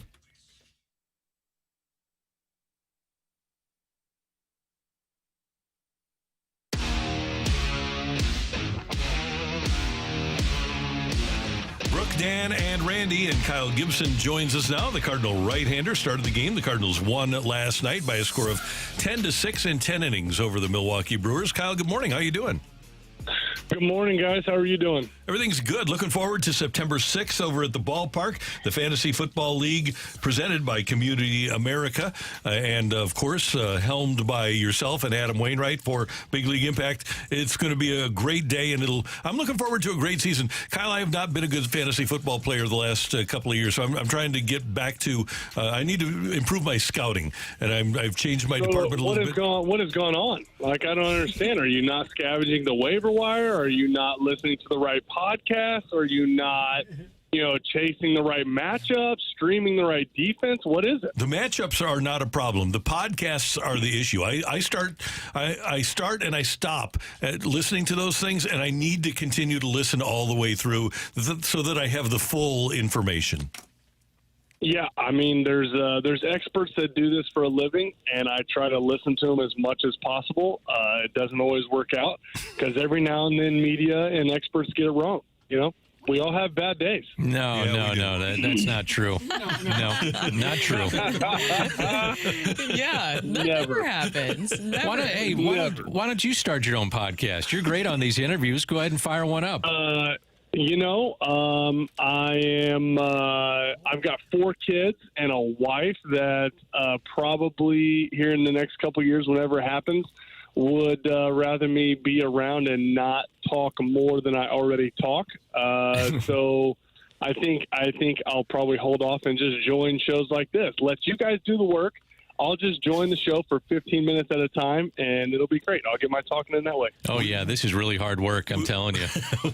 Brooke, Dan, and Randy, and Kyle Gibson joins us now. The Cardinal right-hander started the game. The Cardinals won last night by a score of 10-6 in 10 innings over the Milwaukee Brewers. Kyle, good morning. How you doing? Good morning, guys. How are you doing? Everything's good. Looking forward to September 6th over at the ballpark, the Fantasy Football League presented by Community America, and, of course, helmed by yourself and Adam Wainwright for Big League Impact. It's going to be a great day, and I'm looking forward to a great season. Kyle, I have not been a good fantasy football player the last couple of years, so I'm trying to get back to I need to improve my scouting, and I've changed my department a little bit. What has gone on? Like, I don't understand. Are you not scavenging the waiver wire? Are you not listening to the right podcast? Are you not, chasing the right matchups, streaming the right defense? What is it? The matchups are not a problem. The podcasts are the issue. I start and I stop at listening to those things, and I need to continue to listen all the way through so that I have the full information. Yeah, I mean, there's experts that do this for a living, and I try to listen to them as much as possible. It doesn't always work out because every now and then media and experts get it wrong. We all have bad days. No, that's not true. No, not true. Yeah, that never happens. Never. Why don't you start your own podcast? You're great on these interviews. Go ahead and fire one up. I've got 4 kids and a wife that probably here in the next couple of years, whenever it happens, would rather me be around and not talk more than I already talk. So I think I'll probably hold off and just join shows like this. Let you guys do the work. I'll just join the show for 15 minutes at a time, and it'll be great. I'll get my talking in that way. Oh, yeah, this is really hard work, I'm telling you.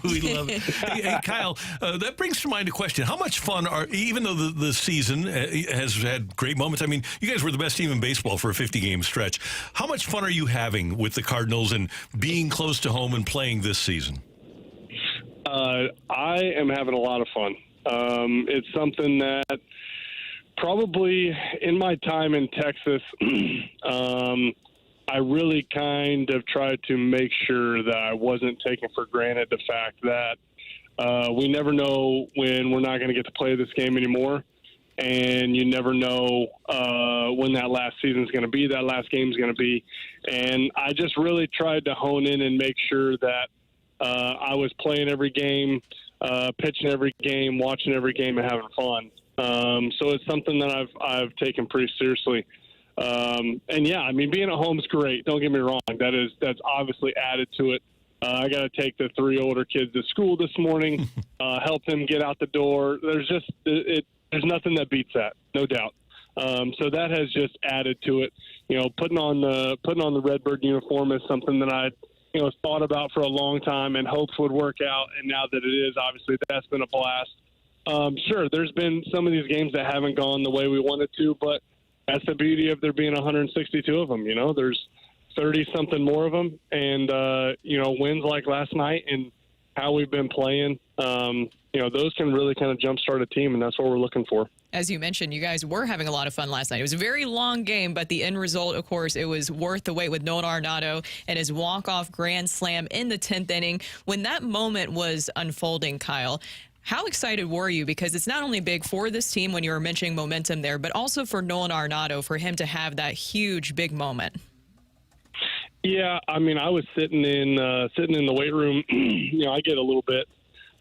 We love it. Hey, Kyle, that brings to mind a question. How much fun even though the season has had great moments, I mean, you guys were the best team in baseball for a 50-game stretch. How much fun are you having with the Cardinals and being close to home and playing this season? I am having a lot of fun. It's something that probably in my time in Texas, I really kind of tried to make sure that I wasn't taking for granted the fact that we never know when we're not going to get to play this game anymore, and you never know when that last season is going to be, that last game is going to be. And I just really tried to hone in and make sure that I was playing every game, pitching every game, watching every game, and having fun. So it's something that I've taken pretty seriously. And yeah, I mean, being at home is great. Don't get me wrong. That's obviously added to it. I got to take the 3 older kids to school this morning, help them get out the door. There's nothing that beats that, no doubt. So that has just added to it. Putting on the Redbird uniform is something that I thought about for a long time and hoped would work out. And now that it is, obviously that's been a blast. Sure, there's been some of these games that haven't gone the way we wanted to, but that's the beauty of there being 162 of them. There's 30-something more of them, and wins like last night and how we've been playing, those can really kind of jumpstart a team, and that's what we're looking for. As you mentioned, you guys were having a lot of fun last night. It was a very long game, but the end result, of course, it was worth the wait with Nolan Arenado and his walk-off grand slam in the 10th inning. When that moment was unfolding, Kyle, how excited were you? Because it's not only big for this team when you were mentioning momentum there, but also for Nolan Arenado, for him to have that huge, big moment. Yeah, I mean, I was sitting in the weight room. I get a little bit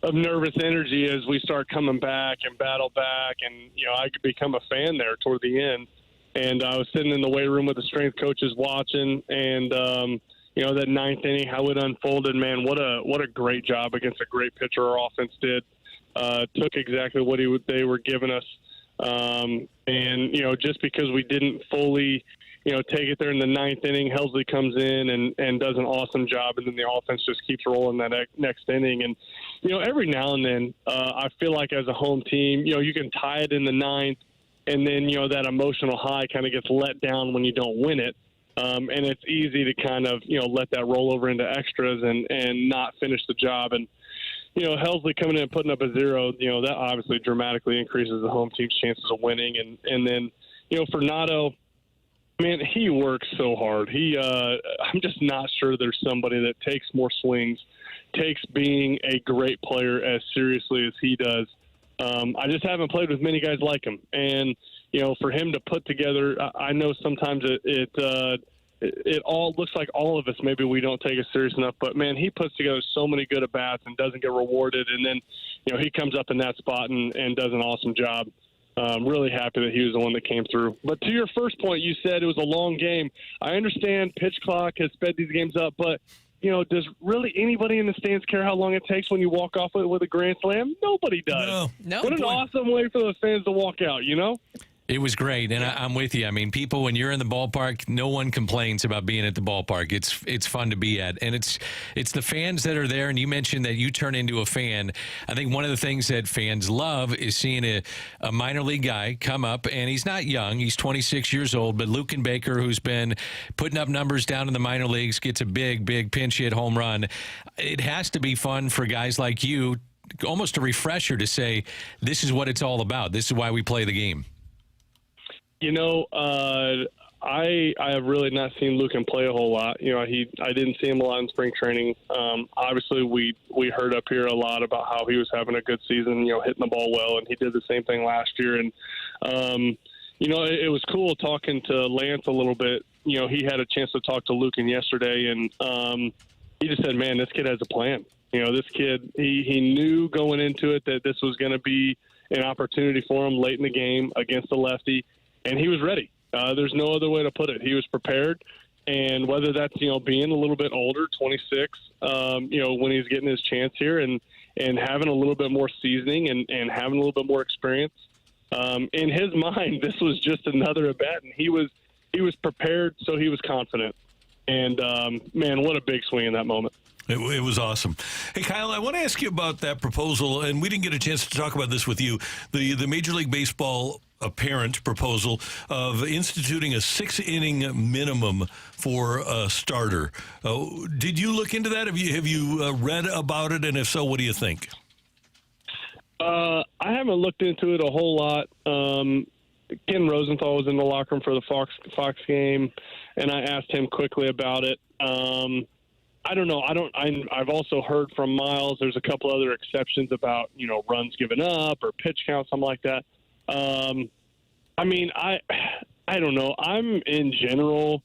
of nervous energy as we start coming back and battle back, and I could become a fan there toward the end. And I was sitting in the weight room with the strength coaches watching, and that 9th inning, how it unfolded. Man, what a great job against a great pitcher our offense did. Took exactly what they were giving us. And, just because we didn't fully, take it there in the ninth inning, Helsley comes in and does an awesome job, and then the offense just keeps rolling that next inning. And, every now and then I feel like as a home team, you can tie it in the ninth, and then, that emotional high kind of gets let down when you don't win it. And it's easy to kind of, let that roll over into extras and not finish the job. And, Helsley coming in and putting up a 0, that obviously dramatically increases the home team's chances of winning. And then, for Nato, man, he works so hard. I'm just not sure there's somebody that takes more swings, takes being a great player as seriously as he does. I just haven't played with many guys like him. And, for him to put together, I know sometimes it all looks like all of us, maybe we don't take it serious enough, but man, he puts together so many good at-bats and doesn't get rewarded. And then, he comes up in that spot and does an awesome job. Really happy that he was the one that came through. But to your first point, you said it was a long game. I understand pitch clock has sped these games up, but does really anybody in the stands care how long it takes when you walk off with a grand slam? Nobody does. No. What an awesome way for the fans to walk out, It was great, and I'm with you. I mean, people, when you're in the ballpark, no one complains about being at the ballpark. It's fun to be at, and it's the fans that are there. And you mentioned that you turn into a fan. I think one of the things that fans love is seeing a minor league guy come up, and he's not young. He's 26 years old, but Luken Baker, who's been putting up numbers down in the minor leagues, gets a big pinch hit home run. It has to be fun for guys like you, almost a refresher to say, this is what it's all about. This is why we play the game. I have really not seen Luken play a whole lot. I didn't see him a lot in spring training. Obviously, we heard up here a lot about how he was having a good season, hitting the ball well, and he did the same thing last year. And, it was cool talking to Lance a little bit. He had a chance to talk to Luken yesterday, and he just said, man, this kid has a plan. This kid, he knew going into it that this was going to be an opportunity for him late in the game against a lefty. And he was ready. There's no other way to put it. He was prepared. And whether that's, being a little bit older, 26, when he's getting his chance here and having a little bit more seasoning and having a little bit more experience, in his mind, this was just another at-bat. And he was prepared, so he was confident. And, man, what a big swing in that moment. It was awesome. Hey, Kyle, I want to ask you about that proposal, and we didn't get a chance to talk about this with you, the Major League Baseball apparent proposal of instituting a 6-inning minimum for a starter. Did you look into that? Have you read about it, and if so, what do you think? I haven't looked into it a whole lot. Ken Rosenthal was in the locker room for the Fox game, and I asked him quickly about it. I don't know. I've also heard from Miles. There's a couple other exceptions about runs given up or pitch count, something like that. I don't know. I'm in general.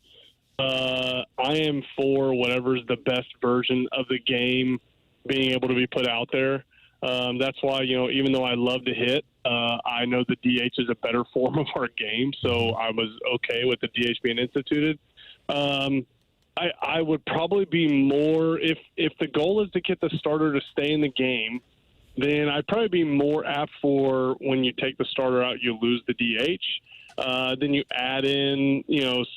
I am for whatever's the best version of the game being able to be put out there. That's why even though I love to hit, I know the DH is a better form of our game. So I was okay with the DH being instituted. I would probably be more if the goal is to get the starter to stay in the game, then I'd probably be more apt for when you take the starter out, you lose the DH. Then you add in,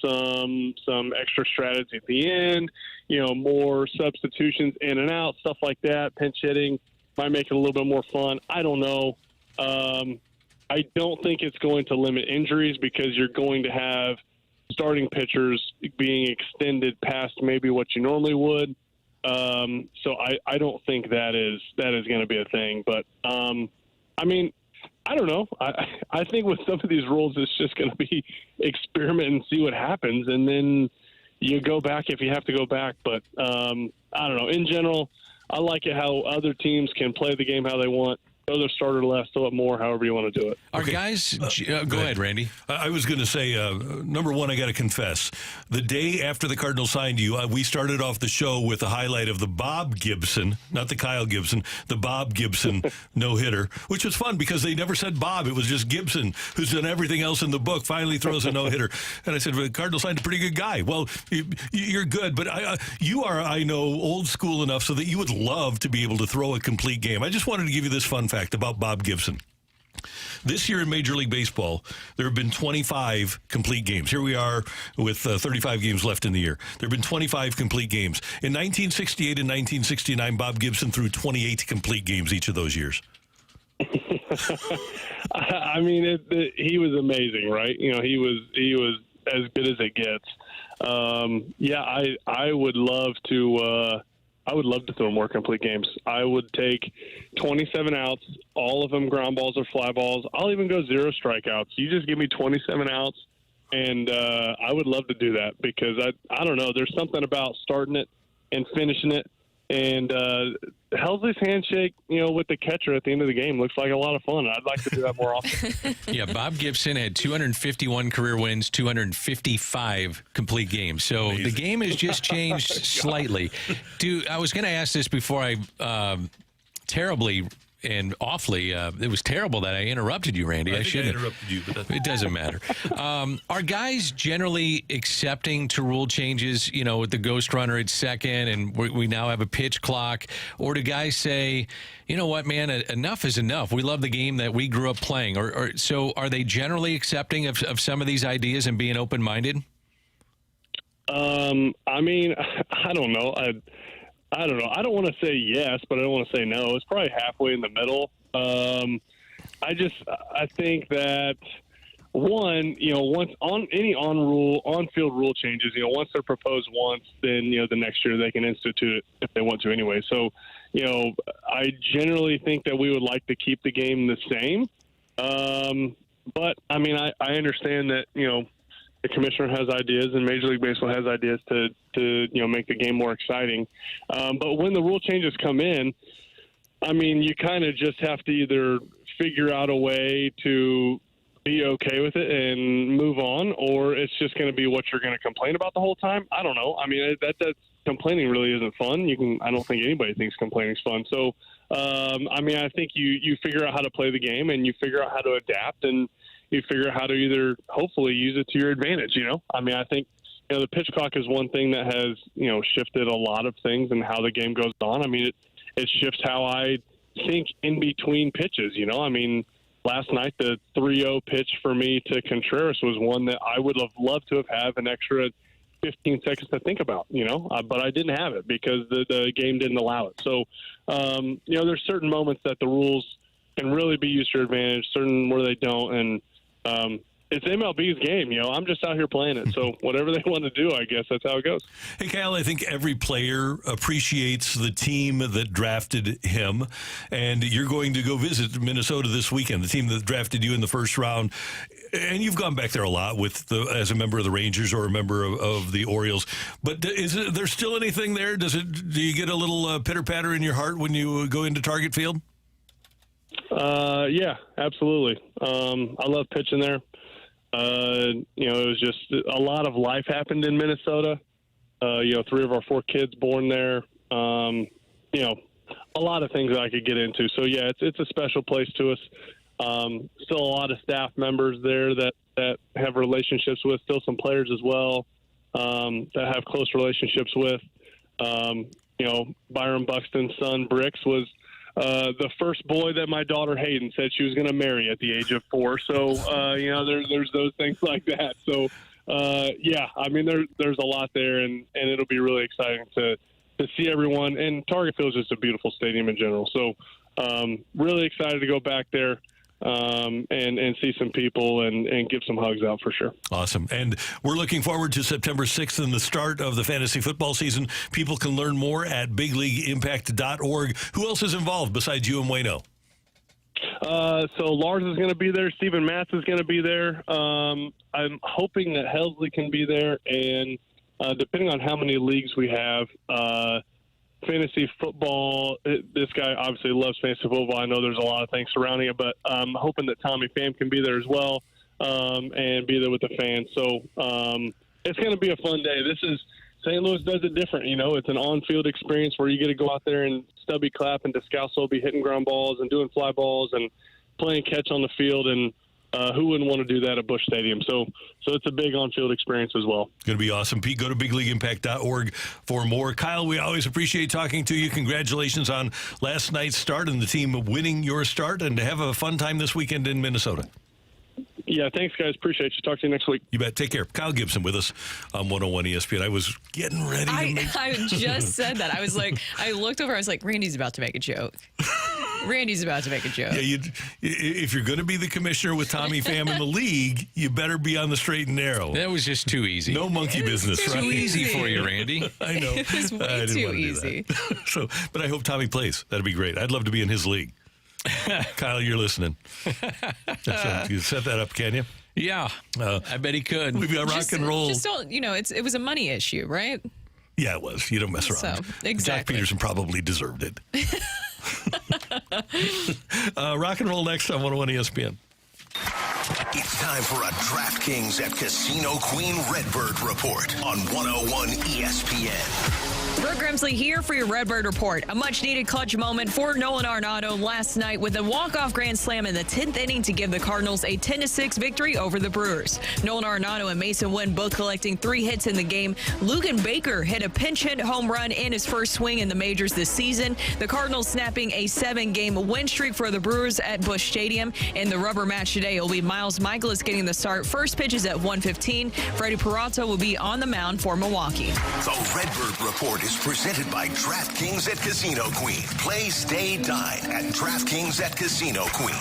some extra strategy at the end, more substitutions in and out, stuff like that. Pinch hitting might make it a little bit more fun. I don't know. I don't think it's going to limit injuries because you're going to have starting pitchers being extended past maybe what you normally would. So I don't think that is going to be a thing. But, I don't know. I think with some of these rules, it's just going to be experiment and see what happens. And then you go back if you have to go back. But I don't know. In general, I like it how other teams can play the game how they want. Throw their starter left, throw it more, however you want to do it. Our guys, go ahead, Randy. I was going to say, number one, I got to confess. The day after the Cardinals signed you, we started off the show with a highlight of the Bob Gibson, not the Kyle Gibson, the Bob Gibson no-hitter, which was fun because they never said Bob. It was just Gibson, who's done everything else in the book, finally throws a no-hitter. And I said, well, the Cardinals signed a pretty good guy. Well, you're good, but you are, I know, old school enough so that you would love to be able to throw a complete game. I just wanted to give you this fun fact about Bob Gibson. This year in Major League Baseball, there have been 25 complete games. Here we are with 35 games left in the year. There have been 25 complete games. In 1968 and 1969, Bob Gibson threw 28 complete games each of those years. I mean, he was amazing, right? You know, he was as good as it gets. I would love to. I would love to throw more complete games. I would take 27 outs, all of them ground balls or fly balls. I'll even go 0 strikeouts. You just give me 27 outs, and I would love to do that because I don't know. There's something about starting it and finishing it. And Helsley's handshake, you know, with the catcher at the end of the game looks like a lot of fun. I'd like to do that more often. Yeah, Bob Gibson had 251 career wins, 255 complete games. So amazing. The game has just changed slightly. Dude, I was going to ask this before I terribly and awfully, it was terrible that I interrupted you, Randy. I shouldn't have interrupted you, but it doesn't matter. Are guys generally accepting to rule changes, you know, with the ghost runner at second and we now have a pitch clock? Or do guys say, you know what, man, enough is enough. We love the game that we grew up playing. So are they generally accepting of some of these ideas and being open-minded? I mean, I don't know. I don't know. I don't want to say yes, but I don't want to say no. It's probably halfway in the middle. I think that one, you know, once on any on-field rule changes, you know, once they're proposed once, then, you know, the next year they can institute it if they want to anyway. So, you know, I generally think that we would like to keep the game the same. But I mean, I understand that, you know, the commissioner has ideas and Major League Baseball has ideas to you know, make the game more exciting. But when the rule changes come in, I mean, you kind of just have to either figure out a way to be okay with it and move on, or it's just going to be what you're going to complain about the whole time. I don't know. I mean, that complaining really isn't fun. I don't think anybody thinks complaining is fun. So, I mean, I think you figure out how to play the game and you figure out how to adapt and you figure out how to either hopefully use it to your advantage, you know? I mean, I think, you know, the pitch clock is one thing that has, you know, shifted a lot of things and how the game goes on. I mean, it shifts how I think in between pitches, you know? I mean, last night, the 3-0 pitch for me to Contreras was one that I would have loved to have had an extra 15 seconds to think about, you know, but I didn't have it because the game didn't allow it. So, you know, there's certain moments that the rules can really be used to your advantage, certain where they don't. And, it's MLB's game, you know. I'm just out here playing it. So whatever they want to do, I guess that's how it goes. Hey, Kyle, I think every player appreciates the team that drafted him. And you're going to go visit Minnesota this weekend, the team that drafted you in the first round. And you've gone back there a lot as a member of the Rangers or a member of the Orioles. But is there still anything there? Do you get a little pitter-patter in your heart when you go into Target Field? Yeah, absolutely. I love pitching there. You know, it was just a lot of life happened in Minnesota. You know, 3 of our 4 kids born there. You know, a lot of things that I could get into. So yeah, it's a special place to us. Still a lot of staff members there that have relationships with, still some players as well, that have close relationships with. You know, Byron Buxton's son, Bricks, was the first boy that my daughter Hayden said she was going to marry at the age of 4. So, you know, there's those things like that. So, yeah, I mean, there's a lot there, and it'll be really exciting to see everyone. And Target Field is just a beautiful stadium in general. So, really excited to go back there. And see some people and give some hugs out for sure. Awesome. And we're looking forward to September 6th and the start of the fantasy football season. People can learn more at bigleagueimpact.org. Who else is involved besides you and Wayno? So Lars is going to be there. Stephen Matz is going to be there. I'm hoping that Helsley can be there. And depending on how many leagues we have, fantasy football, this guy obviously loves fantasy football. I know there's a lot of things surrounding it, but I'm hoping that Tommy Pham can be there as well and be there with the fans. So it's going to be a fun day. St. Louis does it different. You know, it's an on-field experience where you get to go out there and Stubby Clapp and Descalso will be hitting ground balls and doing fly balls and playing catch on the field. And who wouldn't want to do that at Busch Stadium? So it's a big on-field experience as well. Going to be awesome. Pete, go to bigleagueimpact.org for more. Kyle, we always appreciate talking to you. Congratulations on last night's start and the team winning your start, and to have a fun time this weekend in Minnesota. Yeah, thanks, guys. Appreciate you. Talk to you next week. You bet. Take care. Kyle Gibson with us on 101 ESPN. I was getting ready to make... I just said that. I was like, I looked over. I was like, Randy's about to make a joke. Randy's about to make a joke. Yeah, if you're going to be the commissioner with Tommy Pham in the league, you better be on the straight and narrow. That was just too easy. No monkey business, right? Too easy for you, Randy. I know. It was way too easy. But I hope Tommy plays. That'd be great. I'd love to be in his league. Kyle, you're listening. You set that up, can you? Yeah, I bet he could. We've got Rock and Roll. Just don't, it was a money issue, right? Yeah, it was. You don't mess around. So, exactly. Josh Peterson probably deserved it. Rock and Roll next on 101 ESPN. It's time for a DraftKings at Casino Queen Redbird report on 101 ESPN. Brooke Grimsley here for your Redbird Report. A much-needed clutch moment for Nolan Arenado last night with a walk-off grand slam in the 10th inning to give the Cardinals a 10-6 victory over the Brewers. Nolan Arenado and Mason Wynn both collecting 3 hits in the game. Luken Baker hit a pinch-hit home run in his first swing in the majors this season. The Cardinals snapping a 7-game win streak for the Brewers at Busch Stadium. In the rubber match today, will be Miles Michaelis getting the start. First pitch is at 1:15. Freddie Peralta will be on the mound for Milwaukee. The Redbird Report is presented by DraftKings at Casino Queen. Play, stay, dine at DraftKings at Casino Queen.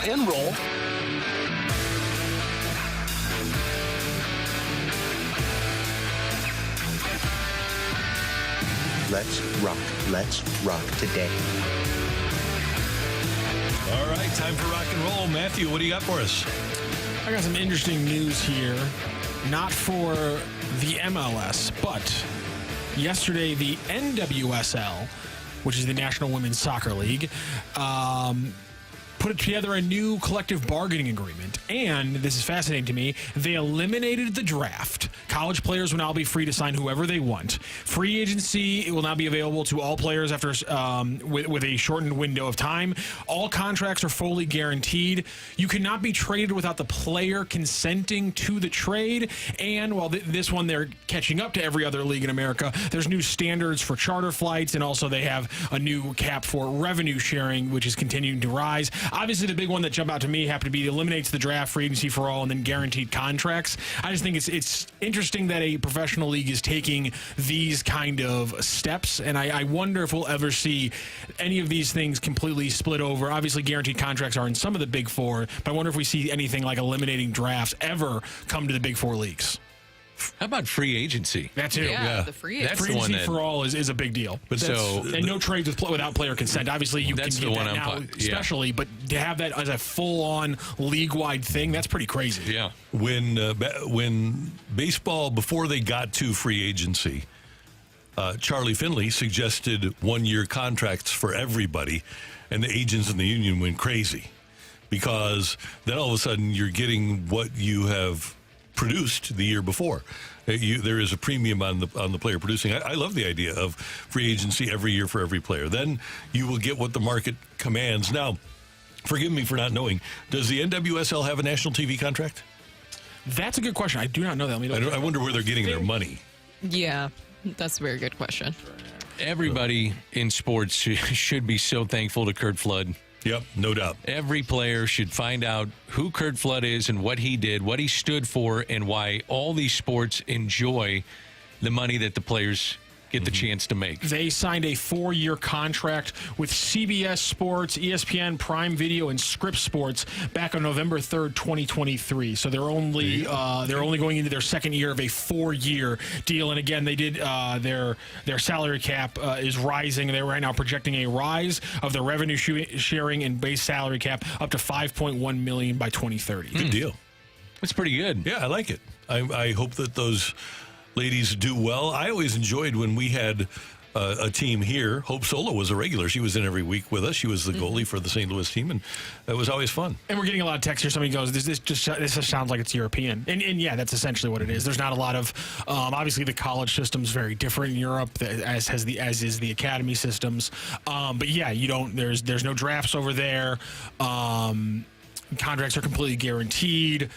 and roll. Let's rock. Let's rock today. All right, time for rock and roll. Matthew, what do you got for us? I got some interesting news here. Not for the MLS, but yesterday the NWSL, which is the National Women's Soccer League, put together a new collective bargaining agreement. And this is fascinating to me. They eliminated the draft. College players will now be free to sign whoever they want. Free agency, it will now be available to all players after with a shortened window of time. All contracts are fully guaranteed. You cannot be traded without the player consenting to the trade. And while this one they're catching up to every other league in America, there's new standards for charter flights, and also they have a new cap for revenue sharing, which is continuing to rise. Obviously, the big one that jumped out to me happened to be it eliminates the draft, free agency for all, and then guaranteed contracts. I just think it's interesting that a professional league is taking these kind of steps, and I wonder if we'll ever see any of these things completely split over. Obviously, guaranteed contracts are in some of the Big Four, but I wonder if we see anything like eliminating drafts ever come to the Big Four leagues. How about free agency? That too. Yeah, the free agency. Free agency for all is a big deal. But and no trades without player consent. Obviously, you can get that now, especially, but to have that as a full-on league-wide thing, that's pretty crazy. Yeah. When baseball, before they got to free agency, Charlie Finley suggested one-year contracts for everybody, and the agents in the union went crazy because then all of a sudden you're getting what you have produced the year before. There is a premium on the player producing. I love the idea of free agency every year for every player. Then you will get what the market commands. Now, forgive me for not knowing, does the NWSL have a national TV contract? That's a good question. I do not know that. I wonder where they're getting their money. Yeah, that's a very good question. Everybody in sports should be so thankful to Curt Flood. Yep, no doubt. Every player should find out who Curt Flood is and what he did, what he stood for, and why all these sports enjoy the money that the players get the chance to make. They signed a 4-year contract with CBS Sports, ESPN, Prime Video, and Scripps Sports back on November 3rd, 2023. So they're only going into their second year of a 4-year deal. And again, they did their salary cap is rising. They're right now projecting a rise of their revenue sharing and base salary cap up to $5.1 million by 2030. Good deal. That's pretty good. Yeah, I like it. I hope that those ladies do well. I always enjoyed when we had a team here. Hope Solo was a regular. She was in every week with us. She was the goalie for the St. Louis team, and it was always fun. And we're getting a lot of texts here. Somebody goes, this just sounds like it's European. And yeah, that's essentially what it is. There's not a lot of, obviously the college system's very different in Europe, as is the academy systems. But yeah, there's no drafts over there. Contracts are completely guaranteed.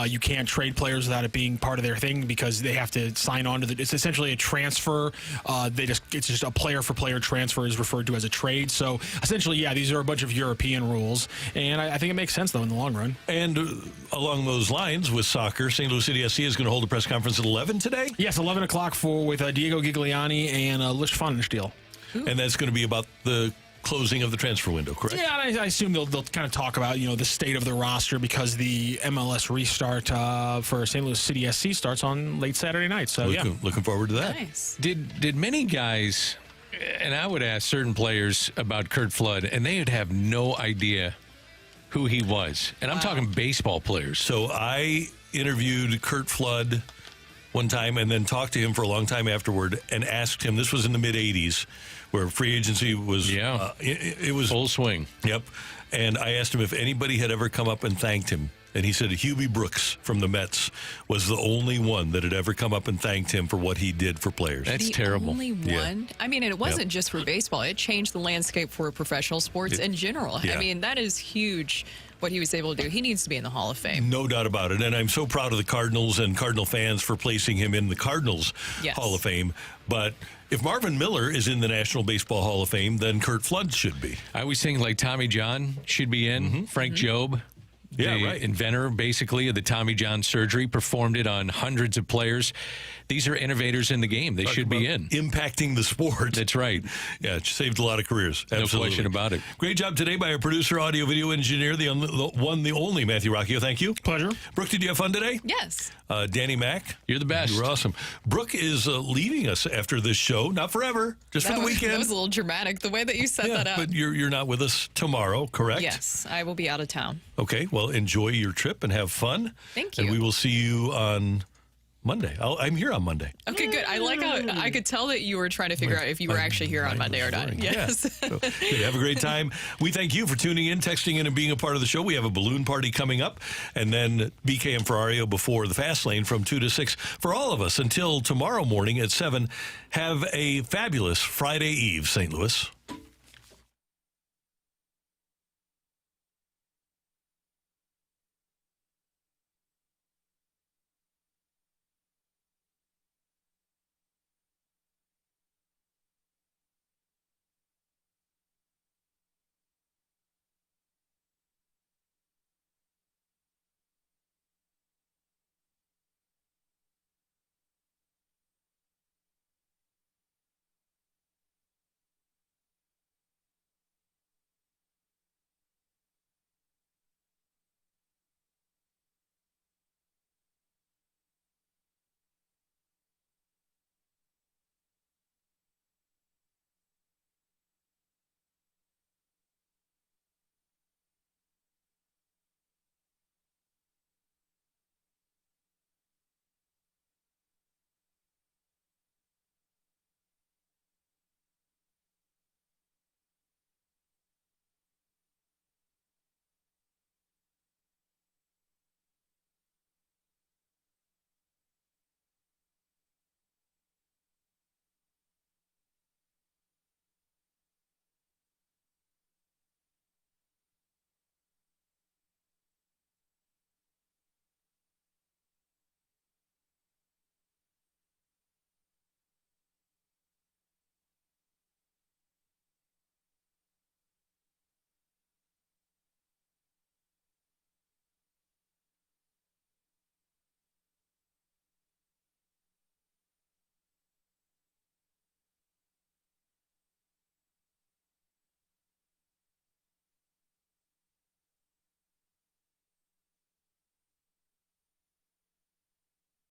You can't trade players without it being part of their thing because they have to sign on to it's essentially a transfer. It's just a player for player transfer is referred to as a trade. So essentially, yeah, these are a bunch of European rules, and I think it makes sense though in the long run. And along those lines with soccer, St. Louis City SC is going to hold a press conference at 11 today. Yes, 11 o'clock with Diego Gigliani and Lish Pfannenstiel. And that's going to be about the closing of the transfer window, correct? Yeah, and I assume they'll kind of talk about the state of the roster because the MLS restart for St. Louis City SC starts on late Saturday night. So looking forward to that. Nice. Did many guys, and I would ask certain players about Curt Flood, and they would have no idea who he was. And I'm talking baseball players. So I interviewed Curt Flood one time and then talked to him for a long time afterward and asked him, this was in the mid-'80s, where free agency was it was full swing. Yep. And I asked him if anybody had ever come up and thanked him. And he said Hubie Brooks from the Mets was the only one that had ever come up and thanked him for what he did for players. That's terrible. Only one? Yeah. I mean, it wasn't just for baseball. It changed the landscape for professional sports in general. Yeah. I mean, that is huge what he was able to do. He needs to be in the Hall of Fame. No doubt about it. And I'm so proud of the Cardinals and Cardinal fans for placing him in the Cardinals Hall of Fame. But if Marvin Miller is in the National Baseball Hall of Fame, then Curt Flood should be. I was saying like Tommy John should be in. Frank Jobe. The inventor, basically, of the Tommy John surgery, performed it on hundreds of players. these are innovators in the game. They should be in. Impacting the sport. That's right. Yeah, it saved a lot of careers. Absolutely. No question about it. Great job today by our producer, audio video engineer, the one, the only Matthew Rocchio. Thank you. Pleasure. Brooke, did you have fun today? Yes. Danny Mac. You're the best. You were awesome. Brooke is leaving us after this show. Not forever, just for the weekend. That was a little dramatic, the way that you set that up. But you're not with us tomorrow, correct? Yes, I will be out of town. Okay, well, enjoy your trip and have fun. Thank you. And we will see you on Monday. I'm here on Monday. Okay, good. I like how I could tell that you were trying to figure out if you were actually here on Monday or not. Yes. Yeah. So, good. Have a great time. We thank you for tuning in, texting in, and being a part of the show. We have a balloon party coming up, and then BK and Ferrario before the Fast Lane from 2 to 6. For all of us, until tomorrow morning at 7, have a fabulous Friday Eve, St. Louis.